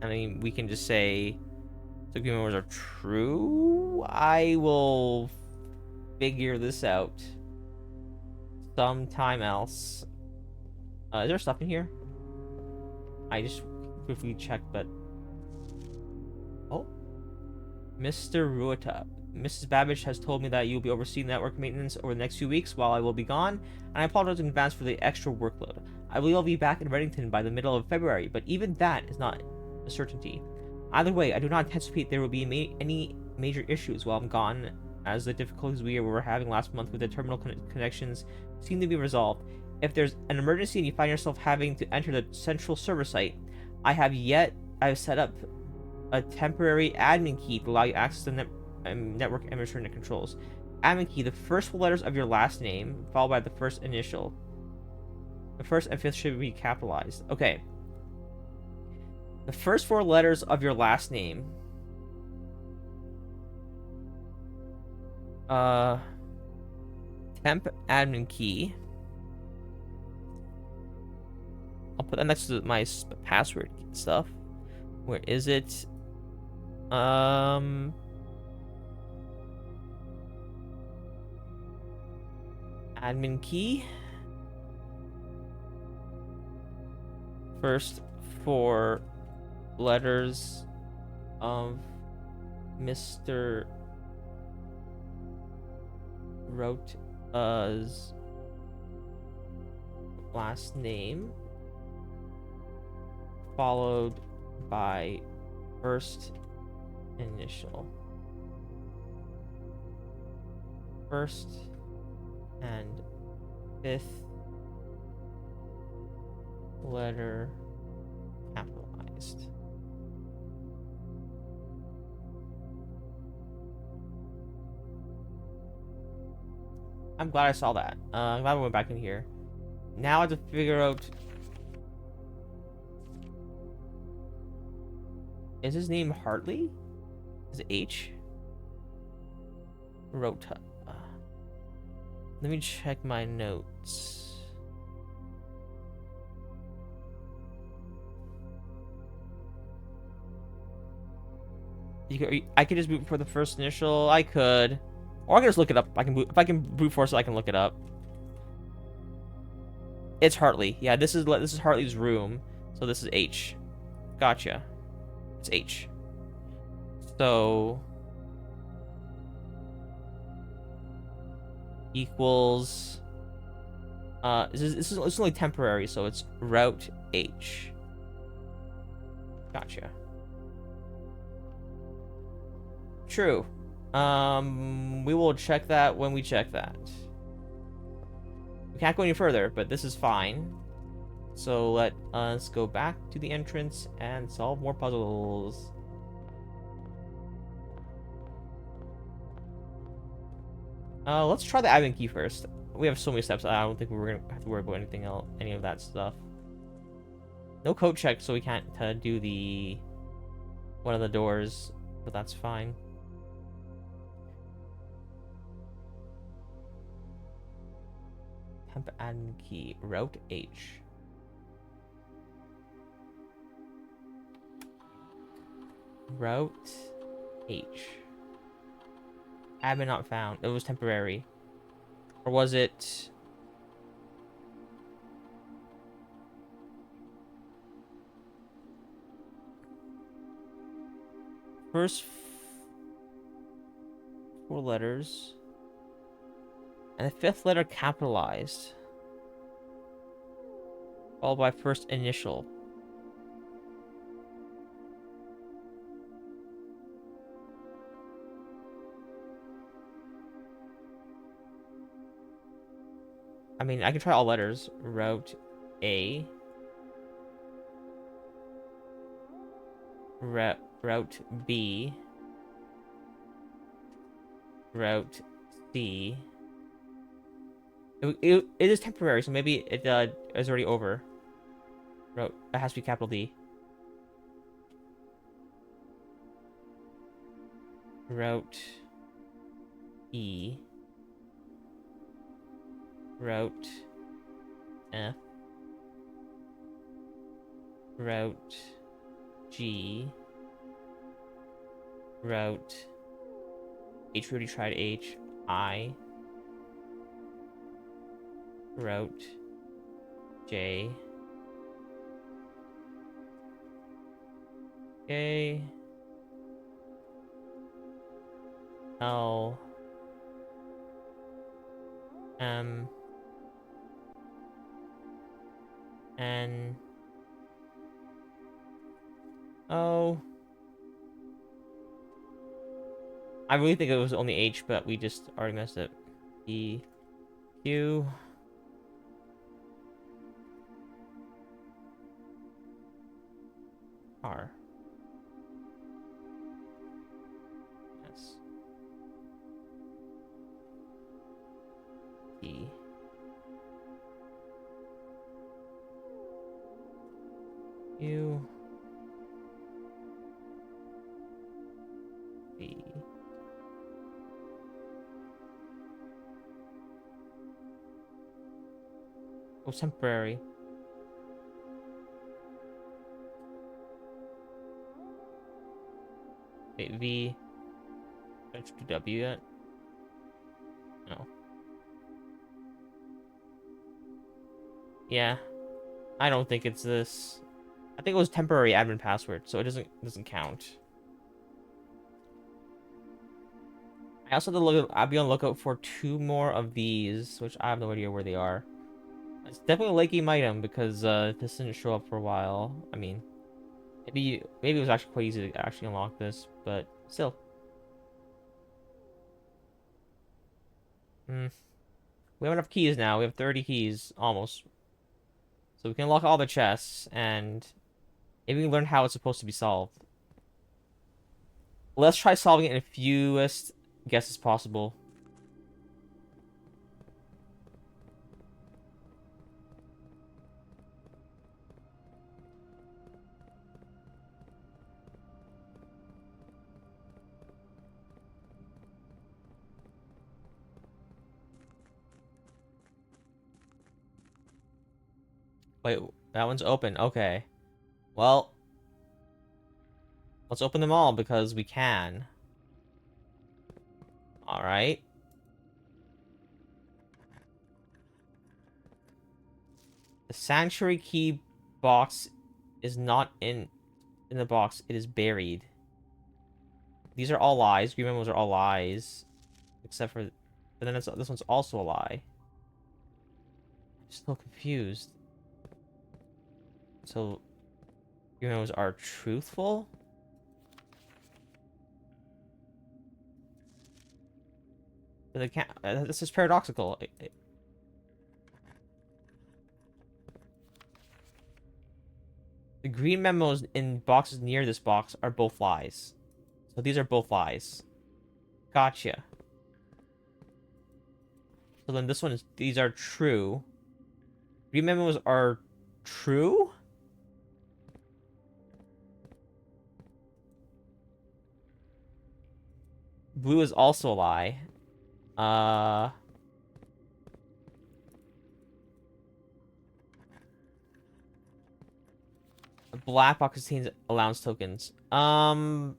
I mean, we can just say the Green Memos are true. I will figure this out sometime else. Is there stuff in here? I just briefly checked, but oh, Mr. Ruata. Mrs. Babbage has told me that you'll be overseeing network maintenance over the next few weeks while I will be gone, and I apologize in advance for the extra workload. I believe I'll be back in Reddington by the middle of February, but even that is not a certainty. Either way, I do not anticipate there will be any major issues while I'm gone, as the difficulties we were having last month with the terminal connections seem to be resolved. If there's an emergency and you find yourself having to enter the central server site, I've set up a temporary admin key to allow you access to network administrator controls. Admin key, the first 4 letters of your last name, followed by the first initial. The first and fifth should be capitalized. Okay. The first 4 letters of your last name. Temp admin key. I'll put that next to my password stuff. Where is it? Admin key. First 4 letters of Mr. Rota's last name, followed by first initial. First and fifth letter capitalized. I'm glad I saw that. I'm glad we went back in here. Now I have to figure out... Is his name Hartley? Is it H? Rota. Let me check my notes. I could just boot for the first initial. I could, or I can just look it up. I can boot, if I can brute force it, I can look it up. It's Hartley. Yeah, this is Hartley's room. So this is H. Gotcha. It's H. So equals. This is only temporary, so it's route H. Gotcha. True. We will check that when we check that. We can't go any further, but this is fine. So let us go back to the entrance and solve more puzzles. Let's try the admin key first. We have so many steps. I don't think we're gonna have to worry about anything else, any of that stuff. No code check, so we can't do the one of the doors, but that's fine. Temp admin key, route H. Route H. Admin not found. It was temporary. Or was it... First 4 letters. And the 5th letter capitalized. Followed by first initial. I mean, I can try all letters. Route A. Route B. Route C. It is temporary, so maybe it is already over. Route, it has to be capital D. Route E. Route F. Route G. Route H. We already tried H. I. Route J. K. L. M. N. O. I really think it was only H, but we just already messed it. E. Q. R. S. T. U. V. Oh, temporary. Wait, V. Did I do W yet? No. Yeah. I don't think it's this. I think it was temporary admin password, so it doesn't count. I also have to look. I'll be on the lookout for 2 more of these, which I have no idea where they are. It's definitely a late game item because this didn't show up for a while. I mean, maybe it was actually quite easy to actually unlock this, but still. We have enough keys now. We have 30 keys almost, so we can unlock all the chests and maybe we can learn how it's supposed to be solved. Let's try solving it in the fewest guesses possible. Wait, that one's open. Okay. Well, let's open them all because we can. Alright. The sanctuary key box is not in the box. It is buried. These are all lies. Green memos are all lies. Except for... But then this one's also a lie. I'm still confused. So... Green memos are truthful? But they can't... this is paradoxical. The green memos in boxes near this box are both lies. So these are both lies. Gotcha. So then this one is... These are true. Green memos are true? Blue is also a lie. A black box contains allowance tokens. That's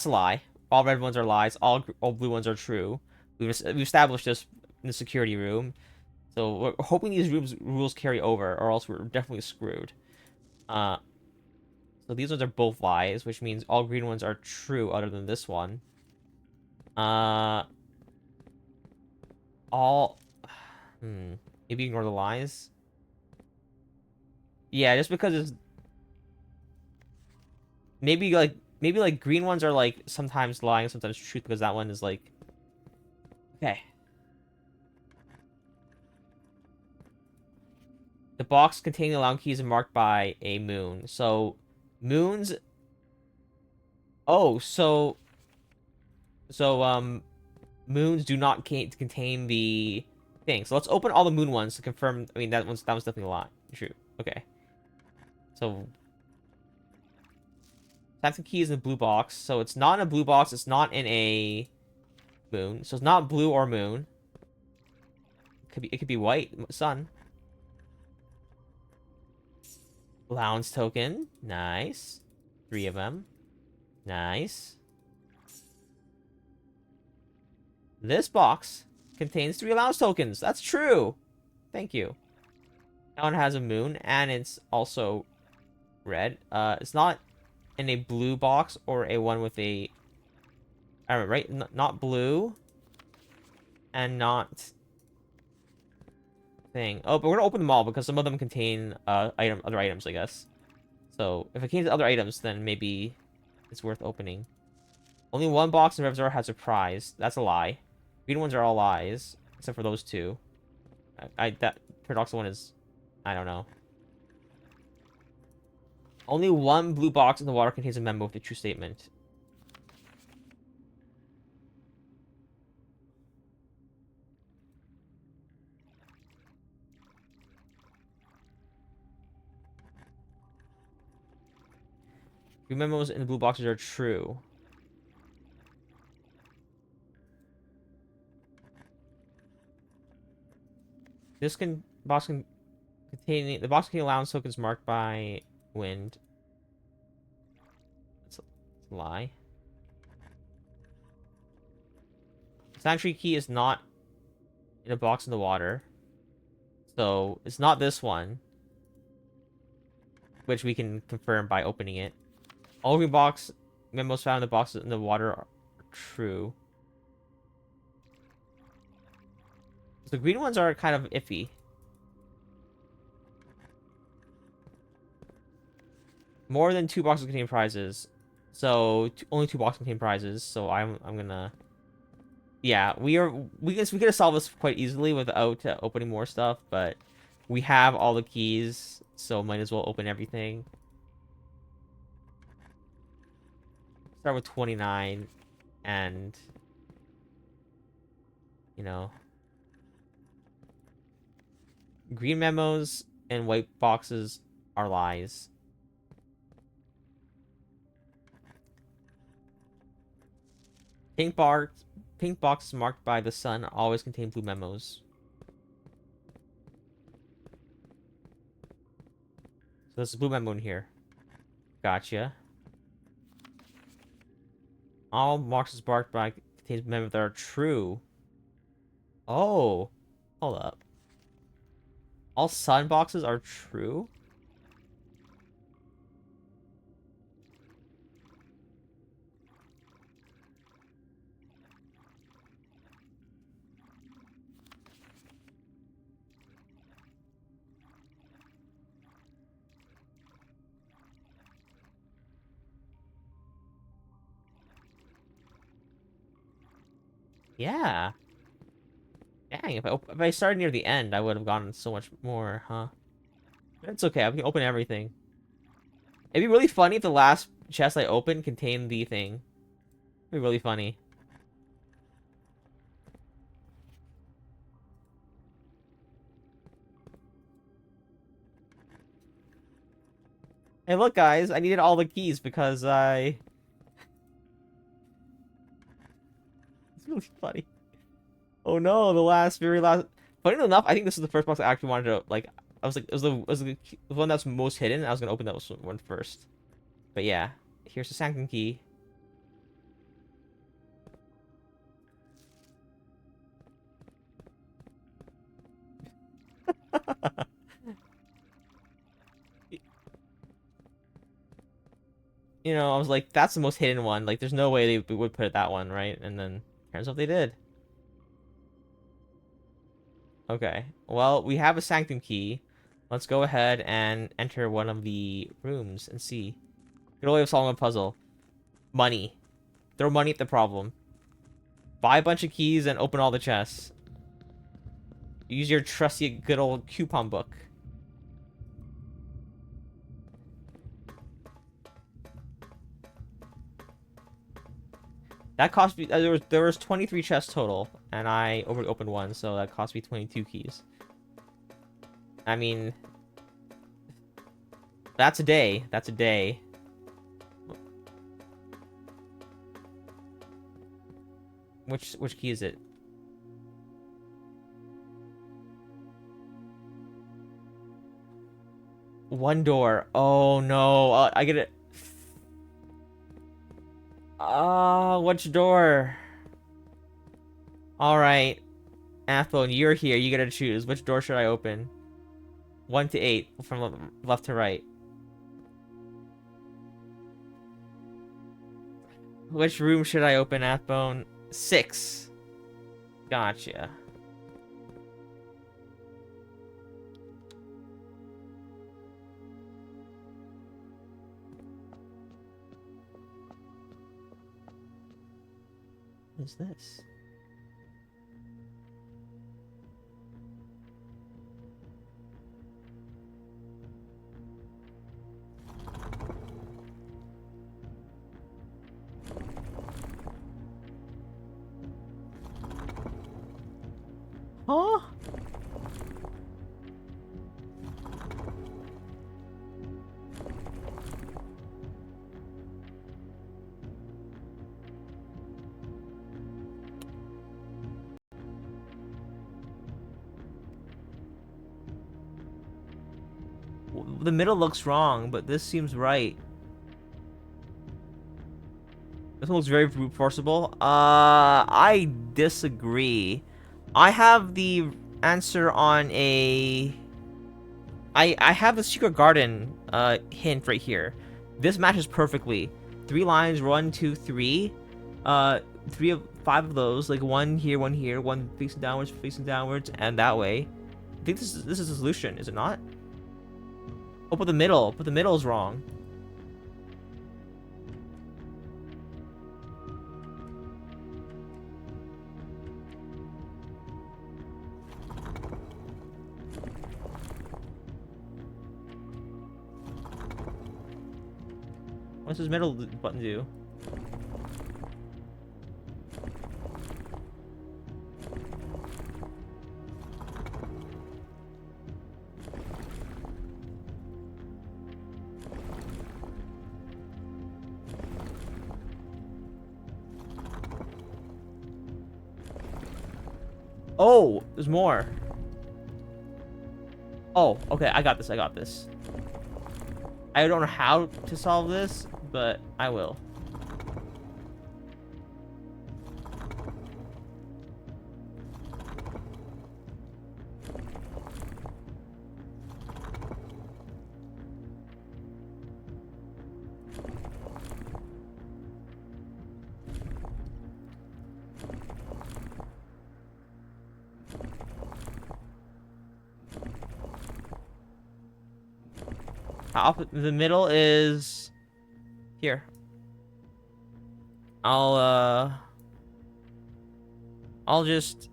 a lie. All red ones are lies. All blue ones are true. We've established this in the security room. So we're hoping these rules carry over, or else we're definitely screwed. So these ones are both lies, which means all green ones are true other than this one. All... Maybe ignore the lies? Yeah, just because it's... Maybe like green ones are like sometimes lying, sometimes truth, because that one is like... Okay. The box containing the allowance keys is marked by a moon. So moons... Oh, so moons do not contain the thing. So let's open all the moon ones to confirm. I mean, that one's definitely a lie. True. Okay. So Samsung key is in the blue box. So it's not in a blue box. It's not in a moon. So it's not blue or moon. It could be white. Sun. Allowance token. Nice. 3 of them. Nice. This box contains 3 allowance tokens. That's true. Thank you. That one has a moon, and it's also red. It's not in a blue box or a one with a... I don't know, right? Not blue. And not... thing. Oh, but we're gonna open them all because some of them contain other items, I guess. So, if it contains other items, then maybe it's worth opening. Only one box in Revzor has a prize. That's a lie. Green ones are all lies, except for those two. That paradoxical one is... I don't know. Only one blue box in the water contains a memo with a true statement. Green memos in the blue boxes are true. This box can contain the box containing allowance tokens marked by wind. It's a lie. Sanctuary key is not in a box in the water. So it's not this one. Which we can confirm by opening it. All green box memos found in the boxes in the water are true. The green ones are kind of iffy. More than 2 boxes contain prizes. So only 2 boxes contain prizes. So I'm gonna... Yeah, we could have solved this quite easily without opening more stuff, but we have all the keys, so might as well open everything. Start with 29, and you know, green memos and white boxes are lies. Pink boxes marked by the sun always contain blue memos. So this is Blue Man Moon here. Gotcha. All boxes marked by contains members that are true. Oh. Hold up. All sun boxes are true? Yeah. Dang, if I started near the end, I would have gotten so much more, huh? It's okay, I can open everything. It'd be really funny if the last chest I opened contained the thing. It'd be really funny. Hey, look, guys, I needed all the keys because I... It's really funny. Oh no, very last... Funny enough, I think this is the first box I actually wanted to, like... I was like, it was the one that's most hidden. I was gonna open that one first. But yeah, here's the Sanctum key. You know, I was like, that's the most hidden one. Like, there's no way they would put it that one, right? And then turns out they did. Okay. Well, we have a Sanctum key. Let's go ahead and enter one of the rooms and see. Good way of solving a puzzle. Money. Throw money at the problem. Buy a bunch of keys and open all the chests. Use your trusty good old coupon book. That cost me... there was 23 chests total, and I opened one, so that cost me 22 keys. I mean... That's a day. That's a day. Which key is it? One door. Oh no. I get it. Which door? Alright. Athbone, you're here. You gotta choose. Which door should I open? 1 to 8 from left to right. Which room should I open, Athbone? 6. Gotcha. What is this? Huh? The middle looks wrong, but this seems right. This one looks very brute forcible. I disagree. I have the answer on a... I have the secret garden hint right here. This matches perfectly. 3 lines, 1, 2, 3. 5 of those, like one here, one facing downwards, and that way. I think this is the solution, is it not? Oh, but the middle is wrong. What's this middle button do? Oh, there's more. Oh, okay, I got this. I don't know how to solve this, but I will. The middle is here. I'll just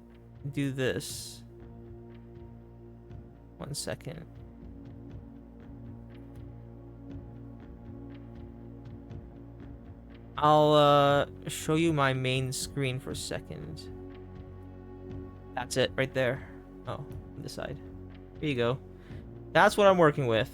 do this. 1 second. I'll show you my main screen for a second. That's it right there. Oh, on this side. Here you go. That's what I'm working with.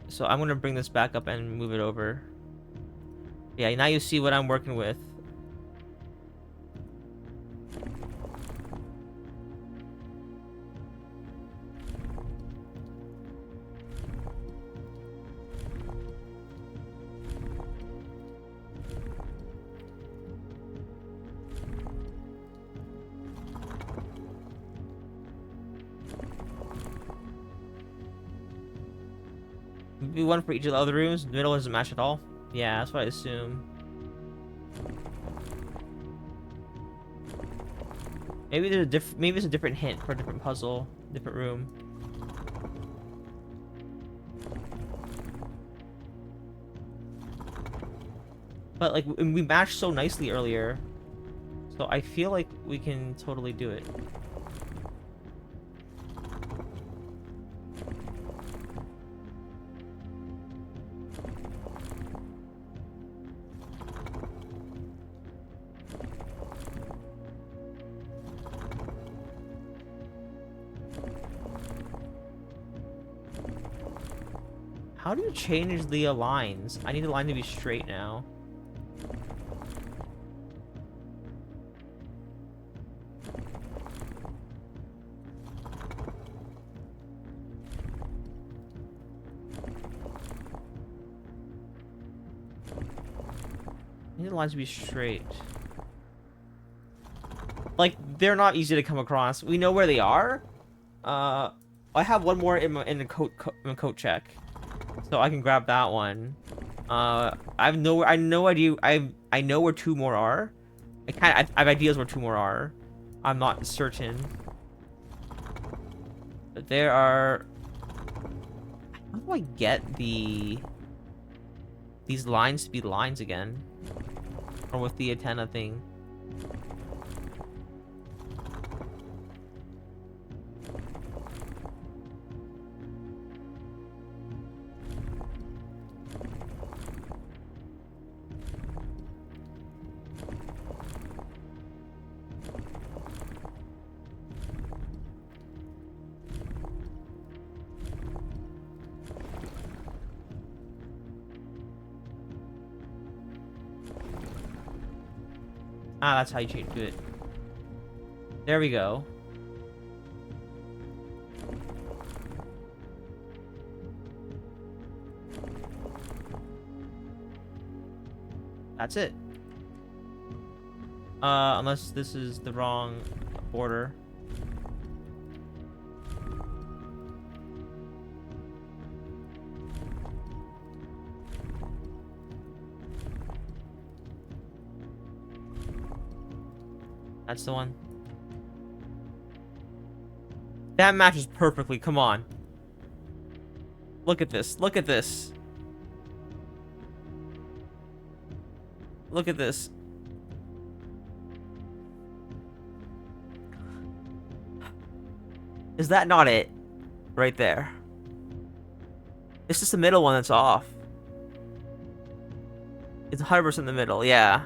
So I'm gonna bring this back up and move it over. Yeah, now you see what I'm working with. Maybe one for each of the other rooms. The middle doesn't match at all. Yeah, that's what I assume. Maybe there's maybe it's a different hint for a different puzzle, different room. But like we matched so nicely earlier, so I feel like we can totally do it. How do you change the lines? I need the line to be straight now. I need the lines to be straight. Like, they're not easy to come across. We know where they are. I have one more in the coat check. So I can grab that one. I have no idea. I know where 2 more are. I have ideas where 2 more are. I'm not certain. But there are. How do I get these lines to be lines again? Or with the antenna thing? Ah, that's how you change it. There we go. That's it. Unless this is the wrong border. That's the one. That matches perfectly. Come on. Look at this. Look at this. Look at this. Is that not it? Right there. It's just the middle one that's off. It's 100% the middle, yeah.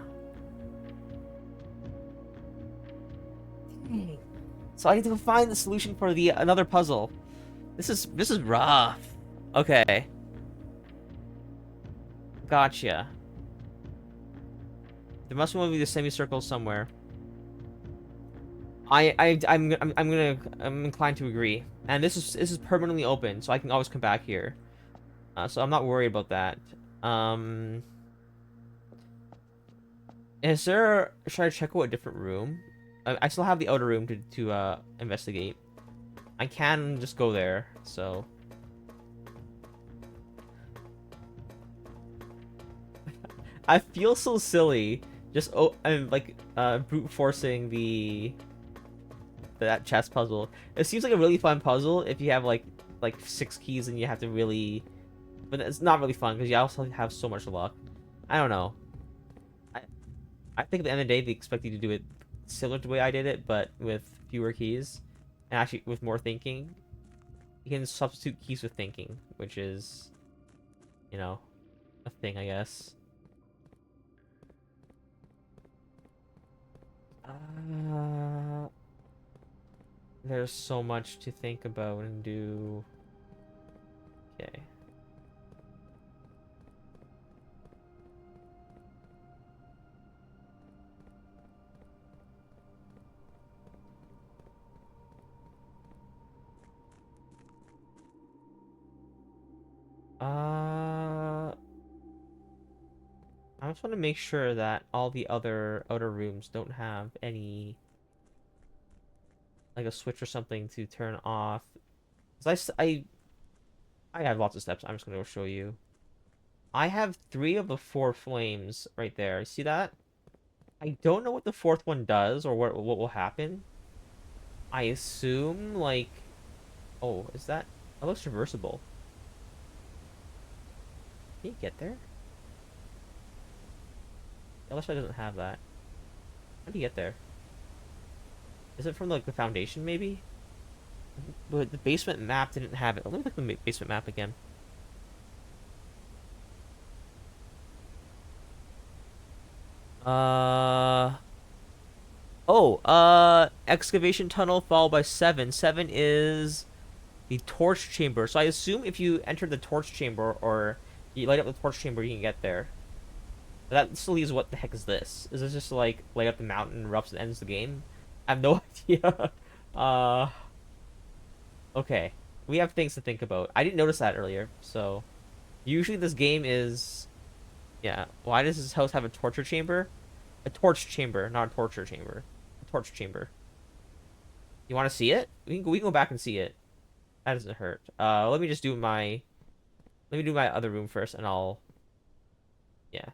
So I need to find the solution for the another puzzle. This is rough. Okay. Gotcha. There must be the semicircle somewhere. I'm inclined to agree. And this is permanently open, so I can always come back here. So I'm not worried about that. Um, is there? Should I check out a different room? I still have the outer room to investigate. I can just go there. So I feel so silly. Just I'm like brute forcing that chess puzzle. It seems like a really fun puzzle if you have like 6 keys and you have to really, but it's not really fun because you also have so much luck. I don't know. I I think at the end of the day they expect you to do it similar to the way I did it, but with fewer keys and actually with more thinking. You can substitute keys with thinking, which is, you know, a thing, I guess. Uh, there's so much to think about and do. Okay. I just want to make sure that all the other outer rooms don't have any, like a switch or something to turn off. 'Cause I have lots of steps. I'm just gonna go show you. I have 3 of the 4 flames right there. See that? I don't know what the fourth one does or what will happen. I assume like, oh, is that? That looks reversible. Can you get there? The other side doesn't have that. How do you get there? Is it from like the foundation maybe? But the basement map didn't have it. Let me look at the basement map again. Uh oh, excavation tunnel followed by 7. 7 is the torch chamber. So I assume if you enter the torch chamber or you light up the torch chamber, you can get there. But that still leaves what the heck is this? Is this just like light up the mountain, erupts, and ends the game? I have no idea. Uh, okay. We have things to think about. I didn't notice that earlier, so usually this game is, yeah. Why does this house have a torture chamber? A torch chamber, not a torture chamber. A torch chamber. You want to see it? We can go back and see it. That doesn't hurt. Let me do my other room first, and I'll, yeah.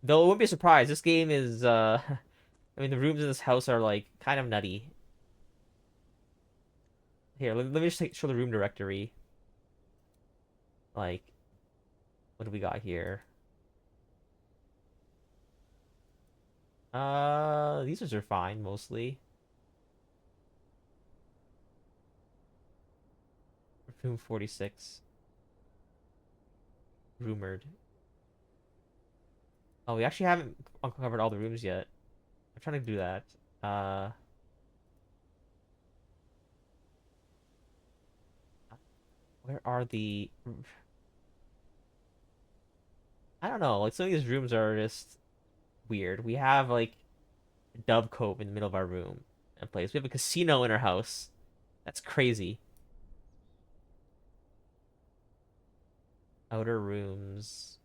Though it wouldn't be a surprise. This game is I mean the rooms in this house are like kind of nutty. Here, let me just show the room directory. Like, what do we got here? These are fine mostly. Room 46. Rumored. Oh, we actually haven't uncovered all the rooms yet. I'm trying to do that. Uh, where are the? I don't know. Like some of these rooms are just weird. We have like a Dove Cove in the middle of our room and place. We have a casino in our house. That's crazy. Outer rooms.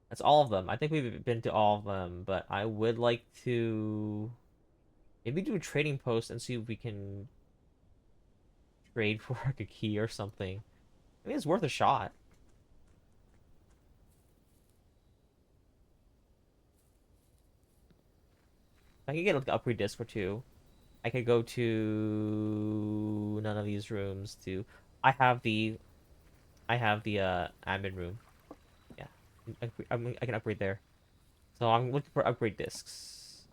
That's all of them. I think we've been to all of them, but I would like to maybe do a trading post and see if we can trade for like a key or something. I mean, it's worth a shot. I could get like an upgrade disc or two. I could go to none of these rooms to. I have the I have the admin room. Yeah, I can upgrade there. So I'm looking for upgrade discs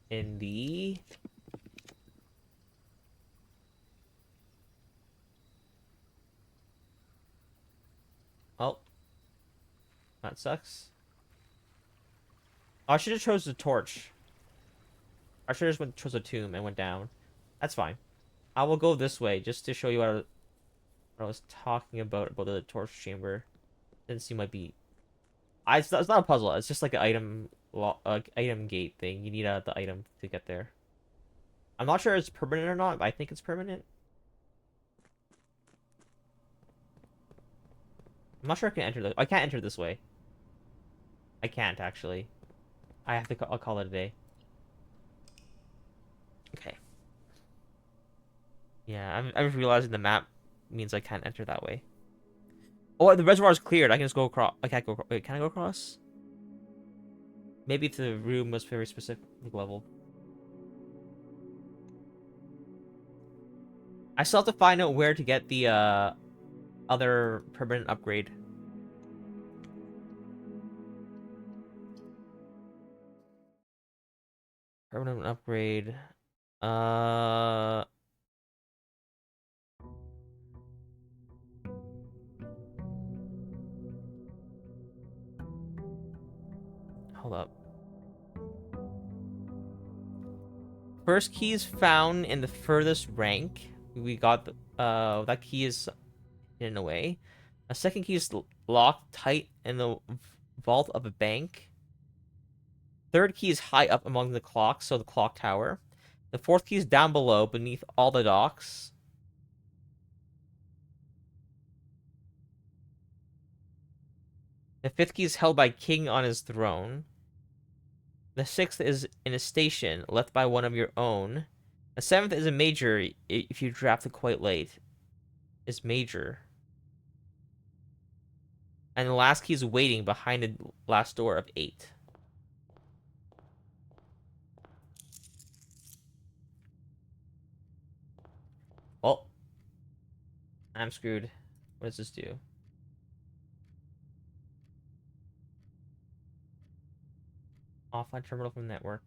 in the. Oh, that sucks. Oh, I should have chose the torch. I should have just chose a tomb and went down. That's fine. I will go this way just to show you what I was talking about the torch chamber. Didn't seem might be it's not a puzzle. It's just like an item gate thing. You need the item to get there. I'm not sure it's permanent or not, but I think it's permanent. I'm not sure I can enter I can't enter this way. I can't actually. I have to. I'll call it a day. Okay. Yeah, I'm realizing the map means I can't enter that way. Oh, the reservoir is cleared. I can just go across. I can't go. Wait, can I go across? Maybe if the room was very specific level. I still have to find out where to get the other permanent upgrade. Permanent upgrade. Uh. Hold up. First key is found in the furthest rank. We got the, that key is hidden away. A second key is locked tight in the vault of a bank. Third key is high up among the clocks, so the clock tower. The fourth key is down below, beneath all the docks. The fifth key is held by King on his throne. The sixth is in a station left by one of your own. The seventh is a major if you draft it quite late. Is major. And the last key is waiting behind the last door of 8. Well, I'm screwed. What does this do? Offline terminal from network.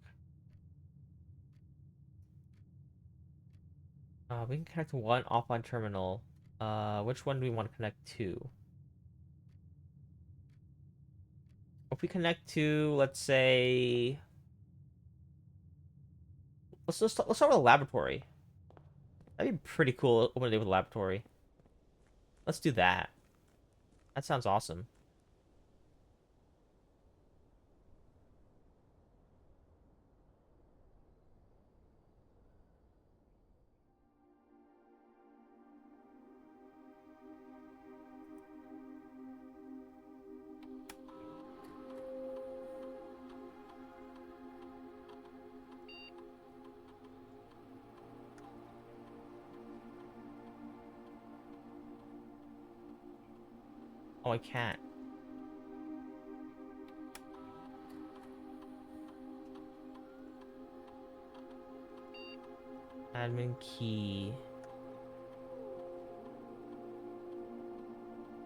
We can connect to one offline terminal. Which one do we want to connect to? If we connect to, let's say, let's start with a laboratory. That'd be pretty cool. Open a day with a laboratory. Let's do that. That sounds awesome. Oh, I can't. Admin key.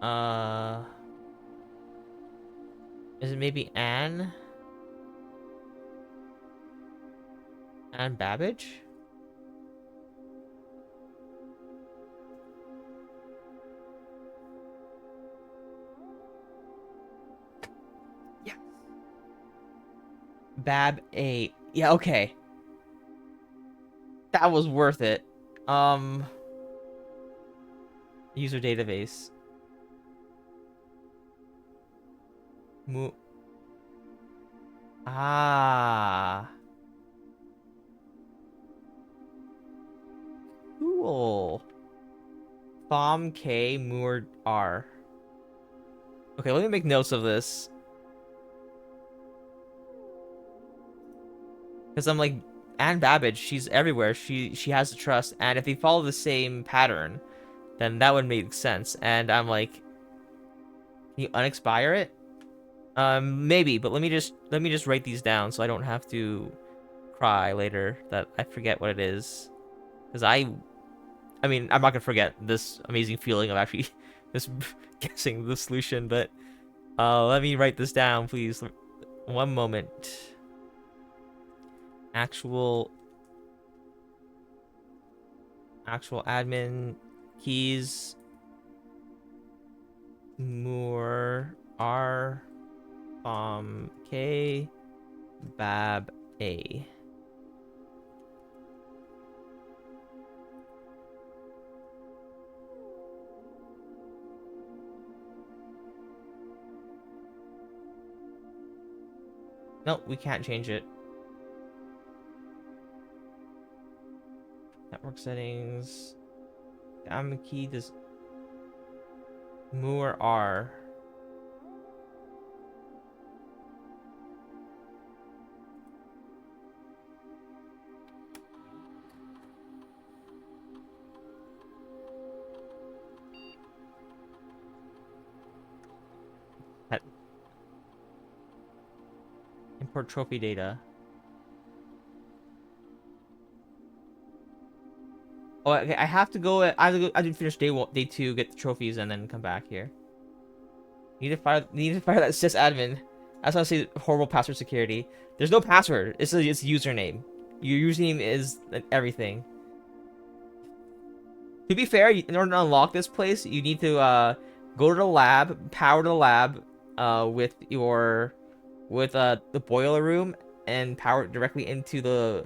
Uh, is it maybe Anne? Anne Babbage? Yeah. Bab A. Yeah, okay. That was worth it. User database. Mo Ah. Cool. Thom K Moore R. Okay, let me make notes of this. Because I'm like, Anne Babbage, she's everywhere. She has to trust. And if they follow the same pattern, then that would make sense. And I'm like, can you unexpire it? Maybe, but let me just write these down so I don't have to cry later that I forget what it is. Because I mean, I'm not gonna forget this amazing feeling of actually just guessing the solution, but let me write this down, please. One moment. Actual admin keys Moore R K Bab A. Nope, we can't change it. Network settings. I'm key does Mu or R. That- Import trophy data. Oh, okay, I have to go. I have to finish day 2, get the trophies, and then come back here. Need to fire that sysadmin. That's why I say horrible password security. There's no password. It's username. Your username is everything. To be fair, in order to unlock this place, you need to go to the lab, power the lab, with the boiler room, and power it directly into the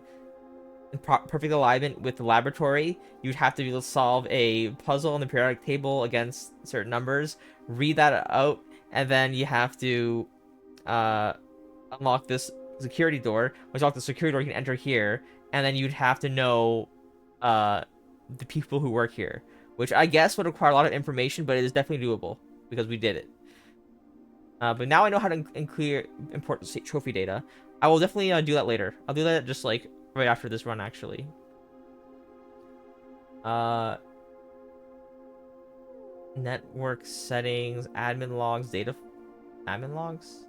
perfect alignment with the laboratory. You'd have to be able to solve a puzzle on the periodic table against certain numbers, read that out, and then you have to uh, unlock this security door. Once you unlock the security door, you can enter here, and then you'd have to know uh, the people who work here, which I guess would require a lot of information, but it is definitely doable because we did it. But now I know how to import trophy data. I will definitely do that later. I'll do that just like right after this run, actually. Uh, Network settings, admin logs, admin logs.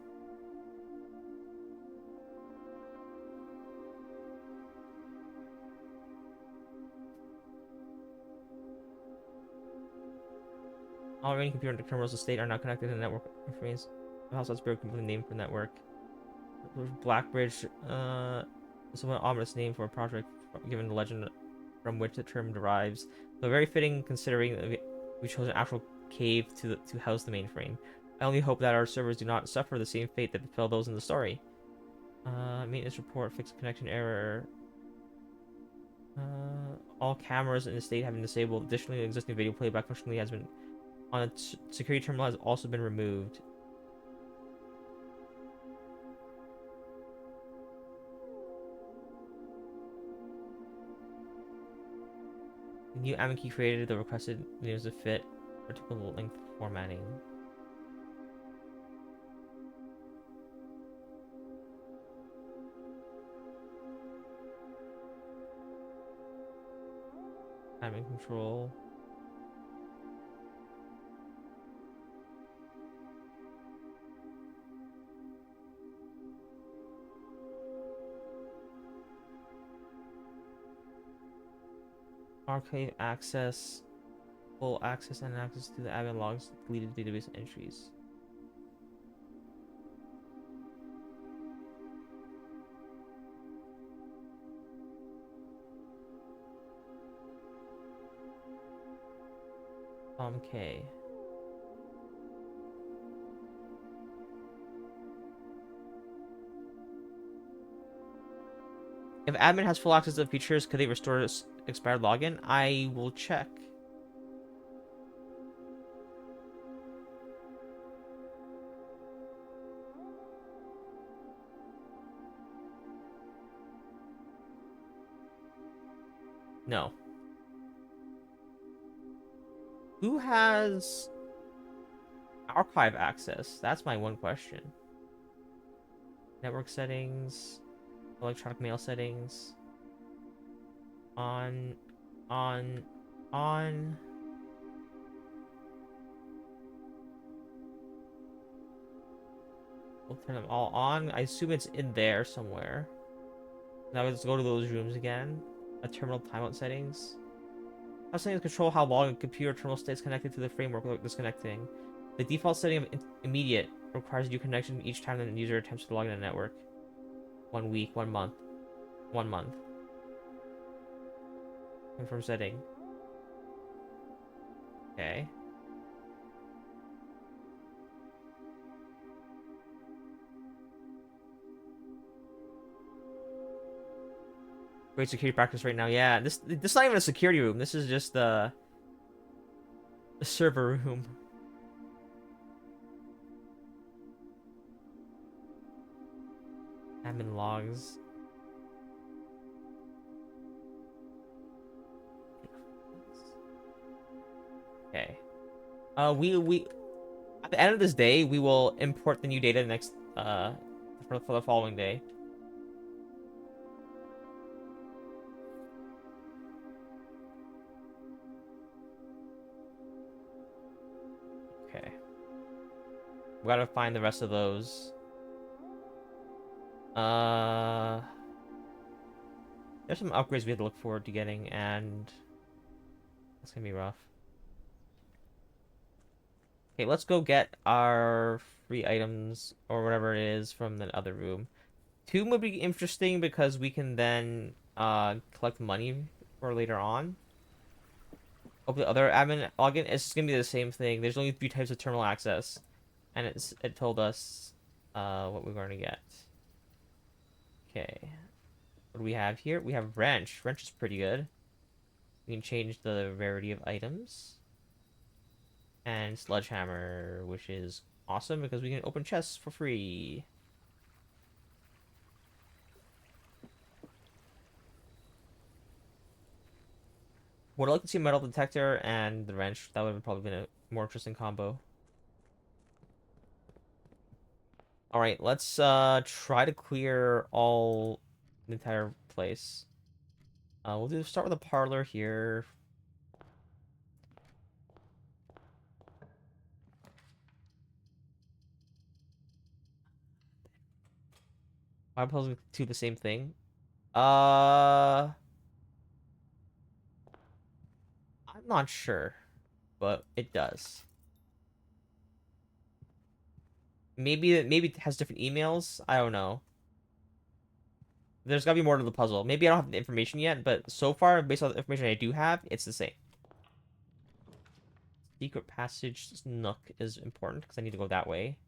All remaining computer and terminals of state are not connected to the network information. The house has broken the name for network. Blackbridge, is an ominous name for a project given the legend from which the term derives. Though very fitting considering that we chose an actual cave to house the mainframe. I only hope that our servers do not suffer the same fate that befell those in the story. Maintenance report, fixed connection error. All cameras in the state have been disabled. Additionally, the existing video playback functionality has been on a security terminal has also been removed. The new admin key created the requested names to fit particular length formatting. Admin control. Archive access. Full access and access to the admin logs, deleted database entries. K. If admin has full access to features, could they restore expired login? I will check. No. Who has archive access? That's my one question. Network settings, electronic mail settings. On. We'll turn them all on. I assume it's in there somewhere. Now let's go to those rooms again. A terminal timeout settings. How settings control how long a computer terminal stays connected to the framework without disconnecting. The default setting of immediate requires a new connection each time the user attempts to log in a network. 1 week, 1 month. 1 month. Confirm setting. Okay. Great security practice right now. Yeah, this is not even a security room. This is just a server room. Admin logs. Okay. We at the end of this day, we will import the new data next for the following day. Okay. We gotta find the rest of those. There's some upgrades we have to look forward to getting, and it's gonna be rough. Okay, let's go get our free items or whatever it is from the other room. 2 would be interesting because we can then collect money for later on. Open the other admin login. It's just gonna be the same thing. There's only 3 types of terminal access, and it told us what we're going to get. Okay, what do we have here? We have wrench. Wrench is pretty good. We can change the rarity of items. And sledgehammer, which is awesome because we can open chests for free. Would I like to see a metal detector and the wrench? That would have probably been a more interesting combo. All right, let's try to clear all the entire place. We'll start with a parlor here. I'm supposed to do the same thing. I'm not sure, but it does. Maybe it has different emails. I don't know. There's gotta be more to the puzzle. Maybe I don't have the information yet, but so far, based on the information I do have, it's the same. Secret passage nook is important because I need to go that way.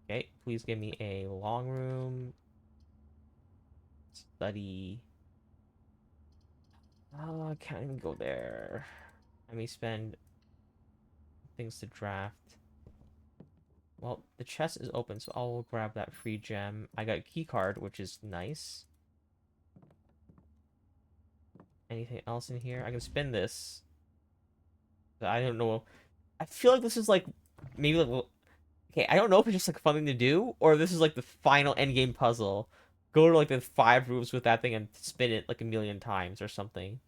Okay, please give me a long room. Study. Oh, I can't even go there. I may spend things to draft. Well, the chest is open, so I'll grab that free gem. I got a key card, which is nice. Anything else in here? I can spin this. I don't know. I feel like this is like maybe like okay. I don't know if it's just like a fun thing to do or this is like the final end game puzzle. Go to like the 5 rooms with that thing and spin it like a million times or something.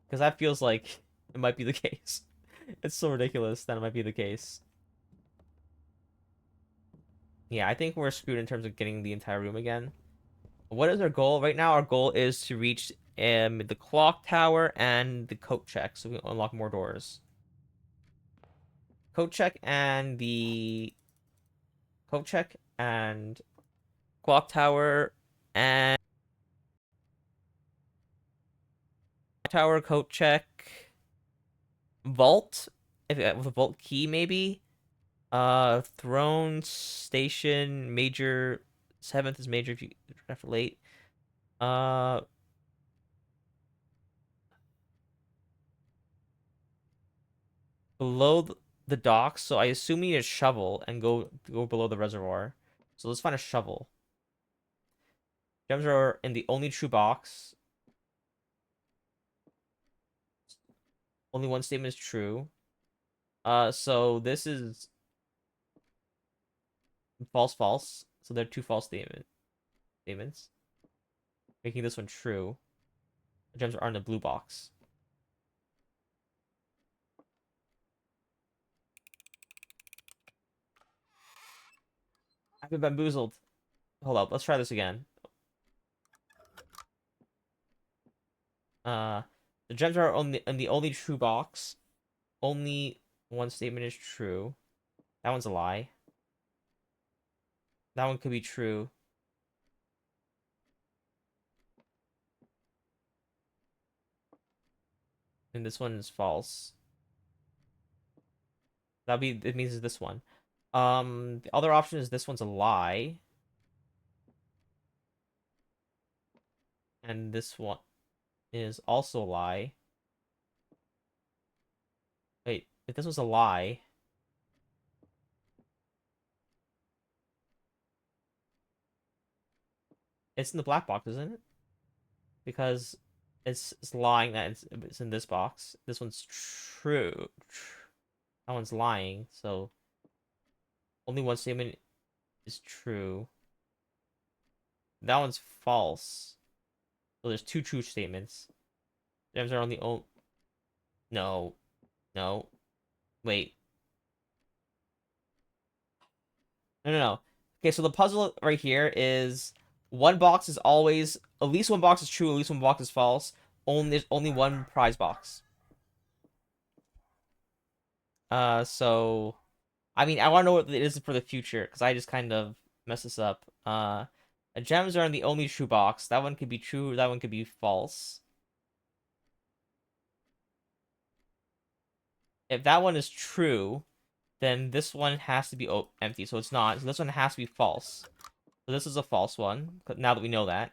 Because that feels like it might be the case. It's so ridiculous that it might be the case. Yeah, I think we're screwed in terms of getting the entire room again. What is our goal? Right now, our goal is to reach the clock tower and the coat check so we can unlock more doors. Coat check and the coat check and clock tower and tower coat check vault if with a vault key maybe throne station major 7th is major if you draft late uh below the docks, so I assume we need a shovel and go below the reservoir, so let's find a shovel. Gems are in the only true box. Only one statement is true. So this is false, false. So there are 2 false statements, making this one true. The gems are in the blue box. I've been bamboozled. Hold up, let's try this again. Uh, the gems are only in the only true box. Only one statement is true. That one's a lie. That one could be true. And this one is false. It means it's this one. The other option is this one's a lie. And this one is also a lie. Wait, if this was a lie, It's in the black box, isn't it? Because it's lying that it's in this box. This one's true. That one's lying, so only one statement is true. That one's false. So there's two true statements. Gems are only oh no. No. Wait. No. Okay, so the puzzle right here is one box is always at least one box is true, at least one box is false. There's only one prize box. So I mean I wanna know what it is for the future, because I just kind of messed this up. Gems are in the only true box. That one could be true, that one could be false. If that one is true, then this one has to be empty. So it's not. So this one has to be false. So this is a false one, now that we know that.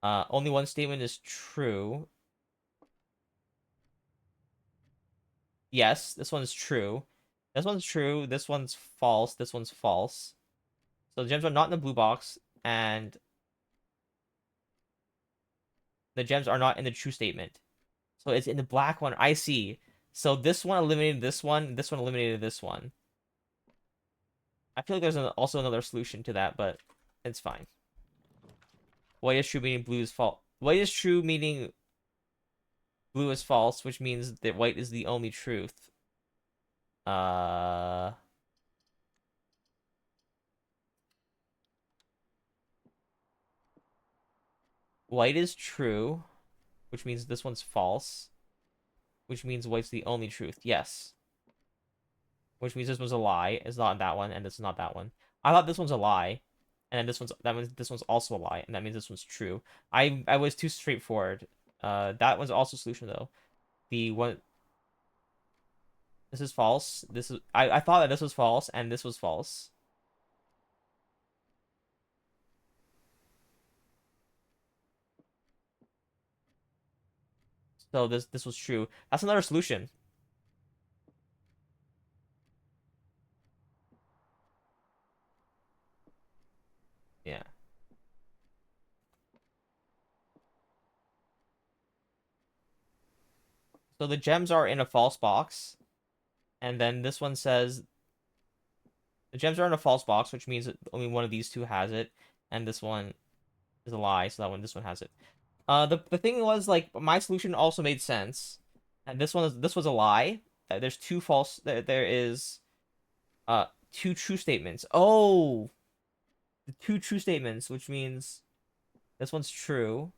Only one statement is true. Yes, this one's true. This one's true. This one's false. This one's false. So the gems are not in the blue box, and the gems are not in the true statement. So it's in the black one. I see. So this one eliminated this one. This one eliminated this one. I feel like there's also another solution to that, but it's fine. White is true meaning blue is false. White is true meaning blue is false, which means that white is the only truth. Uh... White is true, which means this one's false, which means white's the only truth. Yes. Which means this one's a lie. It's not that one, and this is not that one. I thought this one's a lie, and then this one's also a lie, and that means this one's true. I was too straightforward. That one's also a solution though. The one This is false. I thought that this was false, and this was false. So this was true. That's another solution. Yeah. So the gems are in a false box, and then this one says the gems are in a false box, which means that only one of these two has it, and this one is a lie, so this one has it. The thing was, like, my solution also made sense, and this was a lie. There's two false. There is two true statements. Oh, the two true statements, which means this one's true.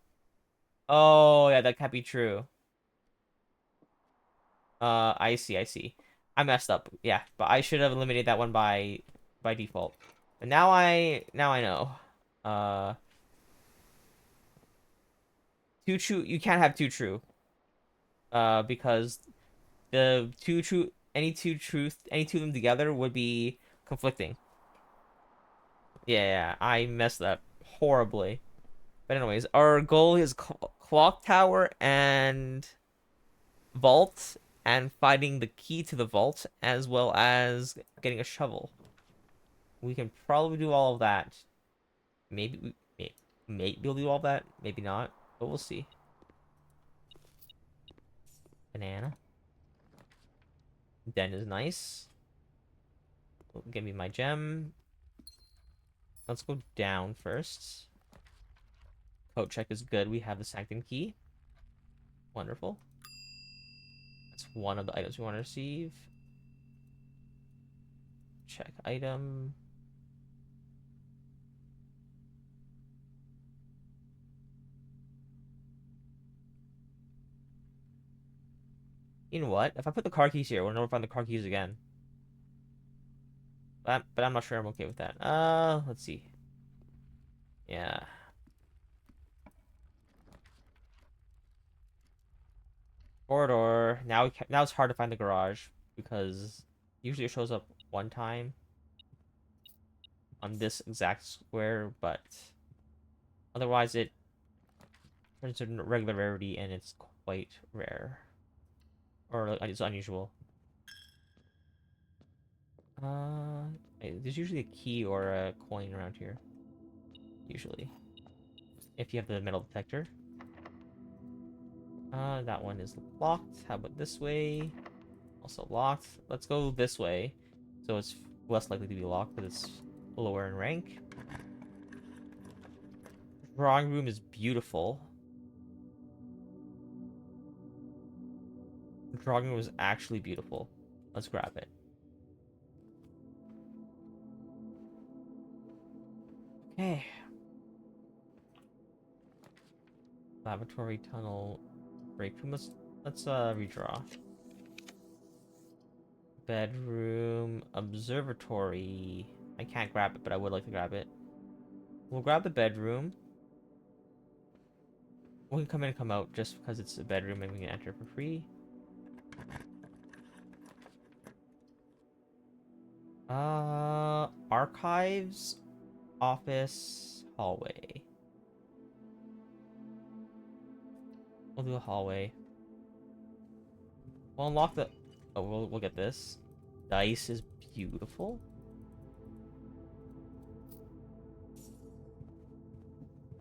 Oh yeah, that can't be true. I see, I see. I messed up. Yeah, but I should have eliminated that one by default. But now I know. Uh, two true. You can't have two true. Because any two of them together would be conflicting. Yeah, I messed up horribly. But anyways, our goal is clock tower and vault, and finding the key to the vault, as well as getting a shovel. We can probably do all of that. Maybe we'll do all that. Maybe not, but we'll see. Banana. Den is nice. Give me my gem. Let's go down first. Code check is good. We have the sanctum key. Wonderful. That's one of the items we want to receive. Check item. You know what? If I put the car keys here, we'll never find the car keys again. But I'm not sure I'm okay with that. Let's see. Yeah. Corridor. Now it's hard to find the garage because usually it shows up one time on this exact square, but otherwise it turns into regular rarity and it's quite rare. Or it's unusual. There's usually a key or a coin around here. Usually. if you have the metal detector. That one is locked. How about this way? Also locked. Let's go this way. So it's less likely to be locked because it's lower in rank. Drawing room is beautiful. Drawing room was actually beautiful. Let's grab it. Okay. Laboratory tunnel break room. Let's redraw. Bedroom observatory. I can't grab it, but I would like to grab it. We'll grab the bedroom. We can come in and come out just because it's a bedroom and we can enter for free. Archives, office, hallway. We'll do a hallway. We'll unlock the... Oh, we'll get this. Dice is beautiful.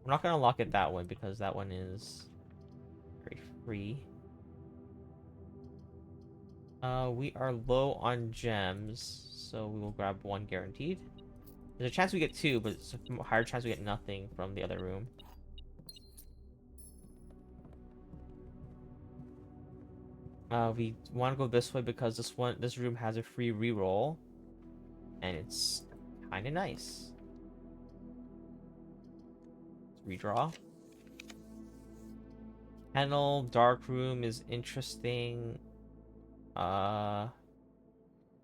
We're not gonna lock it that one because that one is very free. We are low on gems, so we will grab one guaranteed. There's a chance we get two, but it's a higher chance we get nothing from the other room. We want to go this way because this room has a free reroll, and it's kind of nice. Let's redraw. Panel dark room is interesting.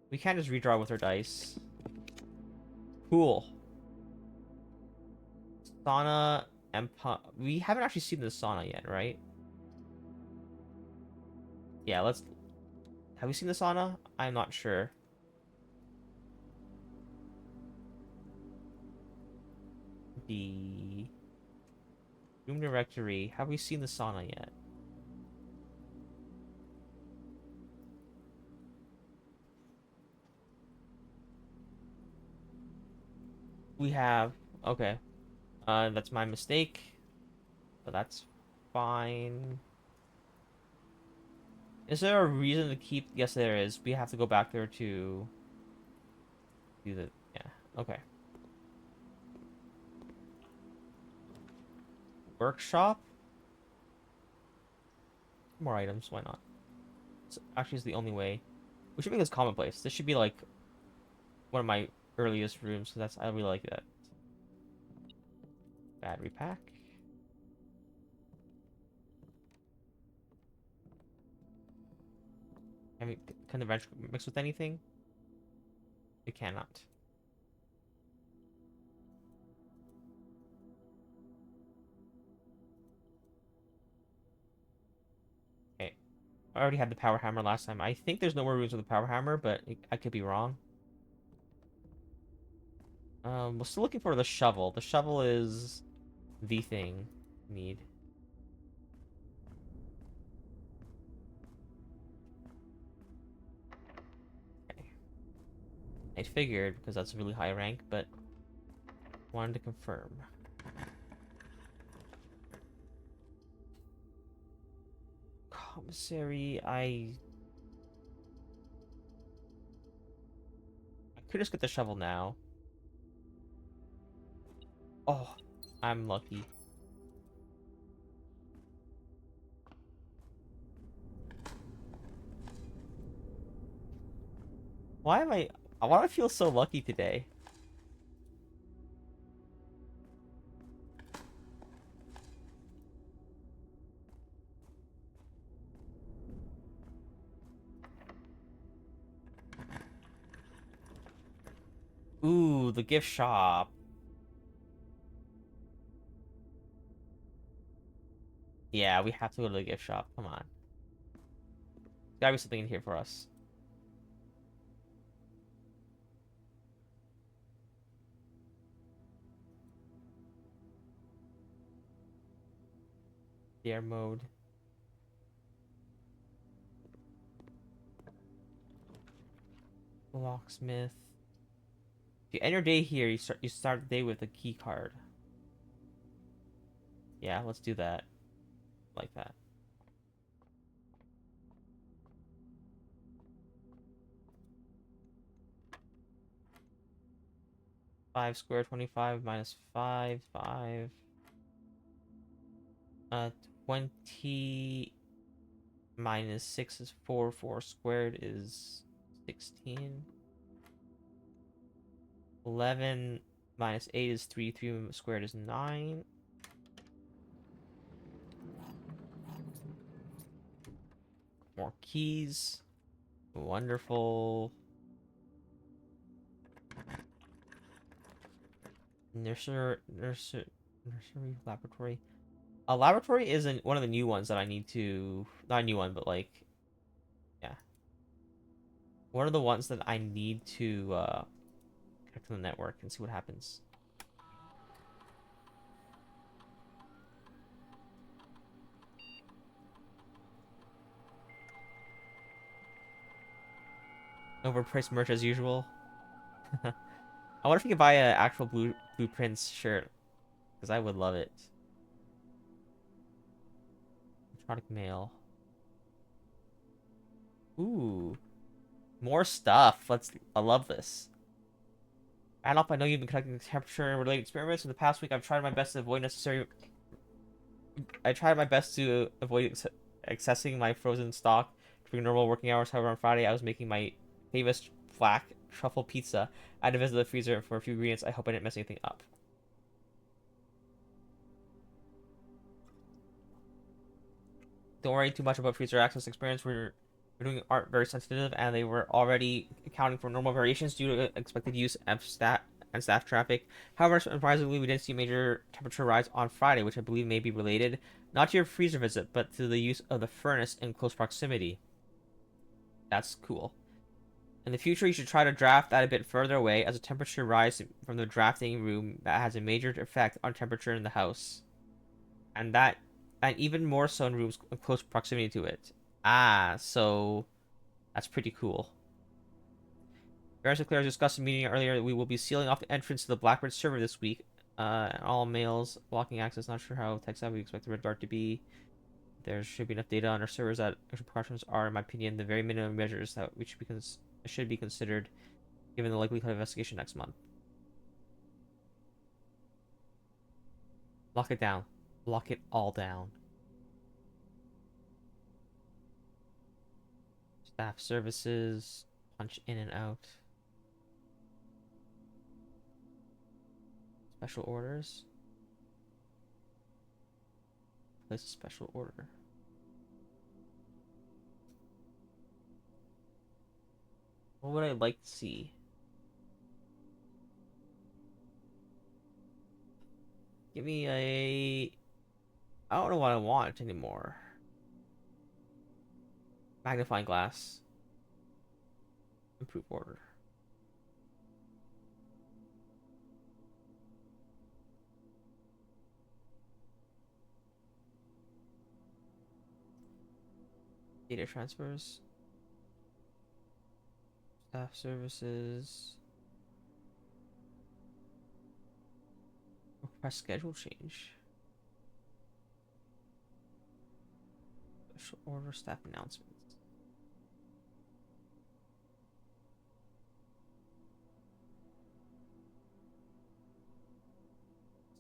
We can't just redraw with our dice. Cool. Sauna and we haven't actually seen the sauna yet, right? Yeah, let's... Have we seen the sauna? I'm not sure. The room directory. Have we seen the sauna yet? We have. Okay. That's my mistake. But that's fine. Is there a reason to keep... Yes, there is. We have to go back there to do the... Yeah. Okay. Workshop? More items. Why not? This actually is the only way. We should make this commonplace. This should be like one of my earliest rooms. So that's... I really like that. Battery pack. I mean, can the wrench mix with anything? It cannot. Okay. I already had the power hammer last time. I think there's no more rooms with the power hammer, but I could be wrong. We're still looking for the shovel. The shovel is the thing we need. Okay. I figured because that's really high rank, but wanted to confirm. Commissary, I could just get the shovel now. Oh, I'm lucky. Why am I... Why do I feel so lucky today? Ooh, the gift shop. Yeah, we have to go to the gift shop. Come on. There's gotta be something in here for us. Dare mode. Locksmith. If you end your day here, you start the day with a key card. Yeah, let's do that. Like that. Five squared, 25 minus 5, 5. 20 minus 6 is 4. 4 squared is 16. 11 minus 8 is 3. 3 squared is 9. More keys. Wonderful. Nursery laboratory. A laboratory isn't one of the new ones that I need to. Not a new one, but like, yeah, one of the ones that I need to connect to the network and see what happens. Overpriced merch as usual. I wonder if you could buy an actual Blueprints shirt, because I would love it. Electronic mail. Ooh, more stuff. I love this. Adolf, I know you've been conducting temperature-related experiments. In the past week, I've tried my best to avoid necessary. I tried my best to avoid accessing my frozen stock during normal working hours. However, on Friday, I was making my famous black truffle pizza. I had to visit the freezer for a few ingredients. I hope I didn't mess anything up. Don't worry too much about freezer access experience. We're doing art very sensitive, and they were already accounting for normal variations due to expected use of staff traffic. However, surprisingly, we didn't see major temperature rise on Friday, which I believe may be related not to your freezer visit, but to the use of the furnace in close proximity. That's cool. In the future, you should try to draft that a bit further away, as a temperature rise from the drafting room that has a major effect on temperature in the house, and even more so in rooms in close proximity to it. Ah, so that's pretty cool. Barris and Claire discussed in a meeting earlier that we will be sealing off the entrance to the Blackbird server this week. And all mails blocking access. Not sure how tech savvy we expect the Red Guard to be. There should be enough data on our servers that extra precautions are, in my opinion, the very minimum measures that should be considered, given the likelihood of investigation next month. Lock it down. Lock it all down. Staff services. Punch in and out. Special orders. Place a special order. What would I like to see? Give me a... I don't know what I want anymore. Magnifying glass. Improve order. Data transfers. Staff services. Request schedule change. Special order staff announcements.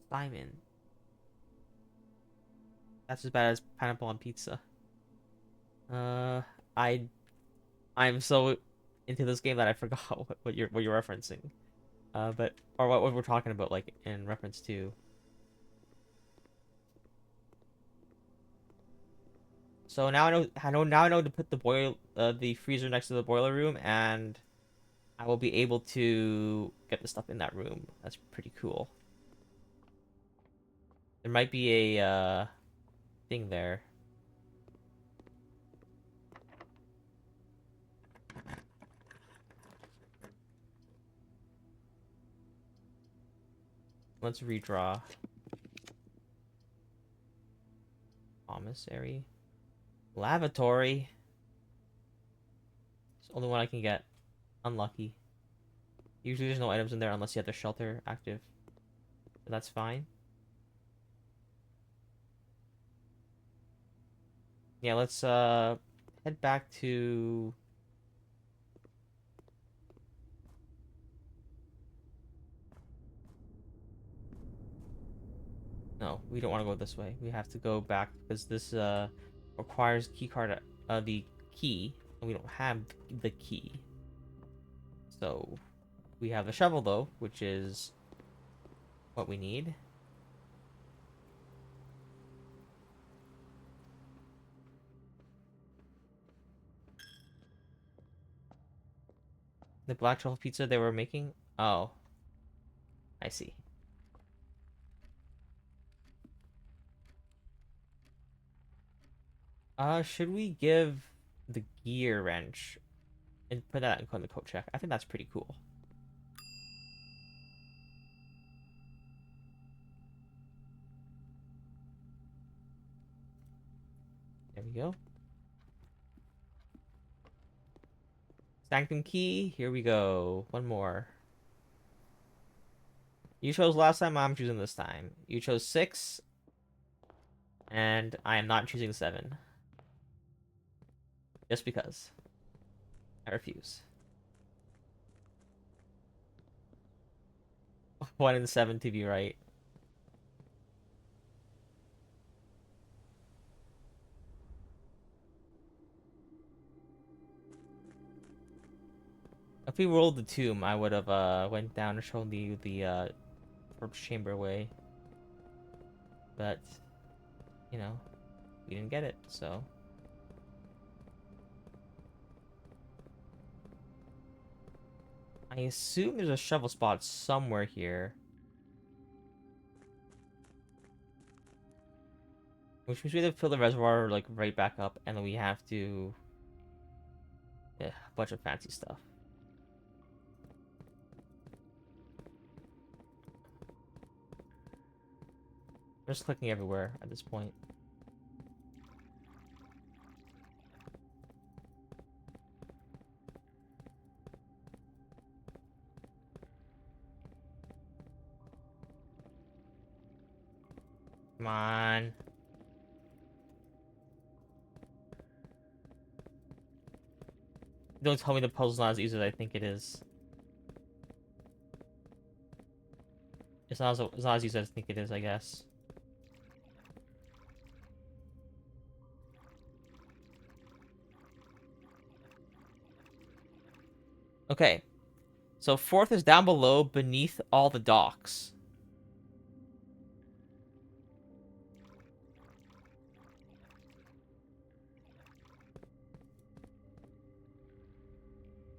Simon. That's as bad as pineapple on pizza. Uh, I I'm so into this game that I forgot what you're referencing. But or what we're talking about, like in reference to. So now I know to put the freezer next to the boiler room, and I will be able to get the stuff in that room. That's pretty cool. There might be a thing there. Let's redraw. Commissary. Lavatory. It's the only one I can get. Unlucky. Usually there's no items in there unless you have the shelter active. But that's fine. Yeah, let's head back to... No, we don't want to go this way. We have to go back because this requires the key, and we don't have the key. So we have the shovel though, which is what we need. The black truffle pizza they were making? Oh, I see. Should we give the gear wrench and put that in the code check? I think that's pretty cool. There we go. Sanctum key. Here we go. One more. You chose last time. I'm choosing this time. You chose 6, and I am not choosing 7. Just because. I refuse. 1 and 7 to be right. If we rolled the tomb, I would have went down and shown the corpse chamber way. But you know, we didn't get it, so I assume there's a shovel spot somewhere here. Which means we have to fill the reservoir like right back up, and then we have to a bunch of fancy stuff. I'm just clicking everywhere at this point. Come on. Don't tell me the puzzle's not as easy as I think it is. It's not as easy as I think it is, I guess. Okay. So 4th is down below, beneath all the docks.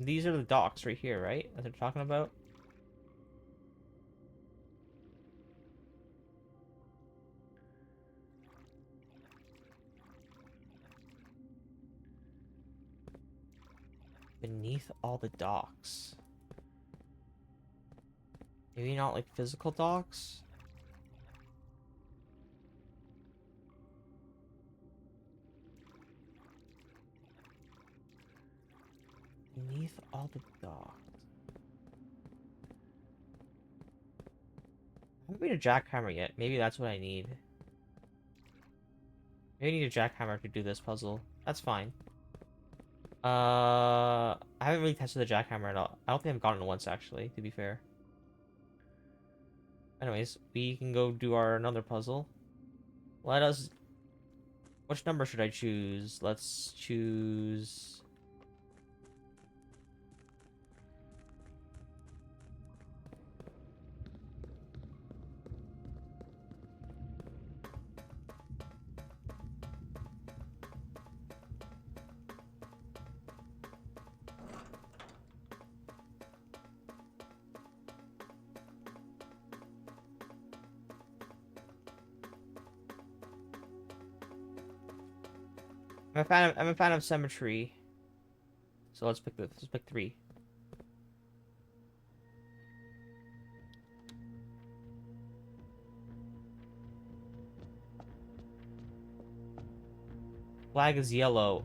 These are the docks right here, right? That they're talking about? Beneath all the docks. Maybe not like physical docks? Beneath all the docks. I haven't made a jackhammer yet. Maybe that's what I need. Maybe I need a jackhammer to do this puzzle. That's fine. I haven't really tested the jackhammer at all. I don't think I've gotten it once, actually, to be fair. Anyways, we can go do our another puzzle. Let us... Which number should I choose? Let's choose... I'm a fan of symmetry. So let's pick this. Let's pick 3. Flag is yellow.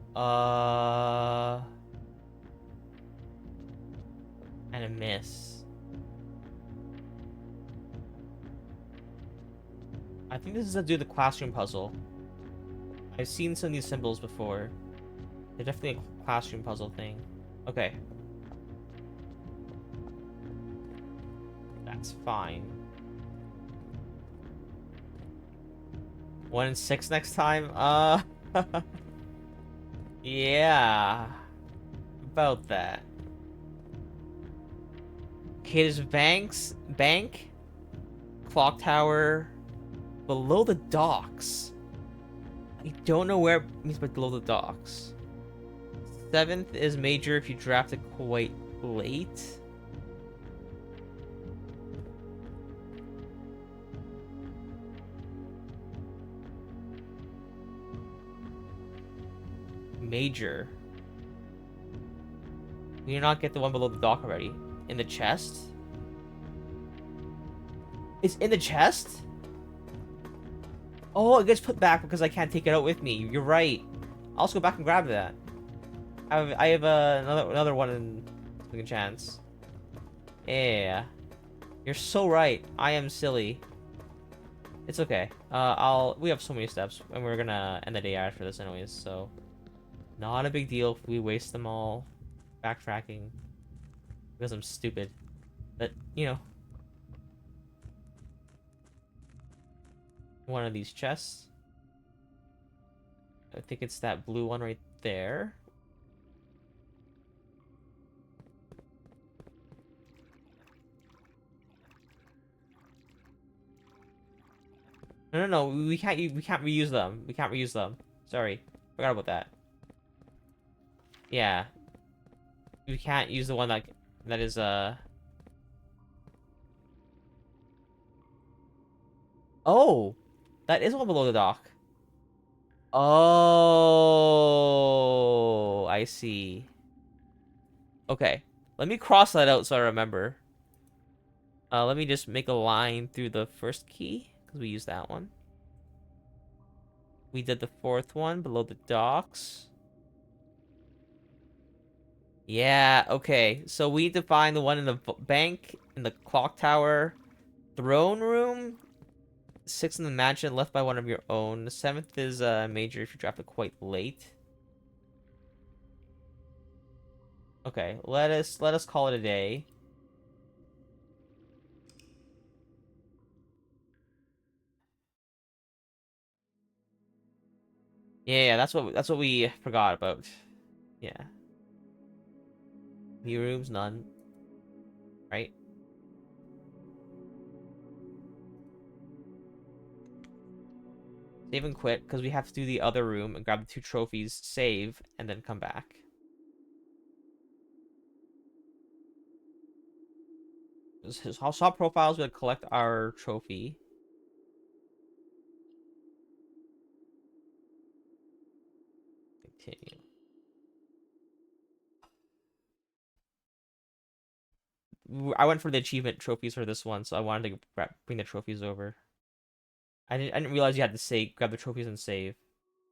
And a miss. I think this is to do the classroom puzzle. I've seen some of these symbols before. They're definitely a classroom puzzle thing. Okay. That's fine. 1 in 6 next time? Yeah. About that. Okay, there's bank, clock tower, below the docks. I don't know where it means by below the docks. 7th is major if you draft it quite late. Major. Can you not get the one below the dock already? In the chest? It's in the chest? Oh, it gets put back because I can't take it out with me. You're right. I'll also go back and grab that. I have another one in second chance. Yeah. You're so right. I am silly. It's okay. We have so many steps, and we're gonna end the day after this anyways, so not a big deal if we waste them all backtracking because I'm stupid. But, you know, one of these chests. I think it's that blue one right there. No, we can't reuse them. We can't reuse them. Sorry. Forgot about that. Yeah. We can't use the one that is Oh! That is one below the dock. Oh, I see. Okay. Let me cross that out so I remember. Let me just make a line through the first key, because we used that one. We did the 4th one below the docks. Yeah, okay. So we need to find the one in the bank, in the clock tower, throne room, 6th in the mansion, left by one of your own. The 7th is major if you draft it quite late. Okay, let us call it a day. Yeah, that's what we forgot about. Yeah. New rooms, none. Right? Save and quit, because we have to do the other room and grab the 2 trophies, save, and then come back. I'll swap profiles, we'll collect our trophy. Continue. I went for the achievement trophies for this one, so I wanted to bring the trophies over. I didn't realize you had to say grab the trophies and save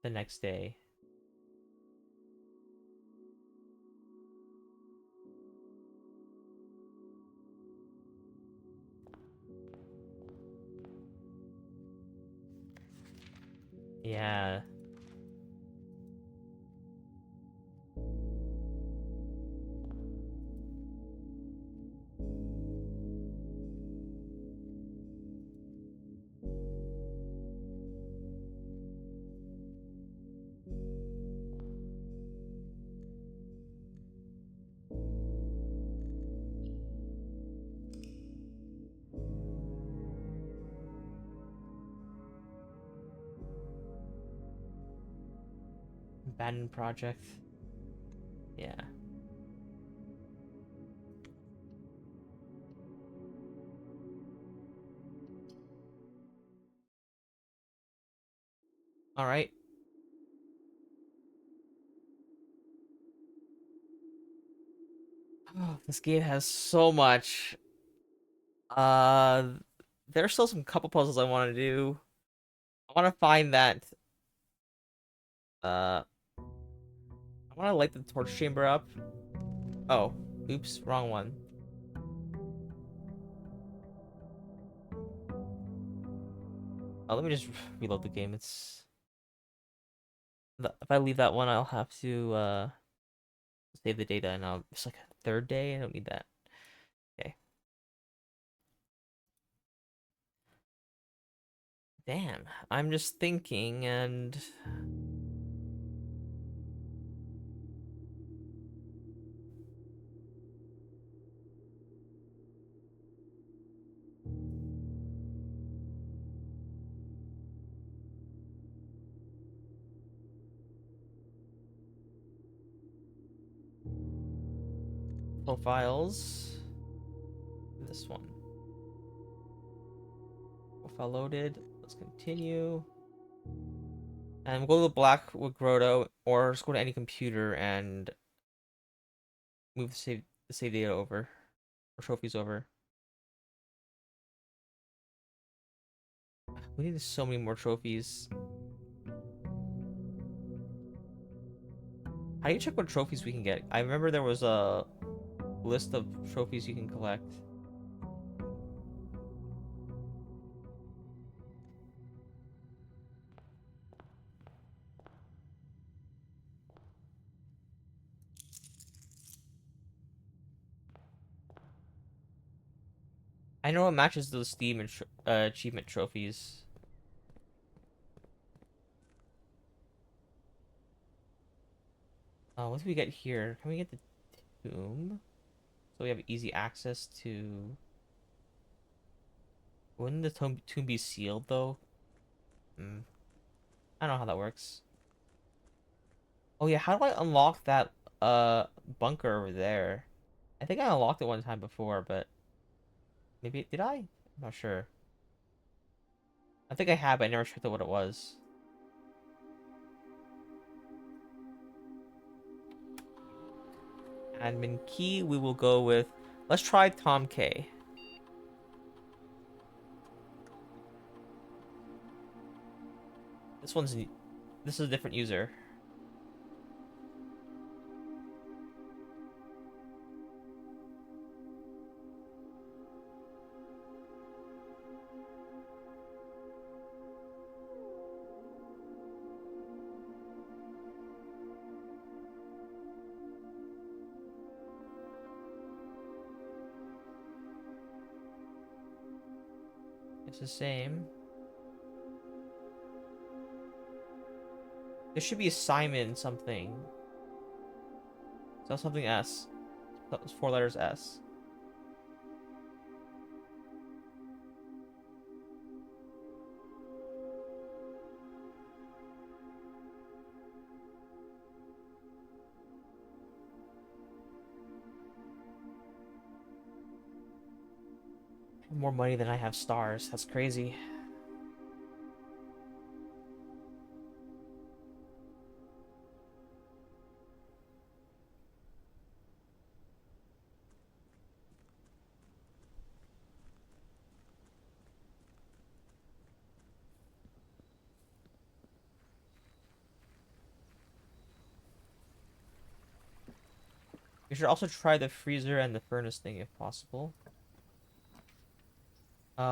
the next day. Yeah. Abandoned project. Yeah. All right. Oh, this game has so much. Uh, there's still some couple puzzles I want to do. I want to find that. Uh, I want to light the torch chamber up. Oh, oops, wrong one. Oh, let me just reload the game. It's If I leave that one, I'll have to save the data, and it's like a third day. I don't need that. Okay. Damn. I'm just thinking, and profiles. This one. Profile loaded. Let's continue. And we'll go to the black with Grotto, or just go to any computer and move the save data over, or trophies over. We need so many more trophies. How do you check what trophies we can get? I remember there was a list of trophies you can collect. I know it matches those Steam and achievement trophies. What do we get here? Can we get the tomb? So we have easy access to. Wouldn't the tomb be sealed though? Hmm. I don't know how that works. Oh yeah, how do I unlock that bunker over there? I think I unlocked it one time before, but maybe did I? I'm not sure. I think I have, but I never checked out what it was. Admin key, we will go with. Let's try Tom K. This one's. This is a different user. It's the same. There should be a Simon something. So something S. That was 4 letters S. More money than I have stars. That's crazy. We should also try the freezer and the furnace thing if possible.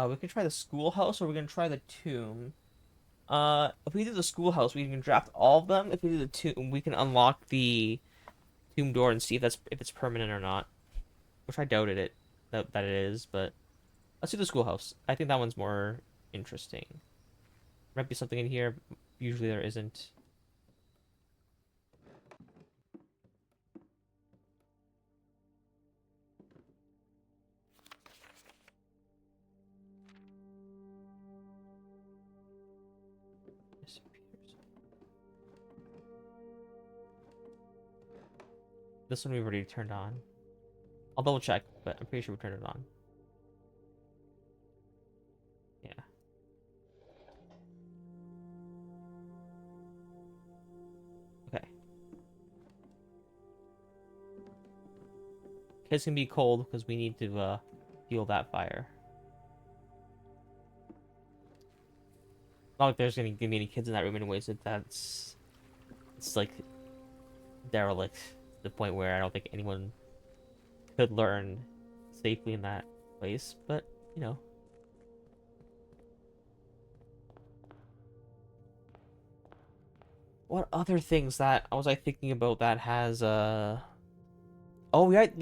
We can try the schoolhouse, or we can try the tomb. If we do the schoolhouse, we can draft all of them. If we do the tomb, we can unlock the tomb door and see if it's permanent or not. Which I doubted that it is, but let's do the schoolhouse. I think that one's more interesting. Might be something in here. Usually there isn't. This one we've already turned on. I'll double check, but I'm pretty sure we turned it on. Yeah. Okay. Kids can be cold because we need to fuel that fire. Not like there's gonna be any kids in that room anyways. It's like derelict to the point where I don't think anyone could learn safely in that place. But you know. What other things that was I thinking about that has oh, we got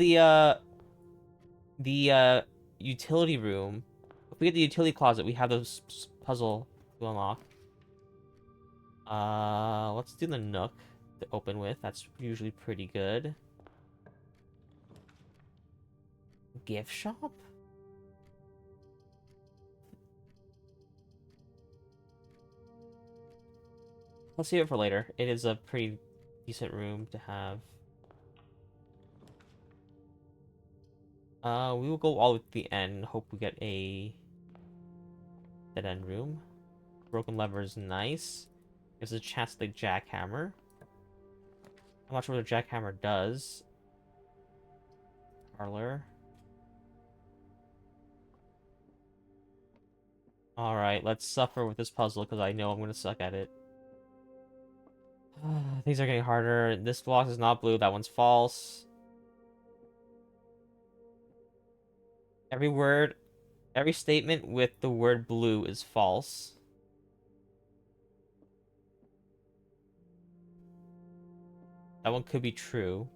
the utility room. If we get the utility closet, we have those puzzle to unlock. Let's do the Nook to open with. That's usually pretty good. Gift shop? Let's save it for later. It is a pretty decent room to have. We will go all the way to the end. Hope we get a dead end room. Broken lever is nice. Gives us a chance to the jackhammer. I'm not sure what the jackhammer does. Parlor. Alright, let's suffer with this puzzle because I know I'm going to suck at it. Things are getting harder. This block is not blue. That one's false. Every word, every statement with the word blue is false. That one could be true.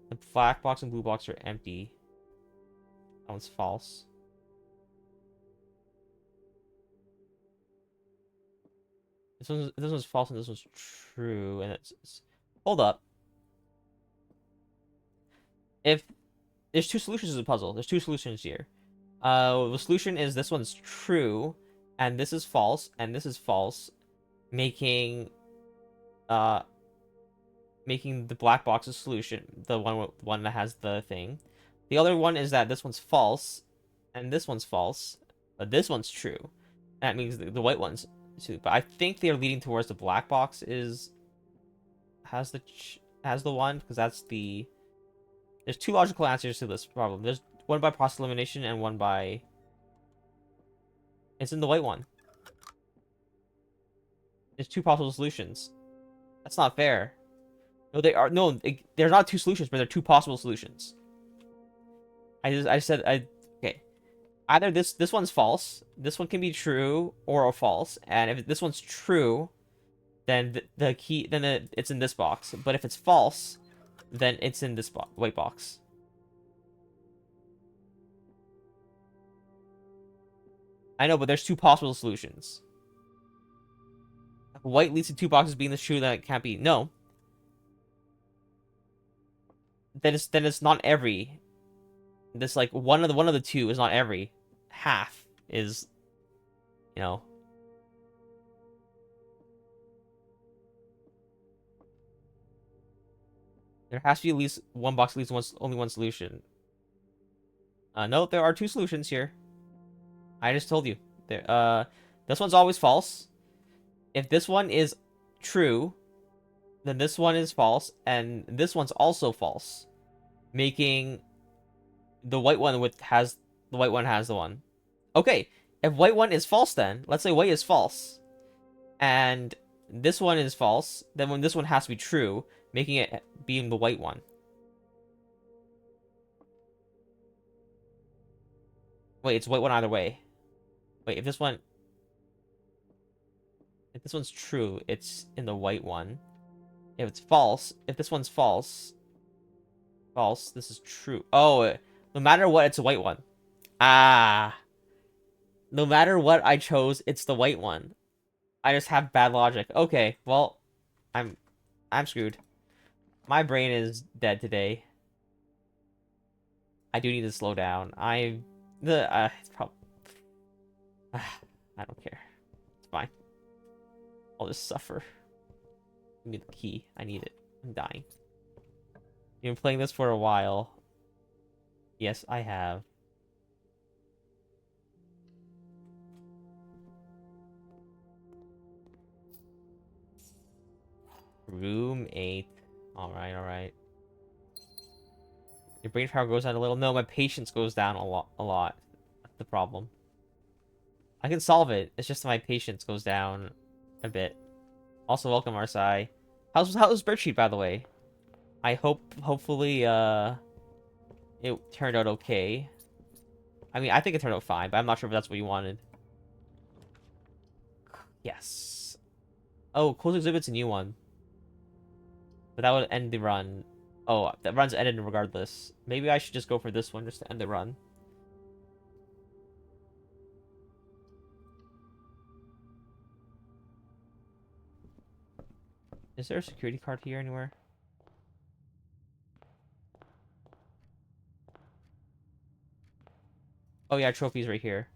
The black box and blue box are empty. That one's false. This one's false and this one's true, and it's hold up. If there's two solutions to the puzzle, there's two solutions here. The solution is this one's true, and this is false, and this is false, making making the black box a solution, the one that has the thing. The other one is that this one's false, and this one's false, but this one's true. That means the white one's too. But I think they're leading towards the black box has the one, because that's the... There's two logical answers to this problem. There's one by process elimination and one by... It's in the white one. There's two possible solutions. That's not fair. No, they are... No, they're not two solutions, but they're two possible solutions. Okay. Either this one's false, this one can be true or a false, and if this one's true, then the key... Then it's in this box. But if it's false, then it's in this white box. I know, but there's two possible solutions. If white leads to two boxes being the true, then it can't be. No. Then it's not every. This like one of the two is not every. Half is, you know. There has to be at least one box leads only one solution. No, there are two solutions here. I just told you. This one's always false. If this one is true, then this one is false, and this one's also false, making the white one has the one. Okay, if white one is false, then let's say white is false, and this one is false, then when this one has to be true, making it being the white one. Wait, it's white one either way. Wait, if this one's true, it's in the white one. If it's false, if this one's false, this is true. Oh, no matter what, it's a white one. Ah. No matter what I chose, it's the white one. I just have bad logic. Okay, well, I'm screwed. My brain is dead today. I do need to slow down. It's probably... I don't care. It's fine. I'll just suffer. Give me the key. I need it. I'm dying. You've been playing this for a while. Yes, I have. Room 8. Alright, alright. Your brain power goes down a little. No, my patience goes down a lot. That's the problem. I can solve it. It's just my patience goes down a bit. Also, welcome, Arsai. How's spreadsheet, by the way? I hopefully, it turned out okay. I mean, I think it turned out fine, but I'm not sure if that's what you wanted. Yes. Oh, close exhibit's a new one. But that would end the run. Oh, that run's ended regardless. Maybe I should just go for this one just to end the run. Is there a security card here anywhere? Oh yeah, trophies right here.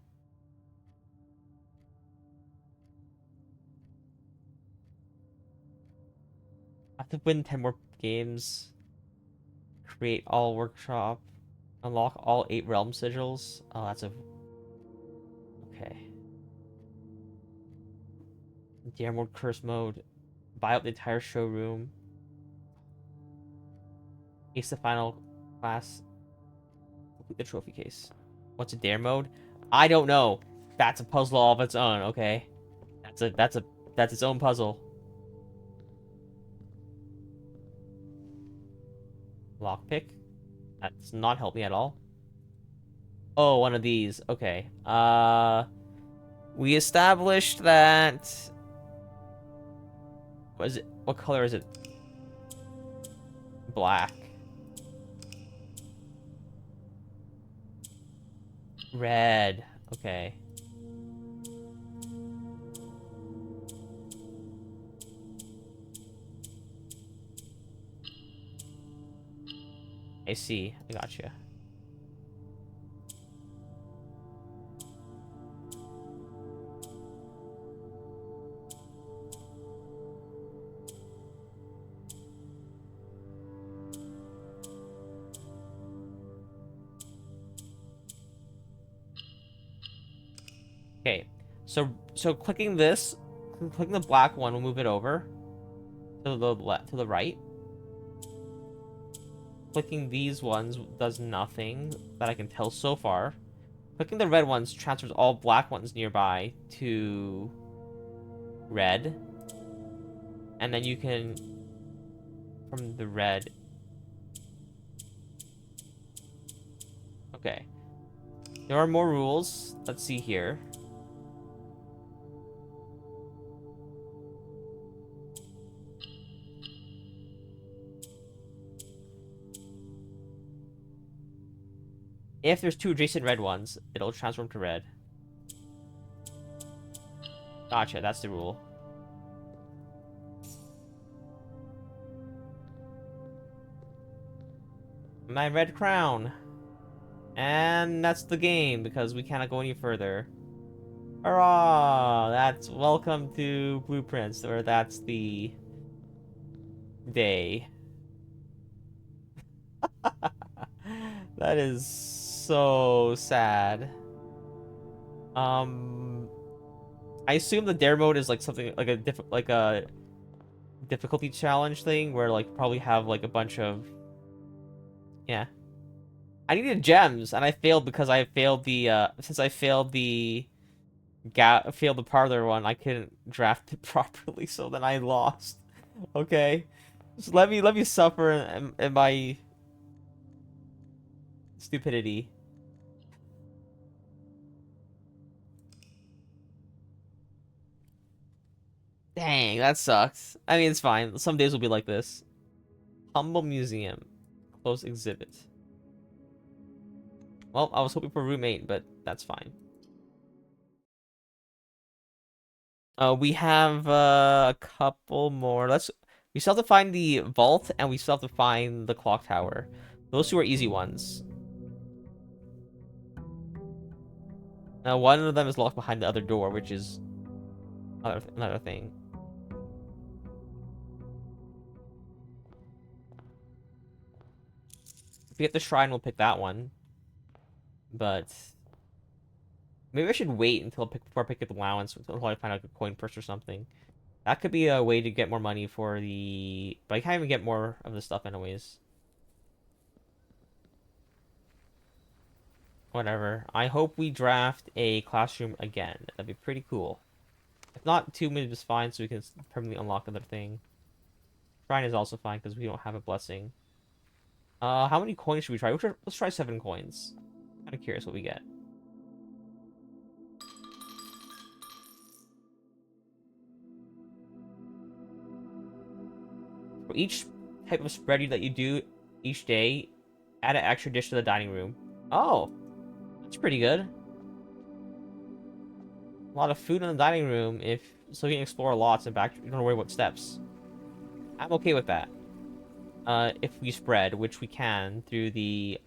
I have to win 10 more games. Create all workshop. Unlock all 8 realm sigils. Oh, that's a... Okay. Dare mode, curse mode. Buy out the entire showroom. Ace the final class. Complete the trophy case. What's a dare mode? I don't know. That's a puzzle all of its own, okay? That's its own puzzle. Lockpick. That does not help me at all. Oh, one of these. Okay. We established that... What is it? What color is it? Black. Red. Okay. I see. I gotcha. Okay. So clicking this, clicking the black one will move it over to the left, to the right. Clicking these ones does nothing that I can tell so far. Clicking the red ones transfers all black ones nearby to red. And then you can, from the red. Okay. There are more rules. Let's see here. If there's 2 adjacent red ones, it'll transform to red. Gotcha, that's the rule. My red crown. And that's the game, because we cannot go any further. Hurrah! That's welcome to Blueprints, or that's the day. That is so sad. I assume the dare mode is like something like a difficulty challenge thing where like probably have like a bunch of yeah. I needed gems and I failed because I failed the since I failed the failed the parlor one, I couldn't draft it properly, so then I lost. Okay. Just let me suffer in my stupidity. Dang, that sucks. I mean, it's fine. Some days will be like this. Humble Museum. Close exhibit. Well, I was hoping for a roommate, but that's fine. We have a couple more. We still have to find the vault, and we still have to find the clock tower. Those 2 are easy ones. Now, one of them is locked behind the other door, which is another thing. If we get the shrine, we'll pick that one. But maybe I should wait before I pick up the allowance until I find like a coin purse or something. That could be a way to get more money for the... But I can't even get more of the stuff anyways. Whatever. I hope we draft a classroom again. That'd be pretty cool. If not, 2 minutes is fine, so we can permanently unlock another thing. Shrine is also fine because we don't have a blessing. How many coins should we try? Let's try 7 coins. Kind of curious what we get. For each type of spread that you do each day, add an extra dish to the dining room. Oh, that's pretty good. A lot of food in the dining room, so you can explore lots and back. You don't worry about steps. I'm okay with that. If we spread, which we can through the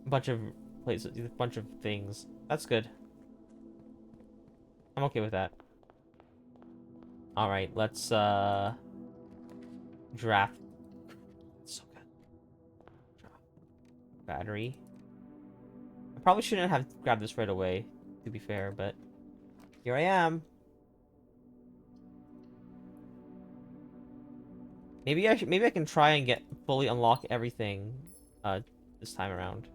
bunch of places, a bunch of things. That's good. I'm okay with that. All right, let's draft. So good. Battery. I probably shouldn't have grabbed this right away, to be fair, but here I am. Maybe I can try and get fully unlock everything this time around.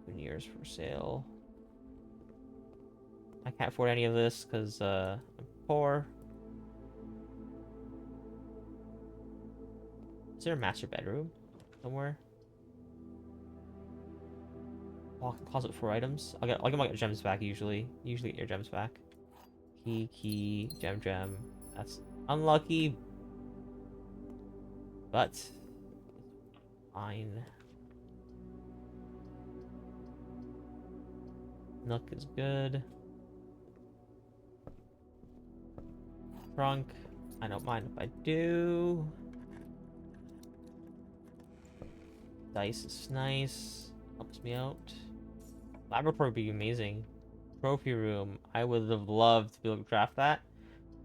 2 years for sale. I can't afford any of this because I'm poor. Is there a master bedroom somewhere? Walk closet for items. I'll get my gems back usually. Usually get your gems back. Key, gem. That's unlucky, but fine. Nook is good. Trunk. I don't mind if I do. Dice is nice. Helps me out. Laboratory would be amazing. Trophy room. I would have loved to be able to draft that,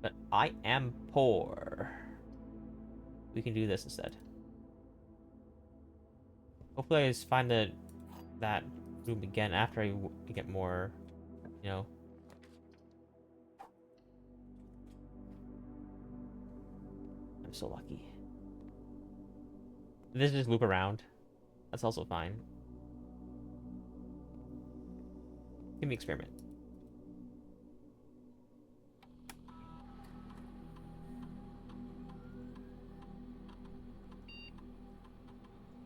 but I am poor. We can do this instead. Hopefully I just find that room again after I get more, you know. I'm so lucky. This just loop around. That's also fine. Give me experiment.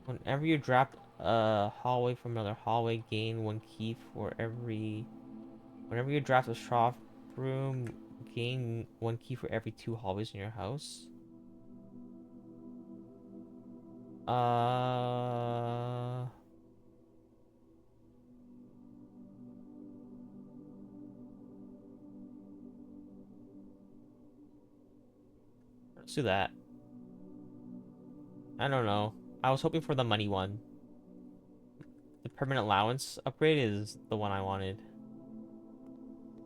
Whenever you drop a hallway from another hallway, gain 1 key for every... Whenever you draft a shop room, gain 1 key for every 2 hallways in your house. Let's do that. I don't know. I was hoping for the money one. The permanent allowance upgrade is the one I wanted.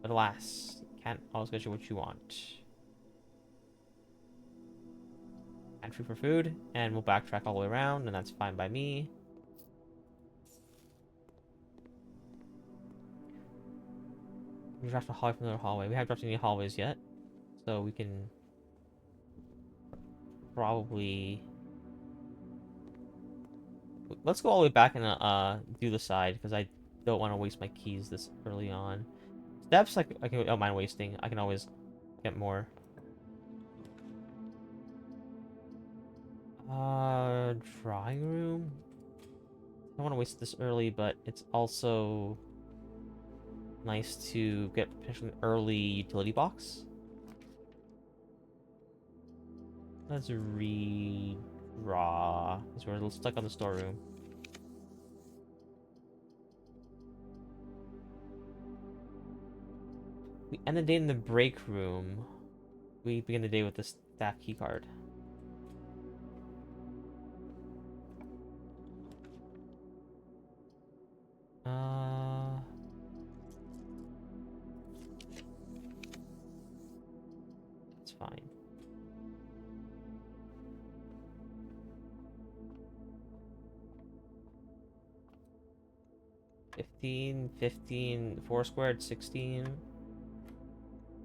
But alas, can't always get you what you want. Entry for food, and we'll backtrack all the way around, and that's fine by me. We draft a hallway from another hallway. We haven't drafted any hallways yet, so we can probably... Let's go all the way back and do the side, because I don't want to waste my keys this early on. Steps, I don't mind wasting. I can always get more. Drawing room? I don't want to waste this early, but it's also nice to get potentially an early utility box. Let's redraw, because we're stuck on the storeroom. We end the day in the break room. We begin the day with the staff key card. It's fine. $15, 4 squared, 16.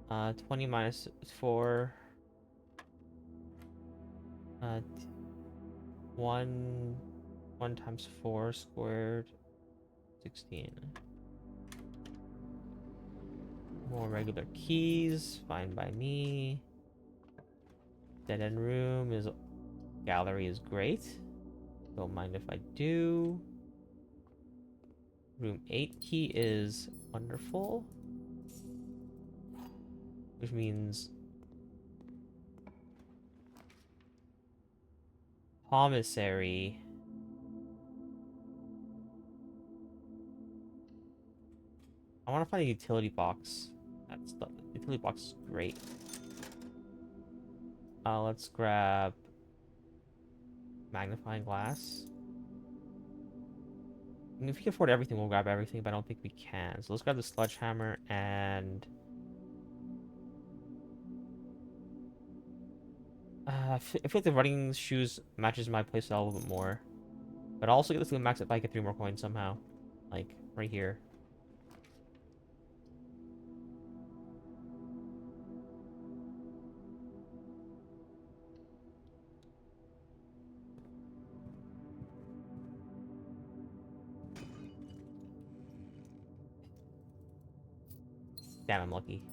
20 minus 4. 1 times 4 squared, 16. More regular keys, fine by me. Dead end room is... Gallery is great. Don't mind if I do. Room 8 key is wonderful. Which means commissary. I want to find a utility box. That's the utility box is great. Let's grab magnifying glass. I mean, if we can afford everything, we'll grab everything, but I don't think we can. So let's grab the sledgehammer and I feel like the running shoes matches my playstyle a little bit more. But I'll also get this to the max if I get 3 more coins somehow. Like, right here. Damn, I'm lucky.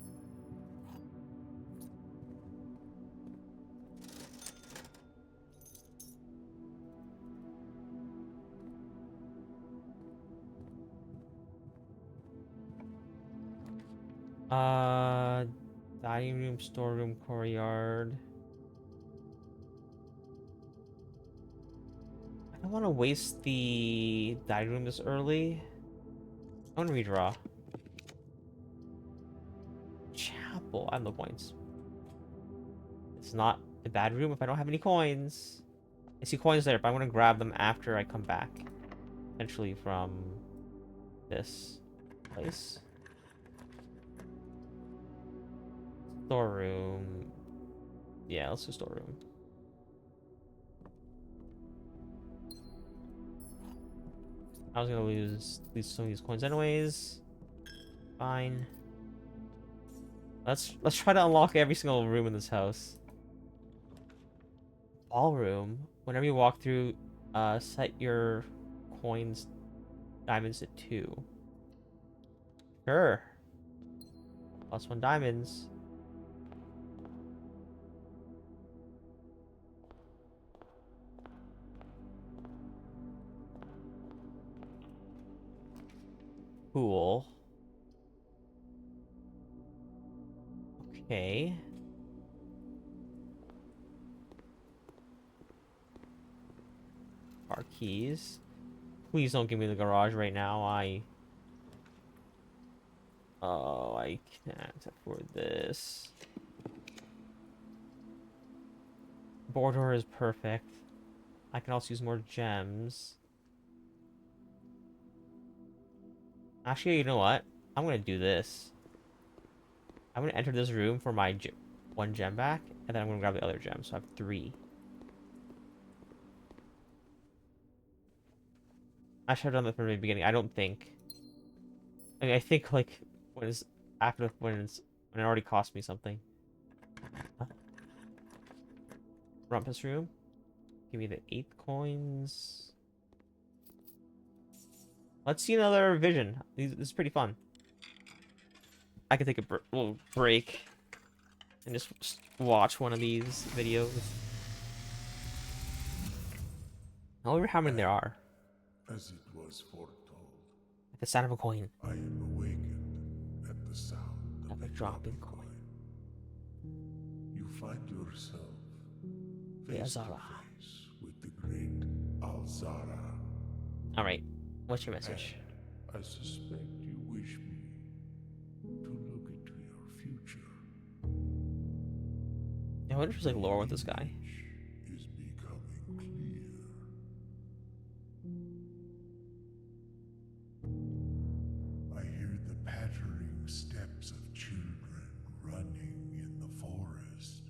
Uh, Dining room, storeroom, courtyard. I don't want to waste the dining room this early. I want to redraw. Chapel. I have no coins. It's not a bad room if I don't have any coins. I see coins there, but I want to grab them after I come back. Potentially from this place. Storeroom. Yeah, let's do storeroom. I was gonna lose some of these coins anyways. Fine. Let's try to unlock every single room in this house. Ballroom. Whenever you walk through, set your coins diamonds at 2. Sure. +1 diamonds. Cool. Okay. Car keys. Please don't give me the garage right now. Oh, I can't afford this. Border is perfect. I can also use more gems. Actually, you know what? I'm gonna do this. I'm gonna enter this room for my 1 gem back, and then I'm gonna grab the other gem, so I have 3. I should have done that from the beginning. I don't think. I mean, I think like when it's after when it already cost me something. Rumpus room. Give me the 8 coins. Let's see another vision. This is pretty fun. I could take a little break and just watch one of these videos. I wonder how many there are. As it was foretold, Like the sound of a coin. I am awakened at the sound of a dropping coin. You find yourself face to Azara. face with the great Alzara. Alright. What's your message? I suspect you wish me to look into your future. I wonder if there's like lore with this guy. Is becoming clear. I hear the pattering steps of children running in the forest.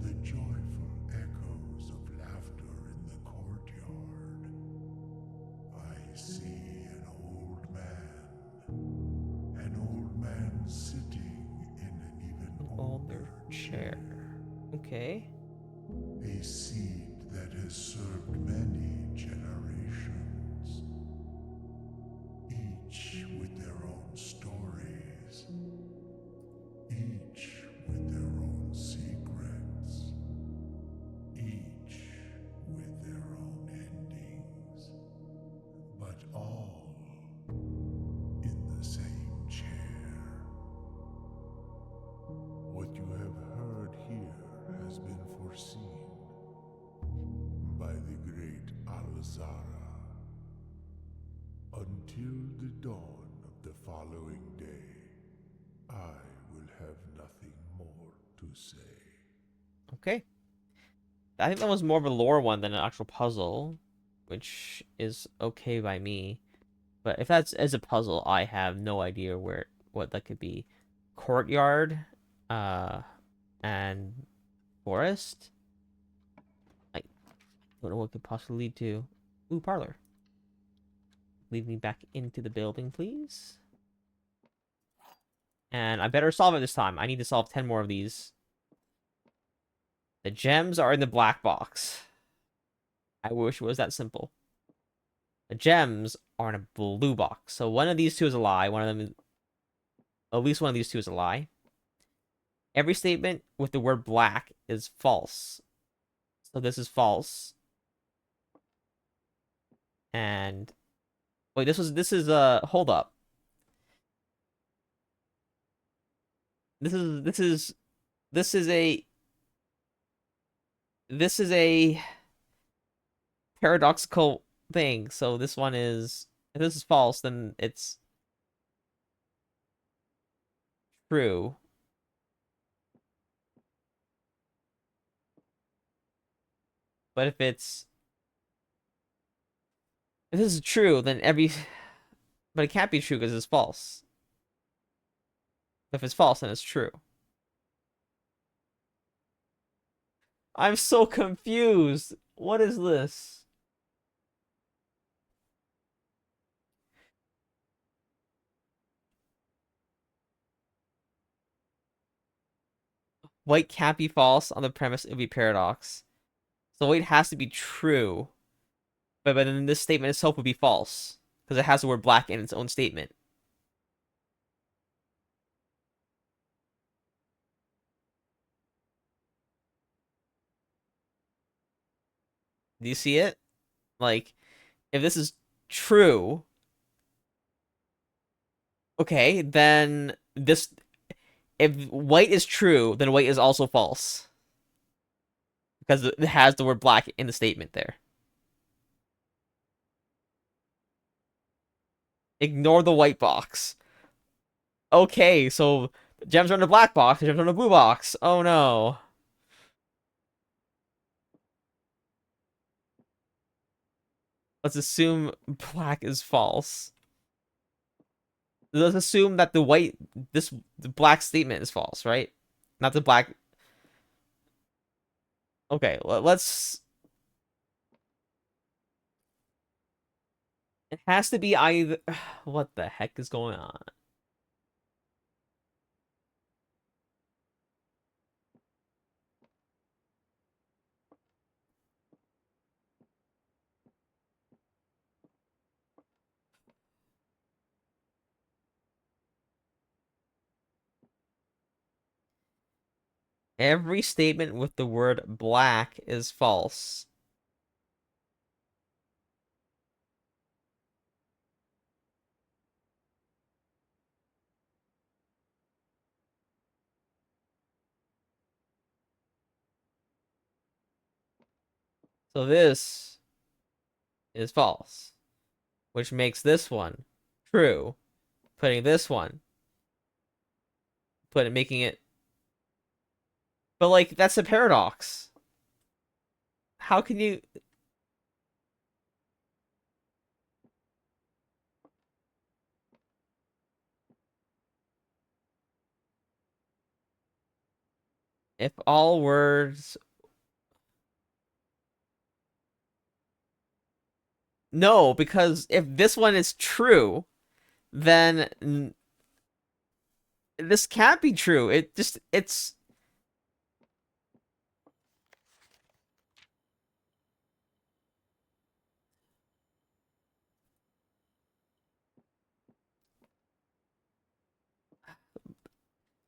The joyful echoes of laughter in the courtyard. I see an old man sitting in an even older chair. Okay. A seed that has served many generations, each with their own stories, each with their own secrets, each with their own endings. Azara. Until the dawn of the following day, I will have nothing more to say. Okay. I think that was more of a lore one than an actual puzzle, which is okay by me. But if that's as a puzzle, I have no idea what that could be. Courtyard, uh, and forest. I don't know what could possibly lead to. Ooh, parlor. Lead me back into the building, please. And I better solve it this time. I need to solve 10 more of these. The gems are in the black box. I wish it was that simple. The gems are in a blue box. So one of these two is a lie. One of them is... At least one of these two is a lie. Every statement with the word black is false. So this is false. And... Wait, this is hold up. This is a paradoxical thing. So this one is, if this is false, then it's true. But if this is true, then but it can't be true because it's false. If it's false, then it's true. I'm so confused. What is this? White can't be false on the premise it would be paradox. So white has to be true. But then this statement itself would be false. Because it has the word black in its own statement. Do you see it? Like, if this is true, okay, then this, if white is true, then white is also false. Because it has the word black in the statement there. Ignore the white box. Okay, so gems are in the black box, gems are in the blue box. Oh no. Let's assume black is false. Let's assume that the black statement is false, right? Not the black. Okay, let's. It has to be either. What the heck is going on? Every statement with the word black is false. So this is false, which makes this one true. Putting this one, making it. But like that's a paradox. How can you? If all words. No, because if this one is true, then this can't be true. It's.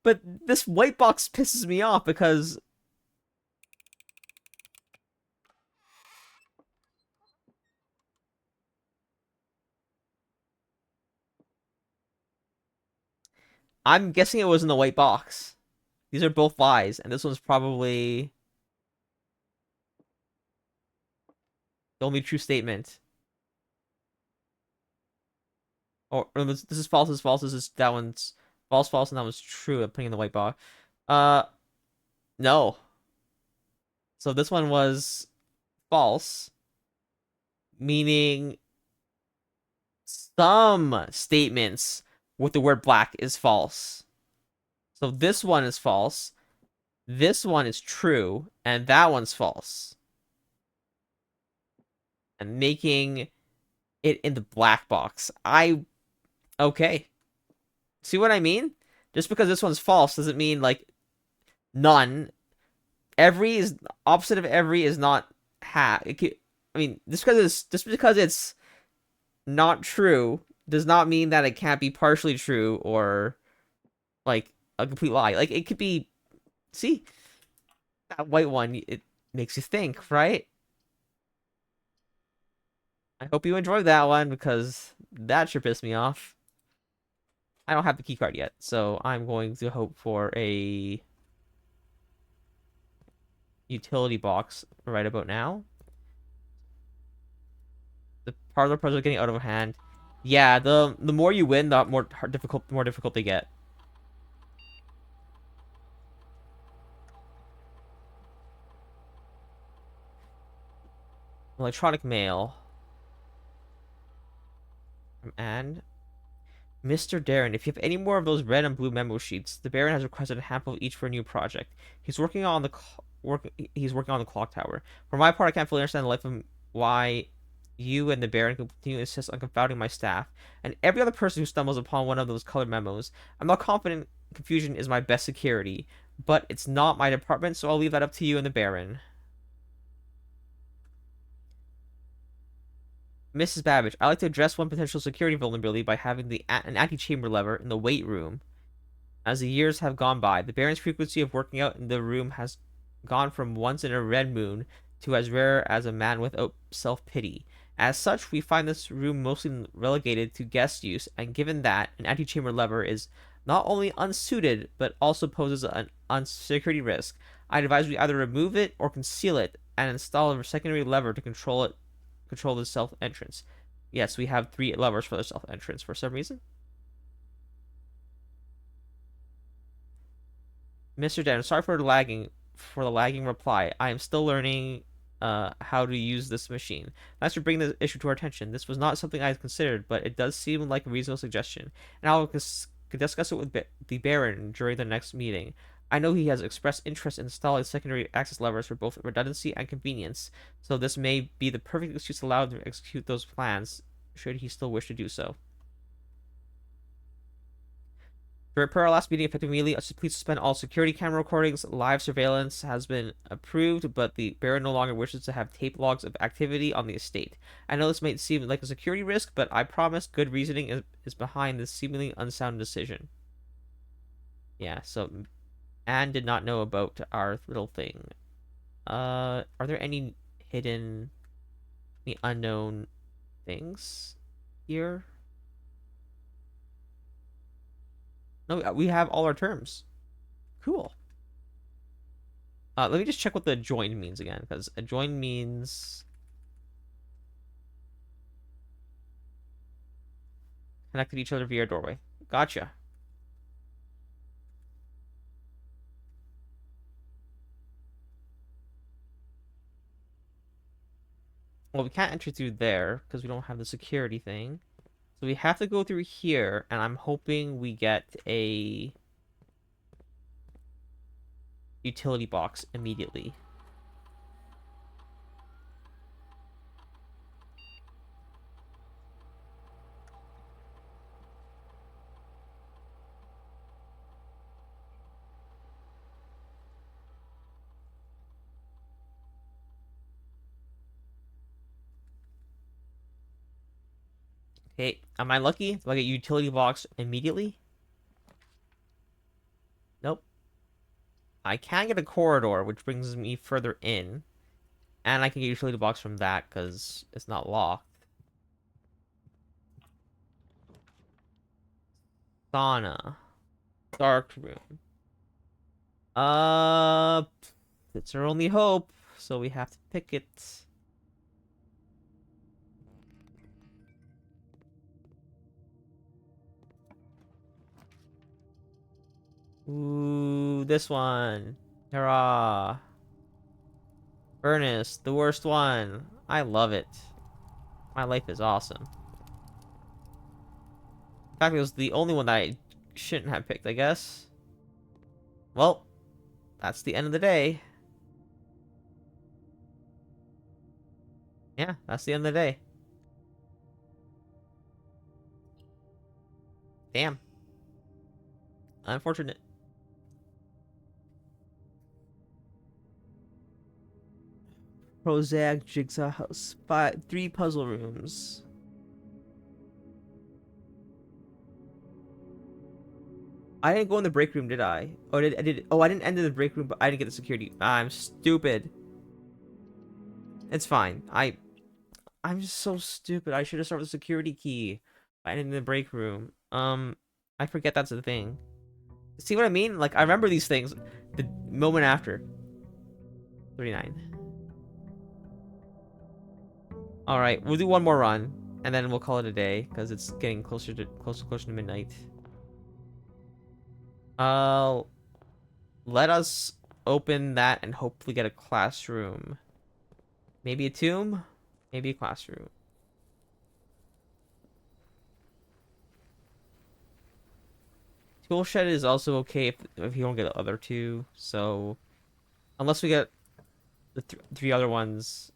But this white box pisses me off because I'm guessing it was in the white box. These are both lies, and this one's probably. The only true statement. Or this is false. This is false. This is that one's false, false, and that one's true. I'm putting in the white box. Uh, no. So this one was false, meaning some statements with the word black is false. So this one is false. This one is true, and that one's false. And making it in the black box. Okay. See what I mean? Just because this one's false doesn't mean like none. Every is opposite of every is not half. I mean, just because it's not true does not mean that it can't be partially true or like a complete lie. Like it could be. See that white one? It makes you think, right? I hope you enjoyed that one because that sure pissed me off. I don't have the key card yet, so I'm going to hope for a utility box right about now. The parlor puzzle getting out of hand. Yeah, the more you win, the more difficult they get. Electronic mail from Anne. Mr. Darren, if you have any more of those red and blue memo sheets, the Baron has requested a handful of each for a new project. He's working on the clock tower. For my part, I can't fully understand the life of why you and the Baron continue to insist on confounding my staff and every other person who stumbles upon one of those colored memos. I'm not confident confusion is my best security, but it's not my department, so I'll leave that up to you and the Baron. Mrs. Babbage, I'd like to address one potential security vulnerability by having an antechamber lever in the weight room. As the years have gone by, the Baron's frequency of working out in the room has gone from once in a red moon to as rare as a man without self-pity. As such, we find this room mostly relegated to guest use, and given that an antechamber lever is not only unsuited, but also poses an security risk, I advise we either remove it or conceal it and install a secondary lever to control the self-entrance. Yes, we have 3 levers for the self-entrance for some reason. Mr. Dan, sorry for the lagging reply. I am still learning how to use this machine. Thanks for bringing the issue to our attention. This was not something I had considered, but it does seem like a reasonable suggestion, and I'll discuss it with the Baron during the next meeting. I know he has expressed interest in installing secondary access levers for both redundancy and convenience, so this may be the perfect excuse to allow him to execute those plans, should he still wish to do so. Per our last meeting, effective immediately, please suspend all security camera recordings. Live surveillance has been approved, but the Baron no longer wishes to have tape logs of activity on the estate. I know this might seem like a security risk, but I promise good reasoning is behind this seemingly unsound decision. Yeah, so Anne did not know about our little thing. Are there any hidden, any unknown things here? No, we have all our terms. Cool. Let me just check what the adjoined means again, because adjoined means connected to each other via doorway. Gotcha. Well, we can't enter through there because we don't have the security thing. So we have to go through here, and I'm hoping we get a utility box immediately. Okay, am I lucky? Do I get utility box immediately? Nope. I can get a corridor, which brings me further in. And I can get a utility box from that, because it's not locked. Sauna. Dark room. It's our only hope, so we have to pick it. Ooh, this one. Hurrah. Furnace, the worst one. I love it. My life is awesome. In fact, it was the only one that I shouldn't have picked, I guess. Well, that's the end of the day. Yeah, that's the end of the day. Damn. Unfortunate. Prozac Jigsaw House. 3 puzzle rooms. I didn't go in the break room, did I? Oh, I did. Oh, I didn't enter the break room, but I didn't get the security. I'm stupid. It's fine. I'm just so stupid. I should have started with the security key. I ended in the break room. I forget that's a thing. See what I mean? Like I remember these things the moment after. 39. All right, we'll do one more run, and then we'll call it a day because it's getting closer to midnight. Uh, let us open that and hopefully get a classroom. Maybe a tomb, maybe a classroom. Tool shed is also okay if you don't get the other two. So unless we get the 3 other ones.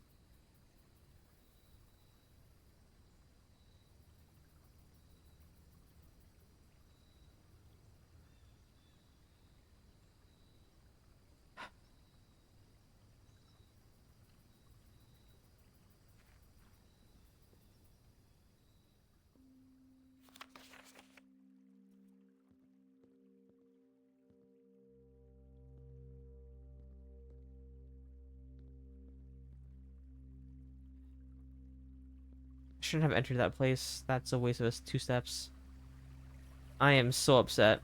I shouldn't have entered that place. That's a waste of us 2 steps. I am so upset.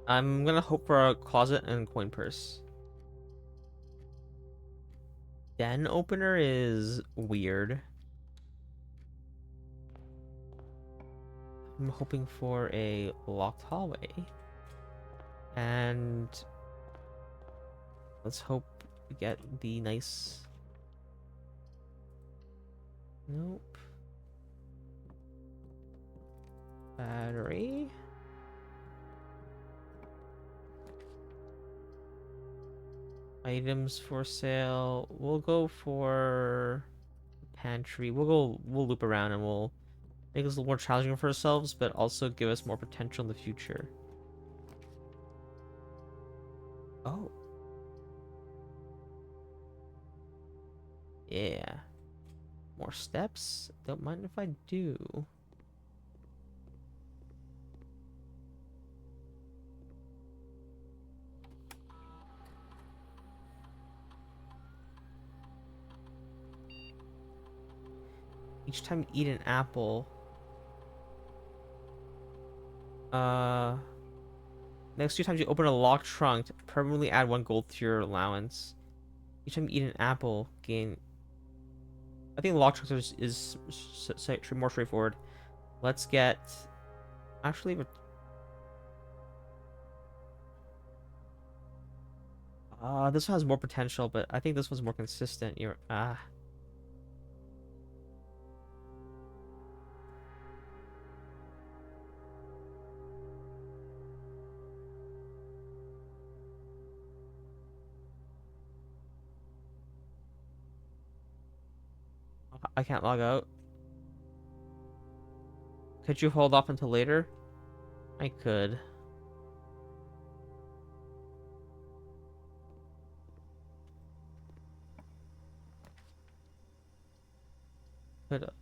I'm gonna hope for a closet and coin purse. Den opener is weird. I'm hoping for a locked hallway. And let's hope we get the nice... Nope. Battery. Items for sale. We'll go for pantry. We'll loop around and we'll make this a little more challenging for ourselves, but also give us more potential in the future. Oh. Yeah. More steps? Don't mind if I do. Each time you eat an apple, next 2 times you open a locked trunk, permanently add 1 gold to your allowance. Each time you eat an apple, gain... I think the locked trunk is more straightforward. Let's get... Actually, this one has more potential, but I think this one's more consistent. I can't log out. Could you hold off until later? I could. Could have.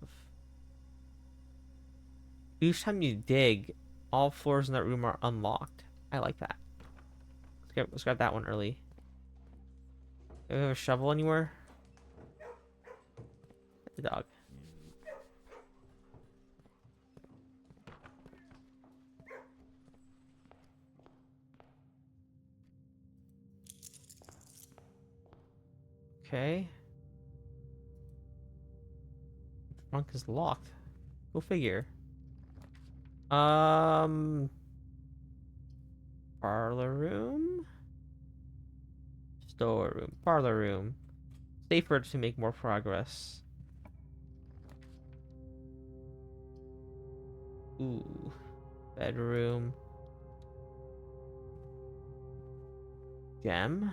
Each time you dig, all floors in that room are unlocked. I like that. Let's grab that one early. Do we have a shovel anywhere? The dog. Okay. Trunk is locked. Go figure. Parlor room? Storeroom. Parlor room. Safer to make more progress. Ooh. Bedroom. Gem.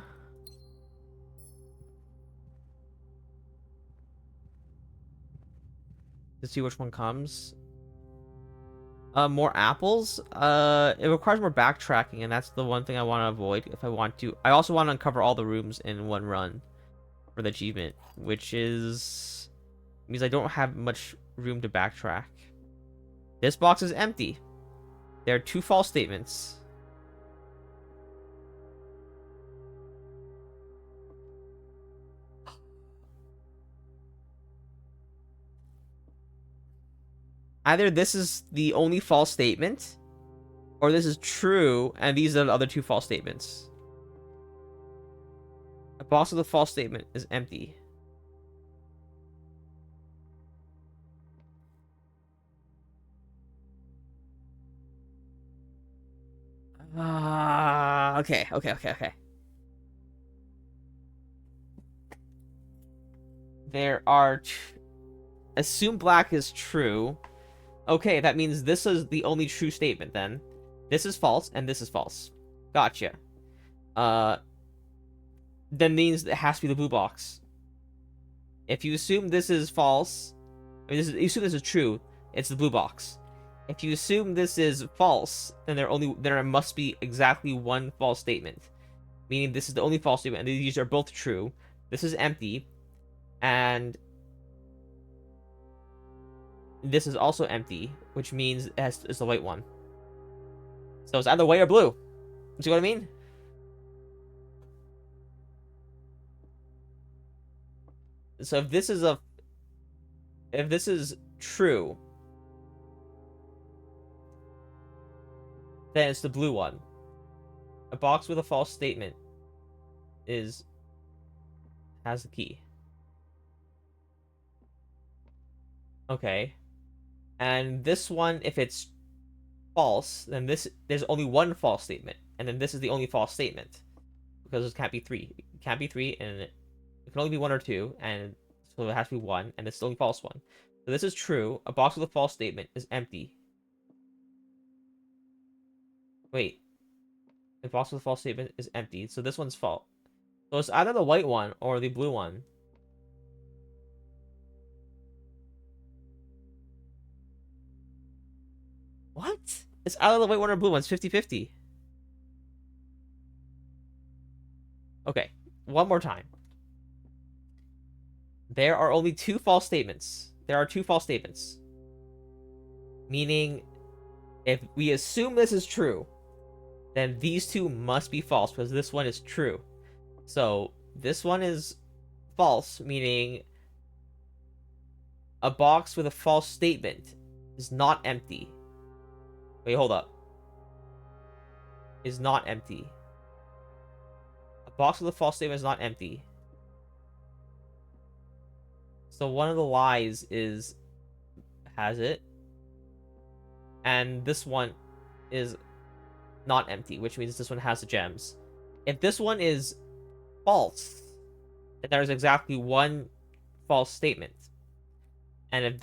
To see which one comes. More apples? It requires more backtracking, and that's the one thing I want to avoid if I want to. I also want to uncover all the rooms in one run for the achievement, which is means I don't have much room to backtrack. This box is empty. There are 2 false statements. Either this is the only false statement, or this is true, and these are the other 2 false statements. A box with a false statement is empty. Okay. There are... Assume black is true. Okay, that means this is the only true statement, then. This is false, and this is false. Gotcha. Then means it has to be the blue box. If you assume this is false... I mean, you assume this is true, it's the blue box. If you assume this is false, then there must be exactly one false statement. Meaning this is the only false statement, and these are both true. This is empty, and this is also empty, which means it's the white one. So it's either white or blue. See what I mean? So if this is true, then it's the blue one. A box with a false statement has the key. Okay. And this one, if it's false, then there's only one false statement, and then this is the only false statement, because it can't be 3. It can't be 3, and it can only be 1 or 2, and so it has to be 1, and it's the only false one. So this is true. A box with a false statement is empty. Wait. The box with a false statement is empty, so this one's false. So it's either the white one or the blue one. What? It's either the white one or blue one. It's 50-50. Okay, one more time. There are only 2 false statements. There are 2 false statements. Meaning, if we assume this is true, then these 2 must be false, because this one is true. So, this one is false, meaning a box with a false statement is not empty. Wait, hold up. Is not empty. A box with a false statement is not empty. So one of the lies has it. And this one is not empty, which means this one has the gems. If this one is false, then there's exactly one false statement. And if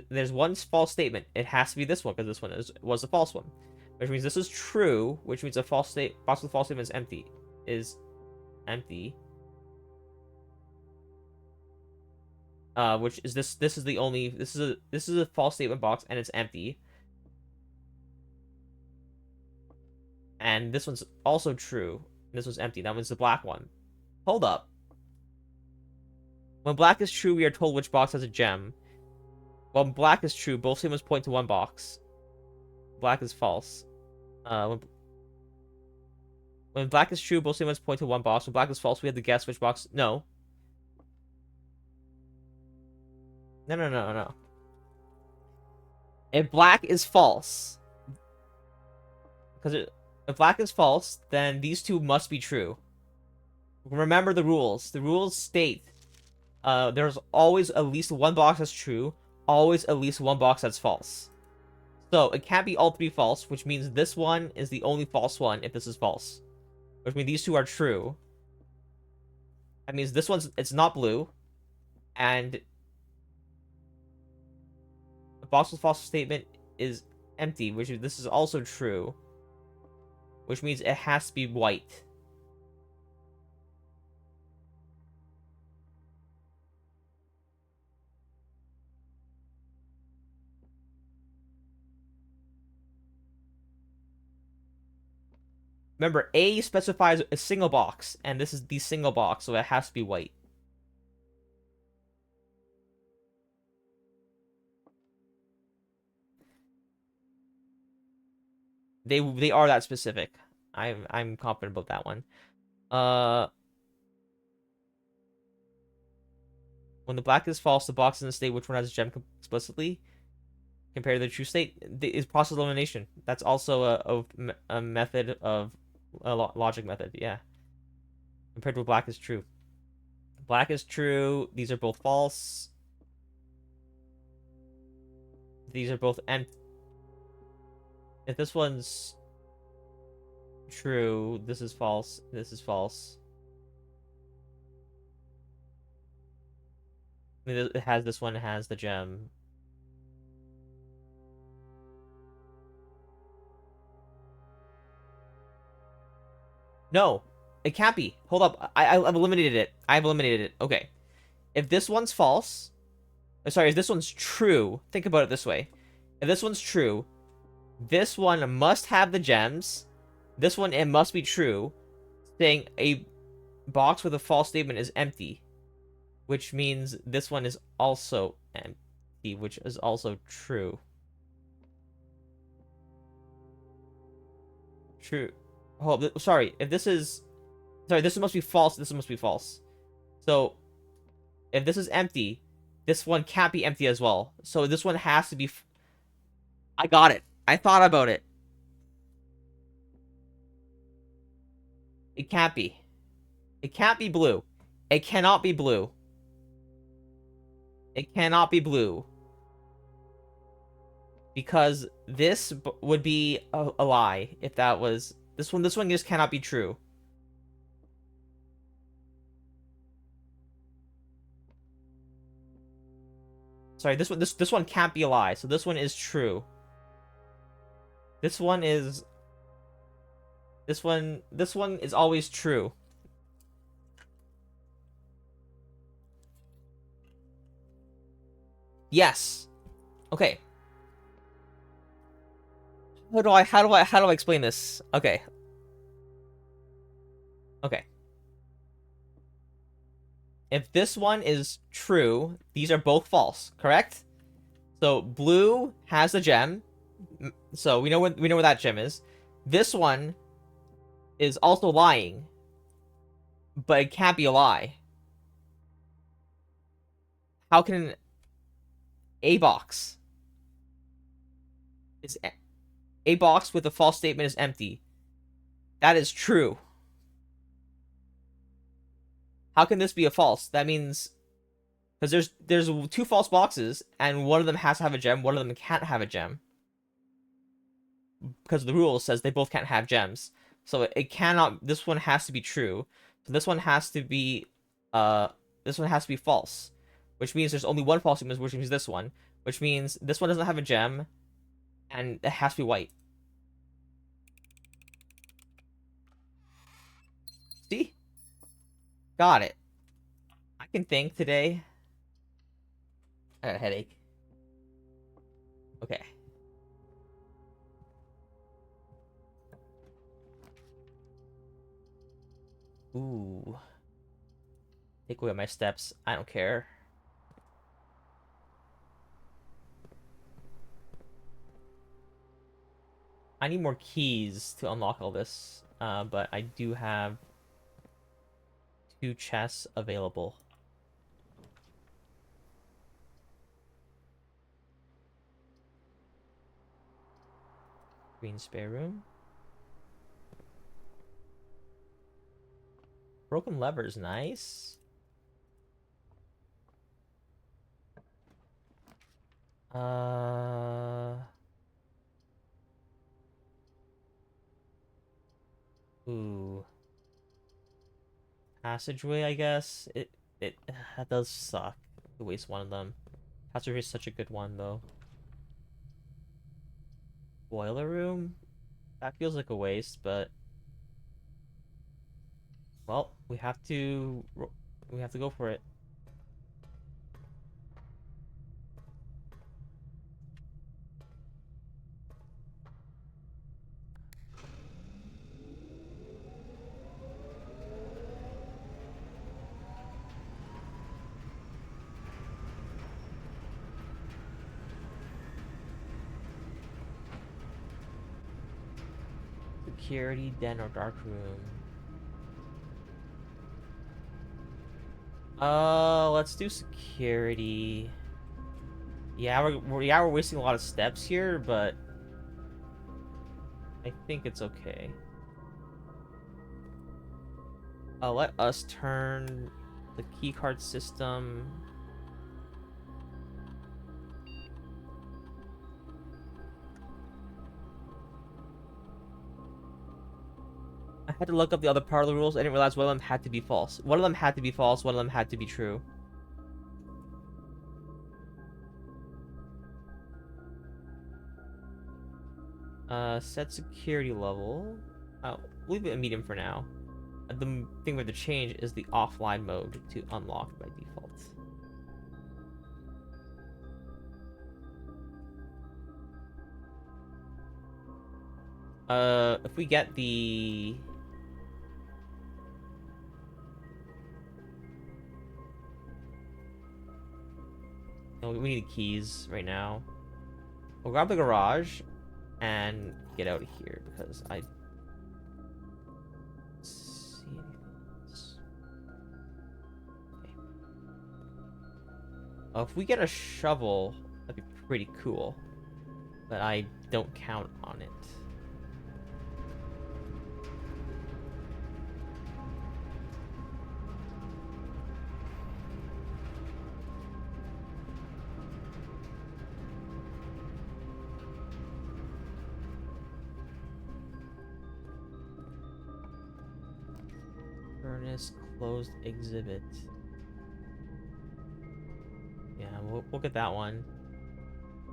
there's one false statement, it has to be this one, because this one was a false one. Which means this is true, which means a box with a false statement is empty. Which is this is a false statement box, and it's empty. And this one's also true. This one's empty. That one's the black one. Hold up. When black is true, we are told which box has a gem. When black is true, both statements point to one box. Black is false. When black is true, both statements point to one box. When black is false, we have to guess which box. No. No. If black is false, if black is false, then these 2 must be true. Remember the rules. The rules state there's always at least one box that's true, always at least one box that's false. So it can't be all three false, which means this one is the only false one if this is false. Which means these two are true. That means this one's it's not blue, and the box with false statement is empty, which is, this is also true. Which means it has to be white. Remember, A specifies a single box, and this is the single box, so it has to be white. They are that specific. I'm confident about that one. When the black is false, the box doesn't state which one has a gem explicitly. Compared to the true state, is process elimination. That's also a method of a logic method. Yeah. Compared to black is true. Black is true. These are both false. These are both empty. If this one's true, this is false. This is false. It has this one has the gem. No, it can't be. Hold up. I've eliminated it. I've eliminated it. Okay. If this one's false, sorry, if this one's true, think about it this way. If this one's true, this one must have the gems. This one, it must be true, saying a box with a false statement is empty, which means this one is also empty, which is also true. True. Oh, sorry. If this is... Sorry, this must be false. This must be false. So, if this is empty, this one can't be empty as well. So this one has to be... I got it. I thought about it. It can't be. It can't be blue. It cannot be blue. It cannot be blue. Because this would be a lie if that was... This one just cannot be true. Sorry, this one can't be a lie. So this one is true. This one is always true. Yes. Okay. How do I explain this? Okay. Okay. If this one is true, these are both false, correct? So blue has a gem. So we know where that gem is. This one is also lying, but it can't be a lie. How can a box is a box with a false statement is empty? That is true. How can this be a false? That means because there's two false boxes and one of them has to have a gem, one of them can't have a gem. Because the rule says they both can't have gems. So it cannot, this one has to be true. So this one has to be false. Which means there's only one false statement, which means this one. Which means this one doesn't have a gem and it has to be white. See? Got it. I can think today. I got a headache. Okay. Ooh. Take away my steps. I don't care. I need more keys to unlock all this. But I do have 2 chests available. Green spare room. Broken levers, nice. Ooh. Passageway, I guess. It that does suck to waste one of them. Passageway is such a good one though. Boiler room? That feels like a waste, but well, we have to go for it. Security, den, or dark room. Let's do security. Yeah, we're wasting a lot of steps here, but I think it's okay. Let us turn the keycard system. I had to look up the other part of the rules. I didn't realize one of them had to be false. One of them had to be false. One of them had to be true. Set security level. I'll leave it a medium for now. The thing with the change is the offline mode to unlock by default. If we get the... No, we need keys right now. We'll grab the garage and get out of here because I see anything else. Okay. If we get a shovel, that'd be pretty cool, but I don't count on it. Furnace closed exhibit. Yeah, we'll get that one.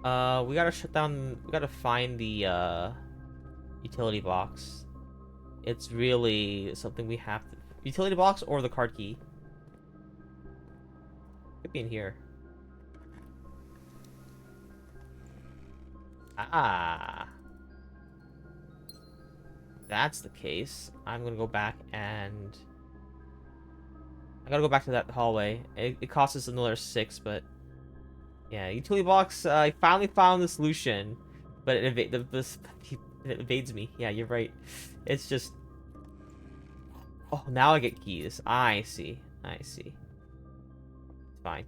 We gotta shut down. We gotta find the utility box. It's really something we have to. Utility box or the card key. Could be in here. Ah. That's the case. I'm gonna go back and I gotta go back to that hallway. It costs us another 6, but yeah, utility box. I finally found the solution, but it evades me. Yeah, you're right. It's just. Oh, now I get keys. I see. I see. It's fine.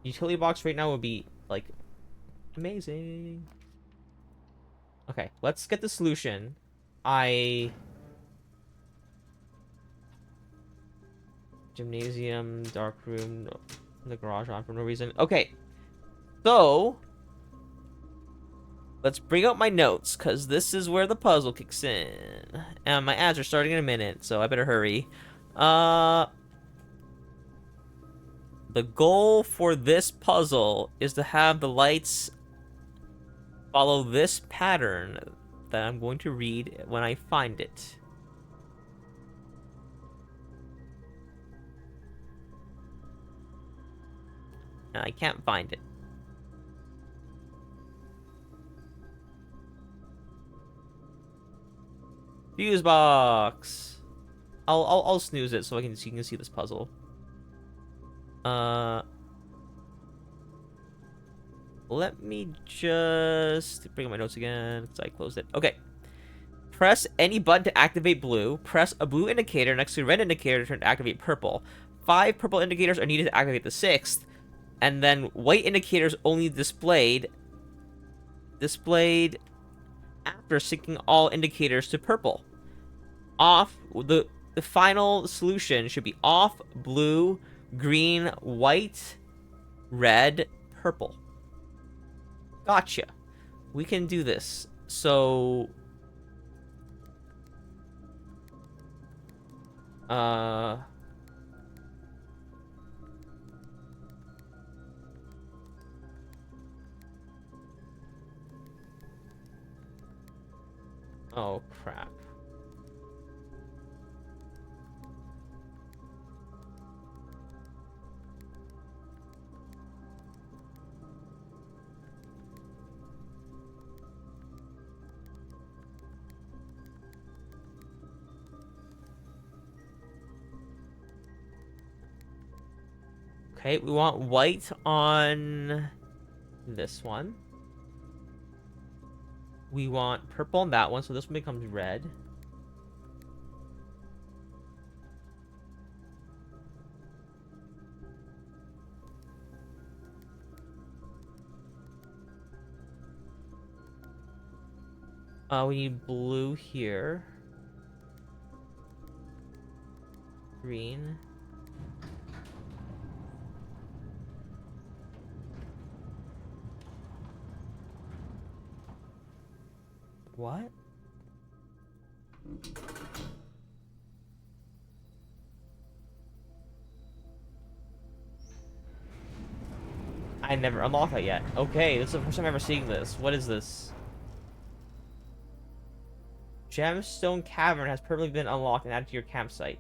Utility box right now would be like amazing. Okay, let's get the solution. Gymnasium, dark room, the garage on for no reason. Okay, so let's bring out my notes because this is where the puzzle kicks in. And my ads are starting in a minute, so I better hurry. The goal for this puzzle is to have the lights follow this pattern that I'm going to read when I find it. And I can't find it. Fuse box. I'll snooze it so you can see this puzzle. Let me just bring up my notes again because I closed it. Okay. Press any button to activate blue. Press a blue indicator next to a red indicator to activate purple. 5 purple indicators are needed to activate the 6th. And then white indicators only displayed after syncing all indicators to purple. Off, the final solution should be off, blue, green, white, red, purple. Gotcha. We can do this. So... Oh, crap. Okay, we want white on this one. We want purple on that one, so this one becomes red. We need blue here. Green. What? I never unlocked that yet. Okay, this is the first time I'm ever seeing this. What is this? Gemstone Cavern has permanently been unlocked and added to your campsite.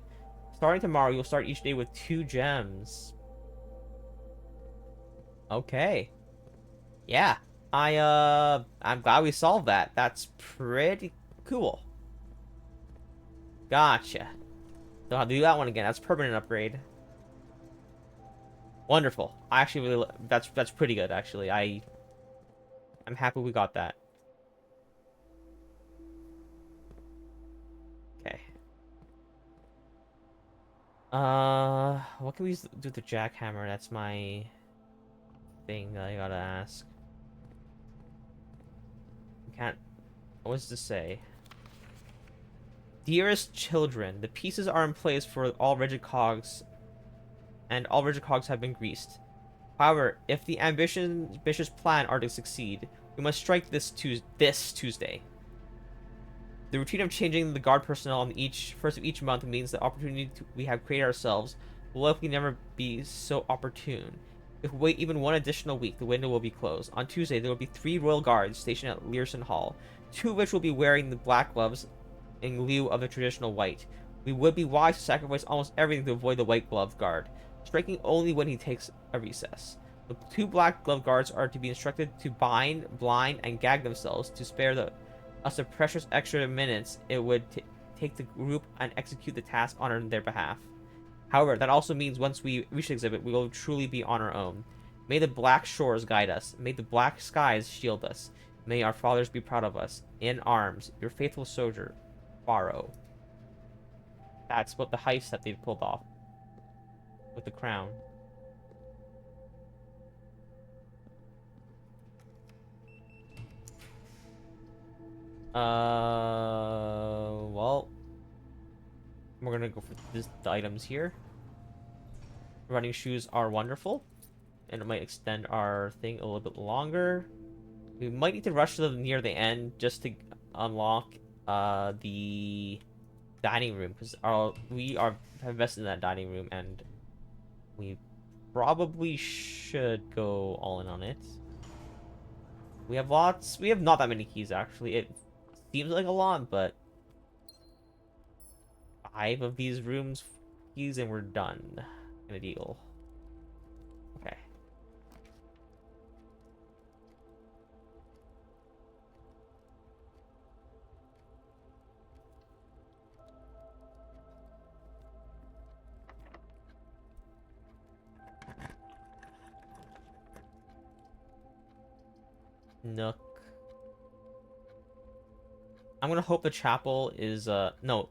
Starting tomorrow, you'll start each day with 2 gems. Okay. Yeah. I'm glad we solved that. That's pretty cool. Gotcha. Don't have to do that one again. That's permanent upgrade. Wonderful. I actually really that's pretty good actually. I'm happy we got that. Okay. What can we do with the jackhammer? That's my thing that I gotta ask. We can't. What does this say? Dearest children, the pieces are in place for all rigid cogs, and all rigid cogs have been greased. However, if the ambitious plan are to succeed, we must strike this Tuesday. The routine of changing the guard personnel on first of each month means the opportunity we have created ourselves will likely never be so opportune. If we wait even one additional week, the window will be closed. On Tuesday, there will be 3 royal guards stationed at Learson Hall, 2 of which will be wearing the black gloves in lieu of the traditional white. We would be wise to sacrifice almost everything to avoid the white gloved guard, striking only when he takes a recess. The 2 black gloved guards are to be instructed to bind, blind, and gag themselves to spare us the precious extra minutes it would take the group and execute the task on their behalf. However, that also means once we reach the exhibit, we will truly be on our own. May the black shores guide us. May the black skies shield us. May our fathers be proud of us. In arms, your faithful soldier, Faro. That's what the heist that they've pulled off with the crown. Well, we're gonna go for the items here. Running shoes are wonderful, and it might extend our thing a little bit longer. We might need to rush to near the end just to unlock the dining room, because we are invested in that dining room, and we probably should go all in on it. We have not that many keys actually. It seems like a lot, but 5 of these rooms keys and we're done. Kind of deal. Okay. Nook. I'm gonna hope the chapel is no,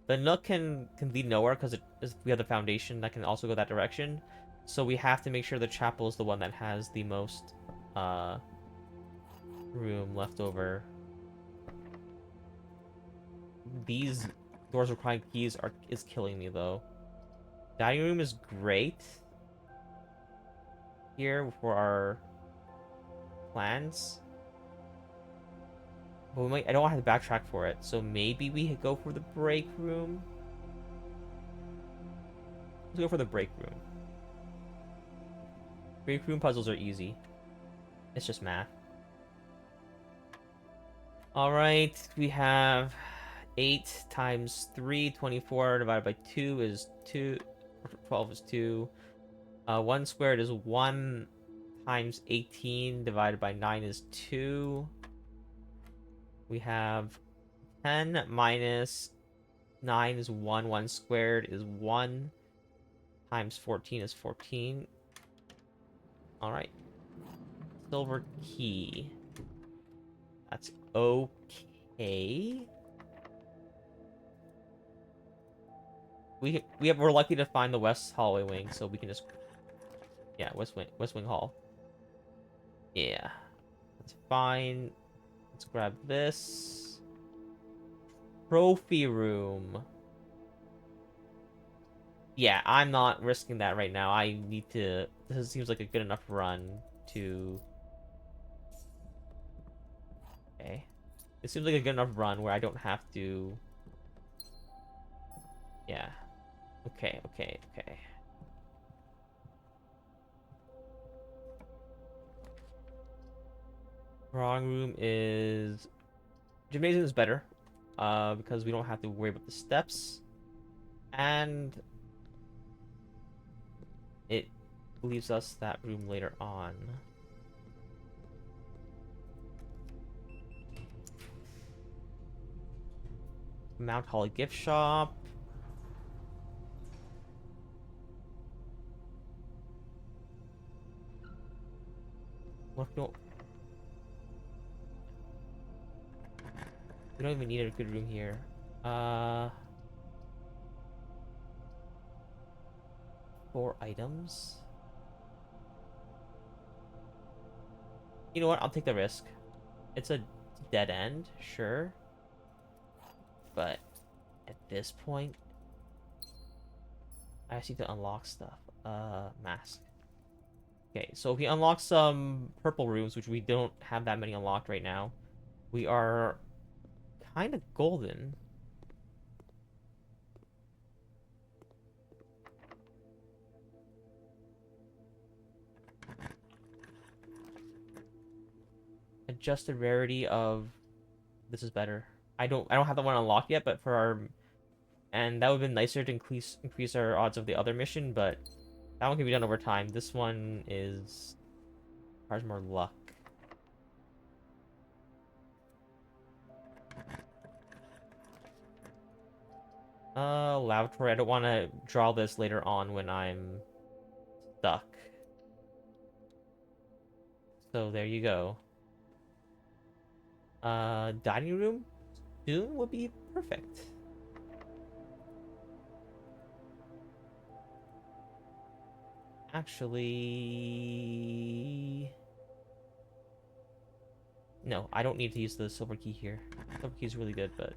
the Nook can lead nowhere because we have the foundation that can also go that direction. So we have to make sure the chapel is the one that has the most room left over. these doors requiring keys is killing me though. Dining room is great here for our plans. But I don't have to backtrack for it, so maybe we go for the break room. Let's go for the break room. Break room puzzles are easy. It's just math. Alright, we have 8 times 3, 24 divided by 2 is 2. 12 is 2. 1 squared is 1 times 18 divided by 9 is 2. We have 10 minus 9 is 1. 1 squared is 1 times 14 is 14. Alright. Silver key. That's okay. We're lucky to find the west hallway wing, so we can just, yeah, west wing hall. Yeah, that's fine. Let's grab this trophy room. Yeah, I'm not risking that right now. I need to. This seems like a good enough run to. Okay, it seems like a good enough run where I don't have to. Yeah. Okay. Drawing room is... Gymnasium is better. Because we don't have to worry about the steps. And... it leaves us that room later on. Mount Holly gift shop. What if we don't even need a good room here. 4 items. You know what? I'll take the risk. It's a dead end, sure. But at this point, I just need to unlock stuff. Mask. Okay, so if we unlock some purple rooms, which we don't have that many unlocked right now, we are kind of golden. Adjusted rarity of this is better. I don't have that one unlocked yet, but for our, and that would have been nicer to increase our odds of the other mission, but that one can be done over time. This one is requires more luck. Lavatory. I don't want to draw this later on when I'm stuck. So there you go. Dining room soon would be perfect. Actually, no, I don't need to use the silver key here. Silver key is really good, but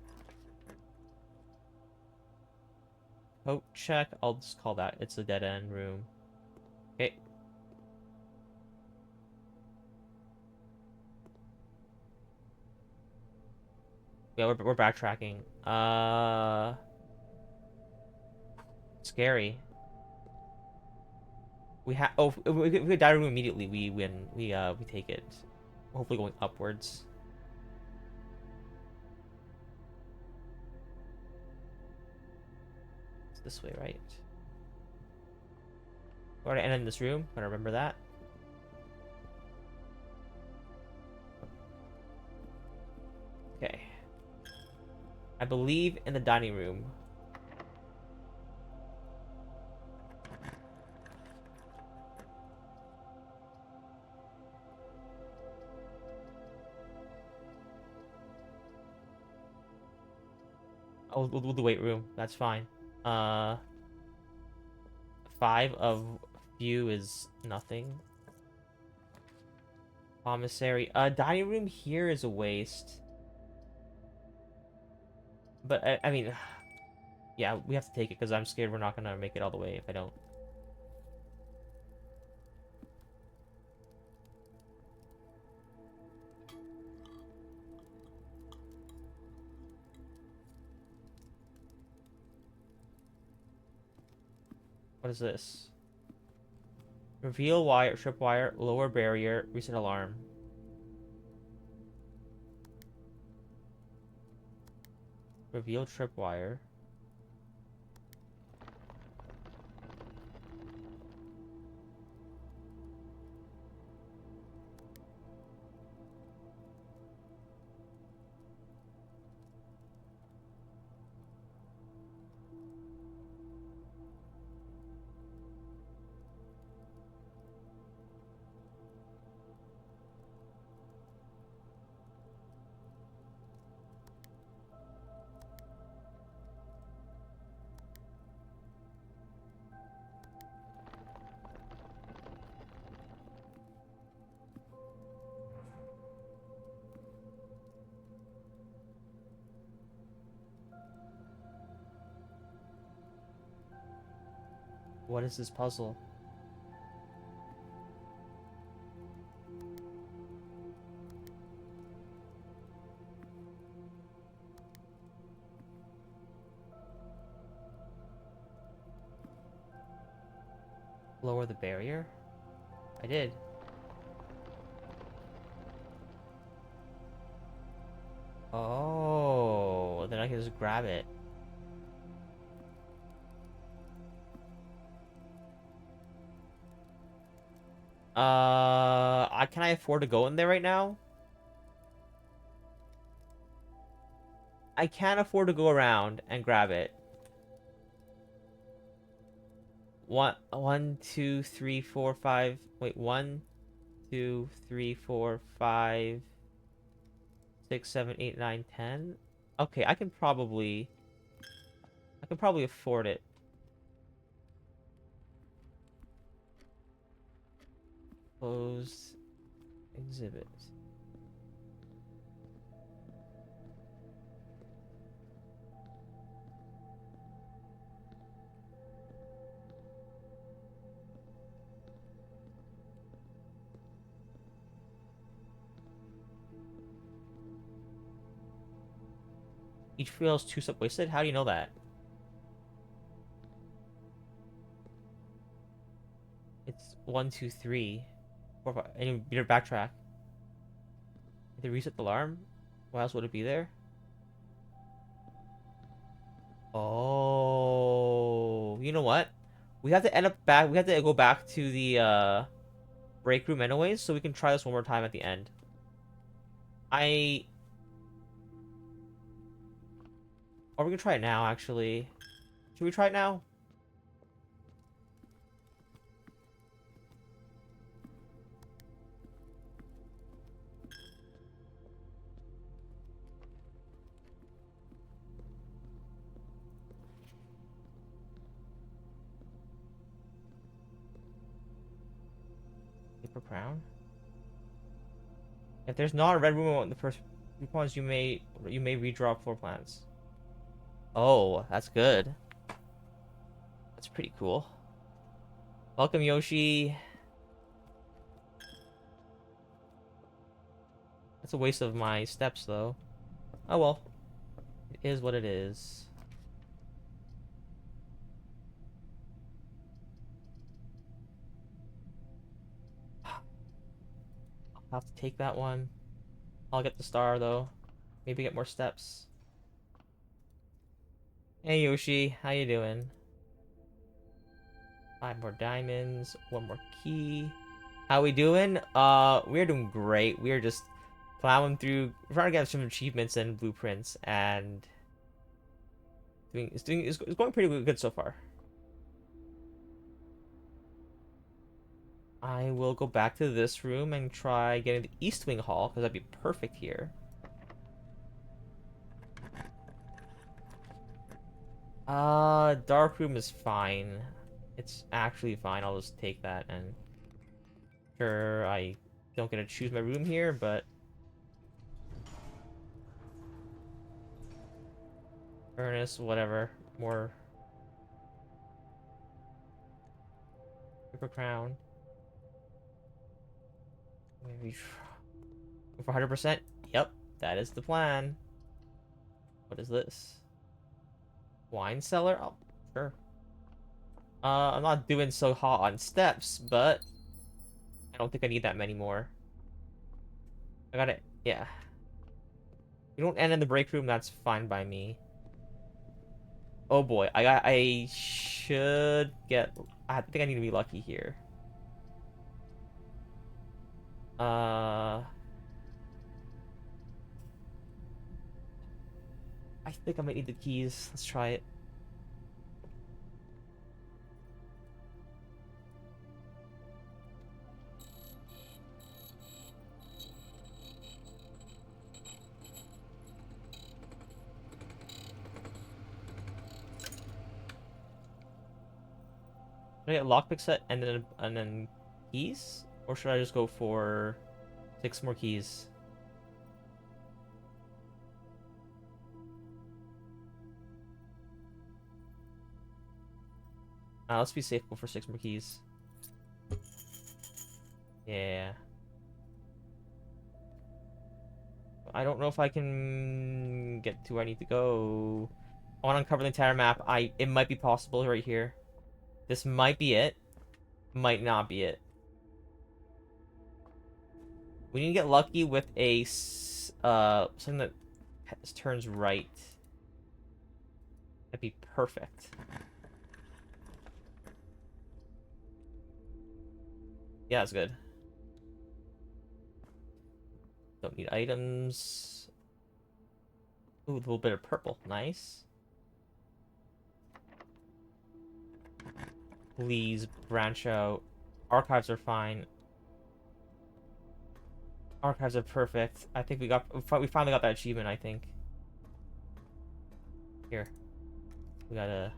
coat check. I'll just call that. It's a dead end room. Okay. Yeah, we're backtracking. Scary. We have if we die room immediately, we win. We take it. Hopefully going upwards. It's this way, right? We're gonna end in this room. Gotta remember that. Okay. I believe in the dining room. Oh, we'll do the weight room. That's fine. 5 of view is nothing. Commissary. Dining room here is a waste. But I mean, yeah, we have to take it because I'm scared we're not gonna make it all the way if I don't. What is this? Reveal wire, tripwire, lower barrier, reset alarm. Reveal tripwire. What is this puzzle? Lower the barrier? I did. Oh, then I can just grab it. Can I afford to go in there right now? I can't afford to go around and grab it. One, two, three, four, five. Wait, 1, 2, 3, 4, 5, 6, 7, 8, 9, 10. Okay, I can probably afford it. Closed exhibit. Each field is 2 sub wasted? How do you know that? It's 1, 2, 3, 4, 5. And you better backtrack. Did they reset the alarm? Why else would it be there? Oh, you know what? We have to end up back. We have to go back to the break room anyways, so we can try this one more time at the end. I Or we can try it now, actually. Should we try it now? Paper crown? If there's not a red room on the first few points, you may redraw floor plans. Oh, that's good. That's pretty cool. Welcome, Yoshi. That's a waste of my steps, though. Oh well. It is what it is. I'll have to take that one. I'll get the star, though. Maybe get more steps. Hey, Yoshi. How you doing? 5 more diamonds. 1 more key. How we doing? We're doing great. We're just plowing through, we're trying to get some achievements and blueprints, and it's going pretty good so far. I will go back to this room and try getting the East Wing Hall, because that'd be perfect here. Dark room is fine. It's actually fine. I'll just take that, and sure, I don't get to choose my room here, but Furnace, whatever. More. Paper crown. Maybe for 100%. Yep, that is the plan. What is this? Wine cellar? Oh, sure. I'm not doing so hot on steps, but I don't think I need that many more. I got it. Yeah. You don't end in the break room, that's fine by me. Oh boy, I should get. I think I need to be lucky here. I think I might need the keys. Let's try it. Should I get lockpick set and then keys, or should I just go for 6 more keys? Let's be safe. Go for 6 more keys. Yeah. I don't know if I can get to where I need to go. I want to uncover the entire map. It might be possible right here. This might be it. Might not be it. We need to get lucky with a something that turns right. That'd be perfect. Yeah, that's good. Don't need items. Ooh, a little bit of purple. Nice. Please branch out. Archives are fine. Archives are perfect. I think we finally got that achievement, I think. Here. We gotta...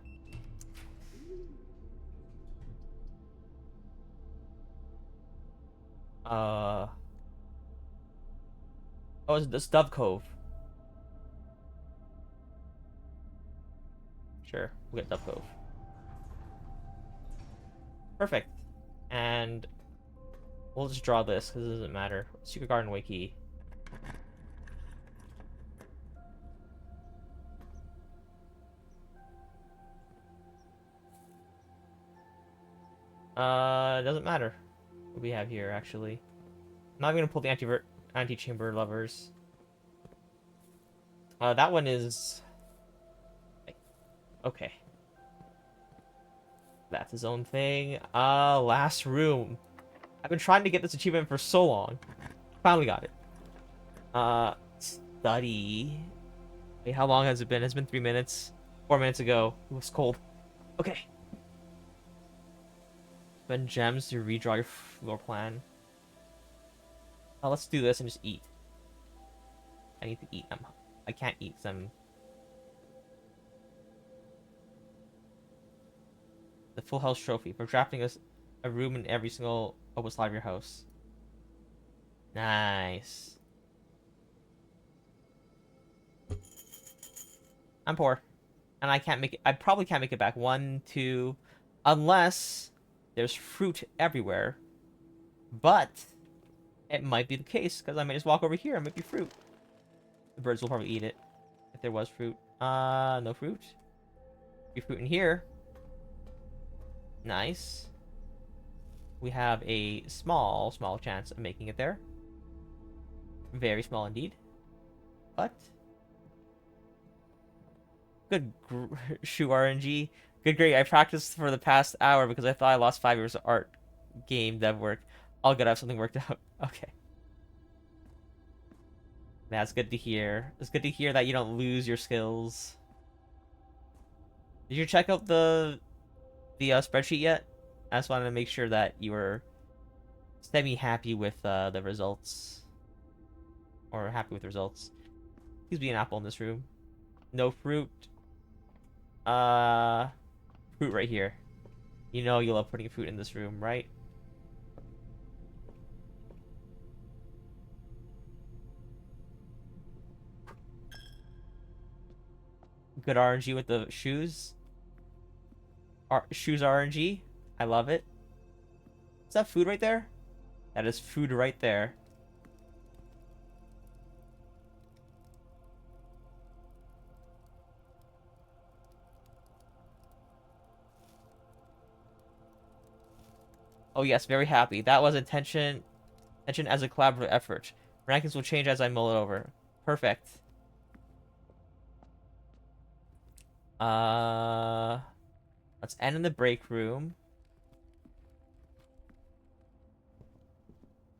Oh, it's this Dove Cove. Sure, we'll get Dove Cove. Perfect. And we'll just draw this, because it doesn't matter. Secret Garden Way key. It doesn't matter what we have here, actually. I'm not gonna pull the anti-chamber lovers. That one is... Okay. That's his own thing. Last room. I've been trying to get this achievement for so long. Finally got it. Study. Wait, how long has it been? It's been 3 minutes. 4 minutes ago. It was cold. Okay. Spend gems to redraw your floor plan. Let's do this and just eat. I need to eat. I can't eat because I'm... The full house trophy. For drafting a room in every single open slot of your house. Nice. I'm poor. And I can't make it. I probably can't make it back. 1, 2... Unless there's fruit everywhere. But it might be the case, because I might just walk over here and might be fruit. The birds will probably eat it. If there was fruit. No fruit. Be fruit in here. Nice. We have a small chance of making it there. Very small indeed. But good shoe RNG. Good great. I practiced for the past hour because I thought I lost 5 years of art game dev work. All good. I have something worked out. Okay. That's good to hear. It's good to hear that you don't lose your skills. Did you check out the spreadsheet yet? I just wanted to make sure that you were semi-happy with the results. Or happy with the results. Please be an apple in this room. No fruit. Fruit right here. You know you love putting fruit in this room, right? Good RNG with the shoes. Shoes RNG. I love it. Is that food right there? That is food right there. Oh yes, very happy. That was intention as a collaborative effort. Rankings will change as I mull it over. Perfect. Let's end in the break room.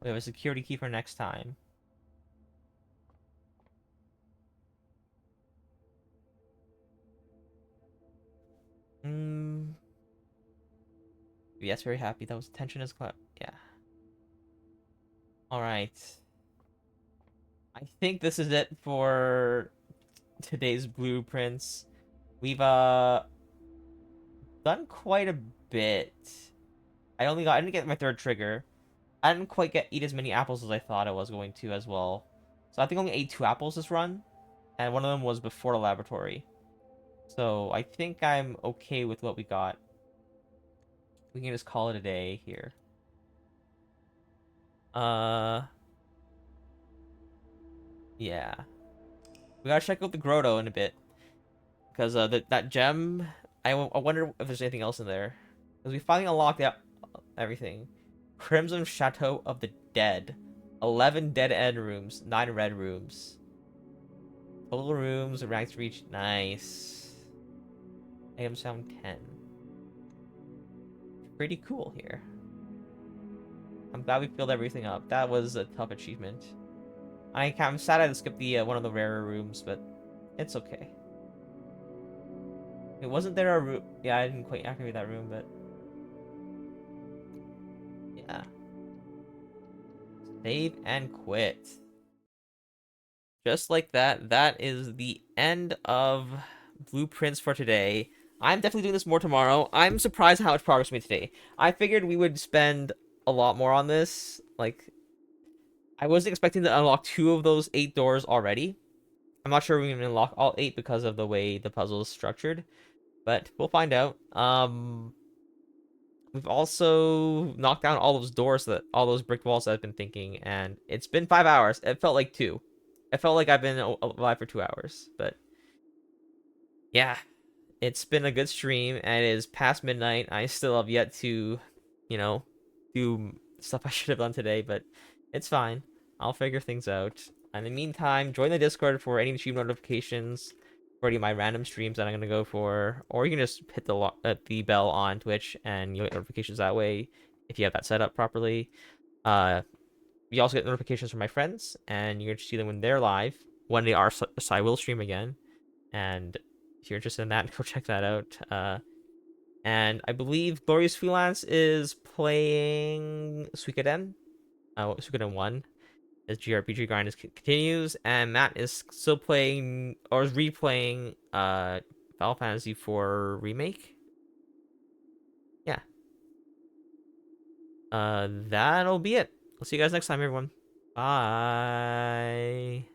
We have a security key for next time. Yes, very happy. That was tension as club. Yeah. All right. I think this is it for today's blueprints. We've done quite a bit. I didn't get my third trigger. I didn't quite eat as many apples as I thought I was going to as well. So I think I only ate 2 apples this run, and one of them was before the laboratory. So I think I'm okay with what we got. We can just call it a day here. Yeah. We gotta check out the grotto in a bit. Because that gem, I wonder if there's anything else in there. Because we finally unlocked everything. Crimson Chateau of the Dead. 11 dead end rooms, 9 red rooms. Total rooms, ranks reach, nice. Item sound 10. Pretty cool here. I'm glad we filled everything up. That was a tough achievement. I'm sad I had to skip the one of the rarer rooms, but it's okay. It wasn't there a room. Yeah, I didn't quite activate that room, but yeah. Save and quit. Just like that, that is the end of blueprints for today. I'm definitely doing this more tomorrow. I'm surprised how much progress we made today. I figured we would spend a lot more on this. Like, I wasn't expecting to unlock 2 of those 8 doors already. I'm not sure we're going to unlock all 8 because of the way the puzzle is structured, but we'll find out. We've also knocked down all those doors, all those brick walls that I've been thinking, and it's been 5 hours. It felt like 2. It felt like I've been alive for 2 hours, but yeah, it's been a good stream, and it is past midnight. I still have yet to, you know, do stuff I should have done today, but it's fine. I'll figure things out. In the meantime, join the Discord for any stream notifications for any of my random streams that I'm gonna go for, or you can just hit the bell on Twitch and you'll get notifications that way if you have that set up properly. You also get notifications from my friends, and you're gonna see them when they're live. When they are, so I will stream again. And if you're interested in that, go check that out. And I believe Glorious Freelance is playing Suikoden. Suikoden 1. As JRPG grind continues, and Matt is still playing or is replaying Final Fantasy IV Remake. Yeah. That'll be it. I'll see you guys next time, everyone. Bye.